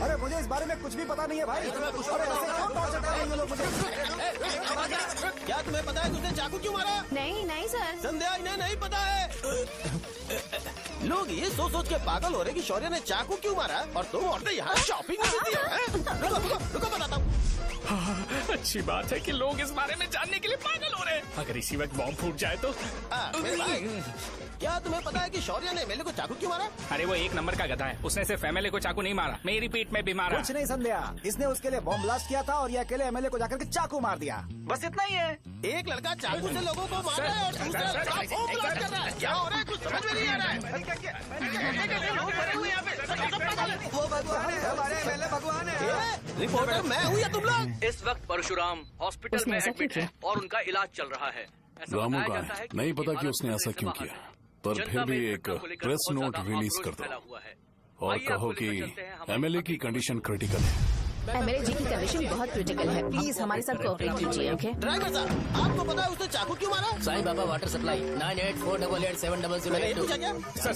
अरे मुझे इस बारे में कुछ भी पता नहीं है भाई। अरे ऐसे क्यों टॉर्चर कर रहे हैं ये लोग मुझे? क्या तुम्हें पता है कि उसने चाकू क्यों मारा? नहीं नहीं सर। संध्या, इन्हें नहीं पता है। लोग ये सोच सोच के पागल हो रहे कि शौर्य ने चाकू क्यों मारा और तुम औरतें यहाँ शॉपिंग में बिजी हैं। रुको बताता हूँ। अच्छी बात है कि लोग इस बारे में जानने के लिए पागल हो रहे हैं। अगर इसी वक्त बॉम्ब फूट जाए तो? मेरे भाई, क्या तुम्हें पता है कि शौर्य ने एमएलए को चाकू क्यों मारा? अरे वो एक नंबर का गधा है। उसने सिर्फ एमएलए को चाकू नहीं मारा, मेरी पीठ में भी मारा। कुछ नहीं संध्या, इसने उसके लिए बॉम्ब ब्लास्ट किया था और ये अकेले एमएलए को जाकर के चाकू मार दिया। बस इतना ही है। एक लड़का चाकू से लोगों को मार रहा है और दूसरा लड़का बॉम्ब ब्लास्ट कर रहा है। क्या हो रहा है? कुछ समझ में नहीं आ रहा है। लोग मरे हुए यहाँ पे। वो भगवान है, हमारे एमएलए भगवान है। रिपोर्टर मैं हूँ या तुम लोग? इस वक्त परशुराम हॉस्पिटल में एडमिट है और उनका इलाज चल रहा है। रामू का है, नहीं पता कि उसने ऐसा क्यों किया, पर फिर भी एक प्रेस नोट रिलीज कर दो और कहो कि एमएलए की कंडीशन क्रिटिकल है। एमएलए जी की कंडीशन बहुत क्रिटिकल है। प्लीज हमारे साथ कोऑपरेट कीजिए। ओके ड्राइवर साहब, आपको पता है उसने चाकू क्यों मारा? Sai Baba water supply 9848870082। Sir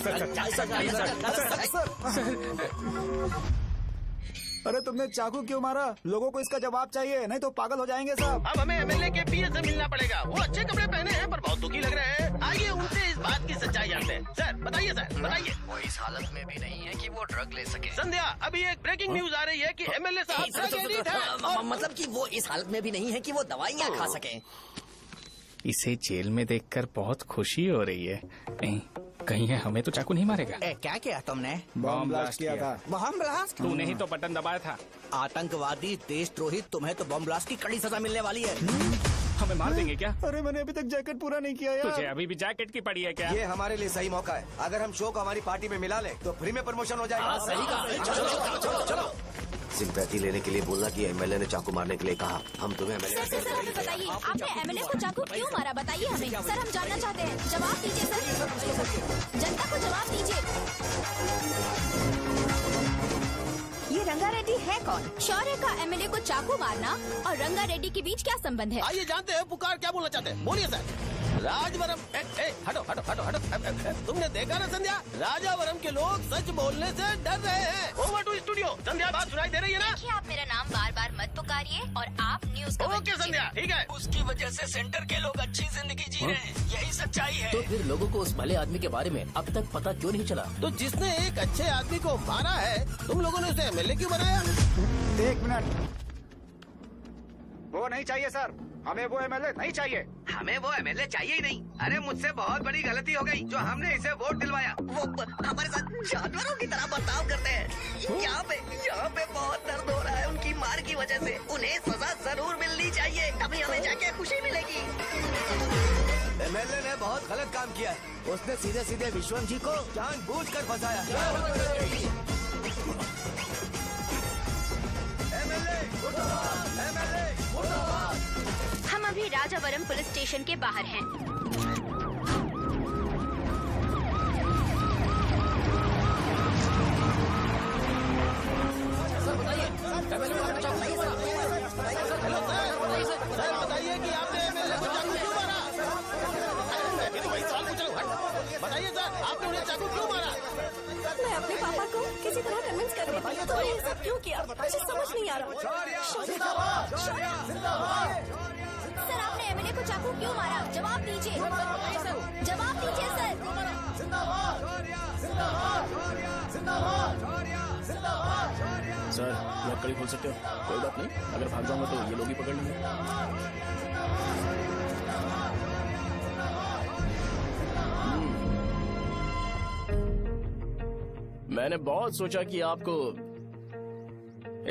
अरे तुमने चाकू क्यों मारा? लोगों को इसका जवाब चाहिए, नहीं तो पागल हो जाएंगे सब। अब हमें एमएलए के पीए से मिलना पड़ेगा। वो अच्छे कपड़े पहने हैं पर बहुत दुखी लग रहे हैं। आइए उनसे इस बात की सच्चाई जानते हैं। सर बताइए, सर बताइए। वो इस हालत में भी नहीं है कि वो ड्रग ले सके। संध्या, अभी एक ब्रेकिंग न्यूज आ रही है कि एमएलए साहब ड्रग एडिक्ट है। मतलब कि वो इस हालत में भी नहीं है कि वो दवाइयाँ खा सके। इसे जेल में देखकर बहुत खुशी हो रही है। कहीं है हमें तो चाकू नहीं मारेगा। क्या किया तुमने? बॉम्ब ब्लास्ट किया था। Bomb blast? तूने ही तो बटन दबाया था। आतंकवादी, देशद्रोही, तुम्हें तो बॉम्ब ब्लास्ट की कड़ी सजा मिलने वाली है। हमें मार देंगे क्या? अरे मैंने अभी तक जैकेट पूरा नहीं किया यार। तुझे अभी भी जैकेट की पड़ी है क्या? ये हमारे लिए सही मौका है। अगर हम शो को हमारी पार्टी में मिला लें तो फ्री में प्रमोशन हो जाएगा। सही कहा। चलो। सिंपैथी लेने के लिए बोला कि एमएलए ने चाकू मारने के लिए कहा। हम तुम्हें एमएलए सर हमें बताइए, आपने एमएलए को चाकू क्यों मारा? बताइए हमें। सर हम जानना चाहते हैं, जवाब दीजिए सर। जनता को जवाब दीजिए। ये रंगा रेड्डी है कौन? शौर्य का एमएलए को चाकू मारना और रंगा रेड्डी के बीच क्या संबंध है? आइए जानते हैं पुकार क्या बोलना चाहते हैं। बोलिए सर। राजवरम हटो हटो हटो हटो। तुमने देखा ना संध्या, राजावरम के लोग सच बोलने से डर रहे हैं। Over to studio. संध्या बात सुनाई दे रही है ना? देखिए आप मेरा नाम बार बार मत पुकारिए और आप न्यूज ओके संध्या, ठीक है। उसकी वजह से सेंटर के लोग अच्छी जिंदगी जी रहे हैं, यही सच्चाई है। तो फिर लोगों को उस भले आदमी के बारे में अब तक पता क्यों नहीं चला? तो जिसने एक अच्छे आदमी को मारा है, तुम लोगों ने उसे एमएलए क्यों बनाया? 1 मिनट। वो नहीं चाहिए सर, हमें वो एमएलए नहीं चाहिए। हमें वो एमएलए चाहिए ही नहीं। अरे मुझसे बहुत बड़ी गलती हो गई जो हमने इसे वोट दिलवाया। वो हमारे साथ जानवरों की तरह बर्ताव करते हैं। यहाँ पे बहुत दर्द हो रहा है उनकी मार की वजह से। उन्हें सजा जरूर मिलनी चाहिए, तभी हमें जाके खुशी मिलेगी। एमएलए ने बहुत गलत काम किया। उसने सीधे सीधे विश्वम जी को जानबूझकर फंसाया। हम अभी राजावरम पुलिस स्टेशन के बाहर हैं। सर बताइए कि आपने एमएलए को चाकू क्यों मारा? तो वही सवाल पूछ रहा हूँ। बताइए सर, आपने उन्हें चाकू क्यों मारा? मैं अपने पापा को किसी तरह कन्विंस कर रही थी। तो ये सब क्यों किया मुझे समझ नहीं आ रहा। सर आपने एमएलए को चाकू क्यों मारा? जवाब दीजिए। जवाब दीजिए सर लकड़ी खोल सकते हो? कोई बात नहीं, अगर भाग जाऊंगा तो ये लोग ही पकड़ लेंगे। मैंने बहुत सोचा कि आपको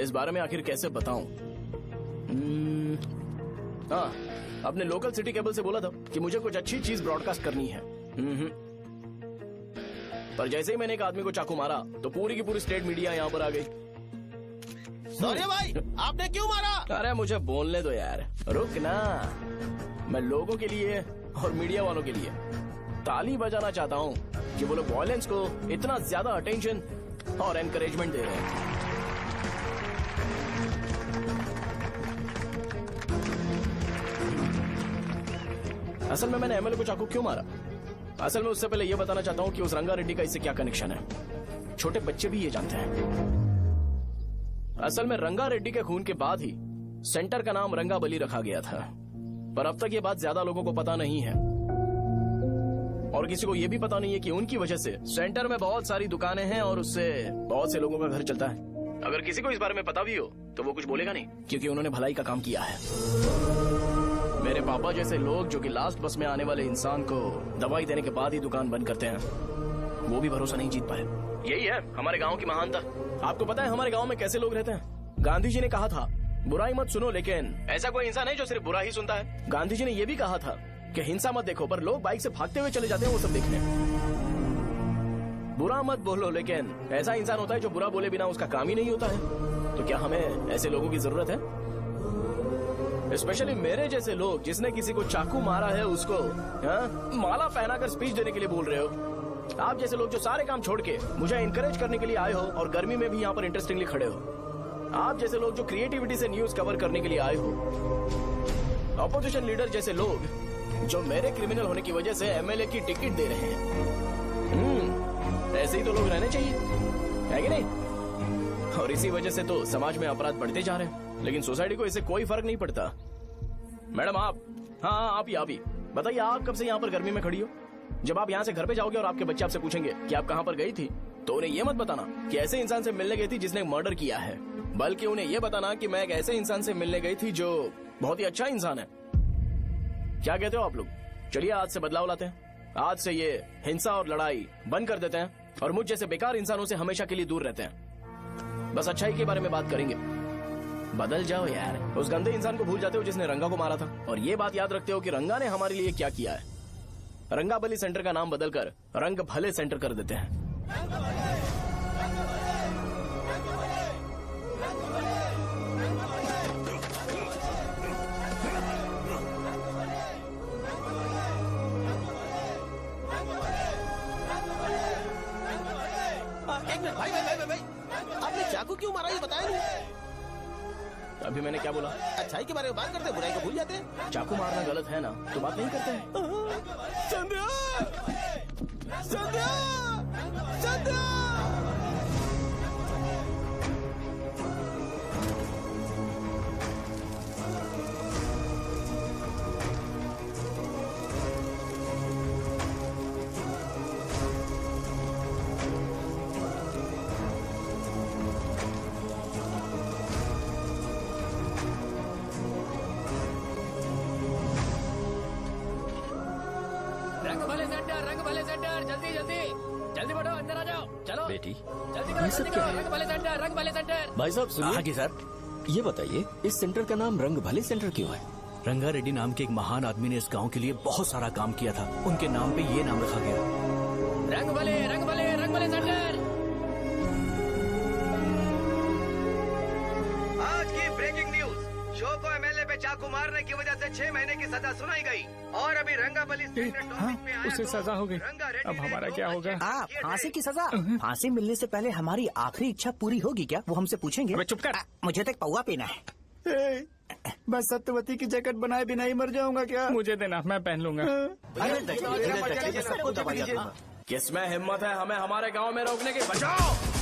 इस बारे में आखिर कैसे बताऊं। हाँ, अपने लोकल सिटी केबल से बोला था कि मुझे कुछ अच्छी चीज ब्रॉडकास्ट करनी है। पर जैसे ही मैंने एक आदमी को चाकू मारा तो पूरी की पूरी स्टेट मीडिया यहाँ पर आ गई। सॉरी भाई, आपने क्यों मारा? अरे मुझे बोलने दो यार, रुक ना। मैं लोगों के लिए और मीडिया वालों के लिए ताली बजाना चाहता हूँ कि वो लोग वायलेंस को इतना ज्यादा अटेंशन और एनकरेजमेंट दे रहे हैं। असल में मैंने एमएलए को चाकू क्यों मारा? असल में उससे पहले यह बताना चाहता हूँ कि उस रंगा रेड्डी का इससे क्या कनेक्शन है। छोटे बच्चे भी ये जानते हैं। असल में रंगा रेड्डी के खून के बाद ही सेंटर का नाम रंगा बली रखा गया था, पर अब तक ये बात ज्यादा लोगों को पता नहीं है और किसी को ये भी पता नहीं है कि उनकी वजह से सेंटर में बहुत सारी दुकानें हैं और उससे बहुत से लोगों का घर चलता है। अगर किसी को इस बारे में पता भी हो तो वो कुछ बोलेगा नहीं, क्योंकि उन्होंने भलाई का काम किया है। मेरे पापा जैसे लोग जो कि लास्ट बस में आने वाले इंसान को दवाई देने के बाद ही दुकान बंद करते हैं, वो भी भरोसा नहीं जीत पाए। यही है हमारे गांव की महानता। आपको पता है हमारे गांव में कैसे लोग रहते हैं? गांधी जी ने कहा था बुराई मत सुनो, लेकिन ऐसा कोई इंसान है जो सिर्फ बुरा ही सुनता है। गांधी जी ने यह भी कहा था कि हिंसा मत देखो, पर लोग बाइक से भागते हुए चले जाते हैं वो सब देखने। बुरा मत बोलो, लेकिन ऐसा इंसान होता है जो बुरा बोले बिना उसका काम ही नहीं होता है। तो क्या हमें ऐसे लोगों की जरूरत है? स्पेशली मेरे जैसे लोग जिसने किसी को चाकू मारा है उसको माला पहनाकर स्पीच देने के लिए बोल रहे हो। आप जैसे लोग जो सारे काम छोड़ के मुझे इंकरेज करने के लिए आए हो और गर्मी में भी यहाँ पर इंटरेस्टिंगली खड़े हो। आप जैसे लोग जो क्रिएटिविटी से न्यूज कवर करने के लिए आए हो। ऑपोजिशन लीडर जैसे लोग जो मेरे क्रिमिनल होने की वजह से एमएलए की टिकट दे रहे हैं। ऐसे ही तो लोग रहने चाहिए, है कि नहीं? और इसी वजह से तो समाज में अपराध बढ़ते जा रहे हैं, लेकिन सोसाइटी को इससे कोई फर्क नहीं पड़ता। मैडम आप, हाँ आप ही बताइए, आप कब से यहाँ पर गर्मी में खड़ी हो? जब आप यहाँ से घर पे जाओगे और आपके बच्चे आपसे पूछेंगे कि आप कहाँ पर गई थी, तो उन्हें ये मत बताना कि ऐसे इंसान से मिलने गई थी जिसने मर्डर किया है, बल्कि उन्हें ये बताना कि मैं एक ऐसे इंसान से मिलने गई थी जो बहुत ही अच्छा इंसान है। क्या कहते हो आप लोग? चलिए आज से बदलाव लाते हैं। आज से ये हिंसा और लड़ाई बंद कर देते हैं और मुझ जैसे बेकार इंसानों से हमेशा के लिए दूर रहते हैं। बस अच्छाई के बारे में बात करेंगे। बदल जाओ यार, उस गंदे इंसान को भूल जाते हो जिसने रंगा को मारा था, और ये बात याद रखते हो कि रंगा ने हमारे लिए क्या किया है। रंगाबली सेंटर का नाम बदलकर रंग भले सेंटर कर देते हैं। एक मिनट भाई, आपने चाकू क्यों मारा ये बताया नहीं? अभी मैंने क्या बोला? अच्छाई के बारे में बात करते हैं, बुराई को भूल जाते हैं। चाकू मारना गलत है ना, तो बात नहीं करते हैं। संध्या! संध्या! संध्या! रंग भले सेंटर, जल्दी जल्दी जल्दी बढ़ो, अंदर आ जाओ, चलो बेटी जल्दी ये सब क्या है? रंग भले सेंटर, रंग भले सेंटर। भाई साहब सुनिए। हाँ जी सर। ये बताइए इस सेंटर का नाम रंग भले सेंटर क्यों है? रंगा रेड्डी नाम के एक महान आदमी ने इस गांव के लिए बहुत सारा काम किया था, उनके नाम पे ये नाम रखा गया। रंग भले सेंटर। आज की ब्रेकिंग न्यूज, शो को एमएलए पे चाकू मारने की वजह से 6 महीने की सजा सुनाई गई और अभी रंगाबली उसे सजा हो गई, अब हमारा क्या होगा? फांसी की सजा? फांसी मिलने से पहले हमारी आखिरी इच्छा पूरी होगी क्या, वो हमसे पूछेंगे? चुप कर। मुझे तो एक पौवा पीना है। बस सत्यवती की जैकेट बनाए बिना ही मर जाऊंगा क्या? मुझे देना, मैं पहन लूंगा। किसमें हिम्मत है हमें हमारे गांव में रोकने की? बचाओ!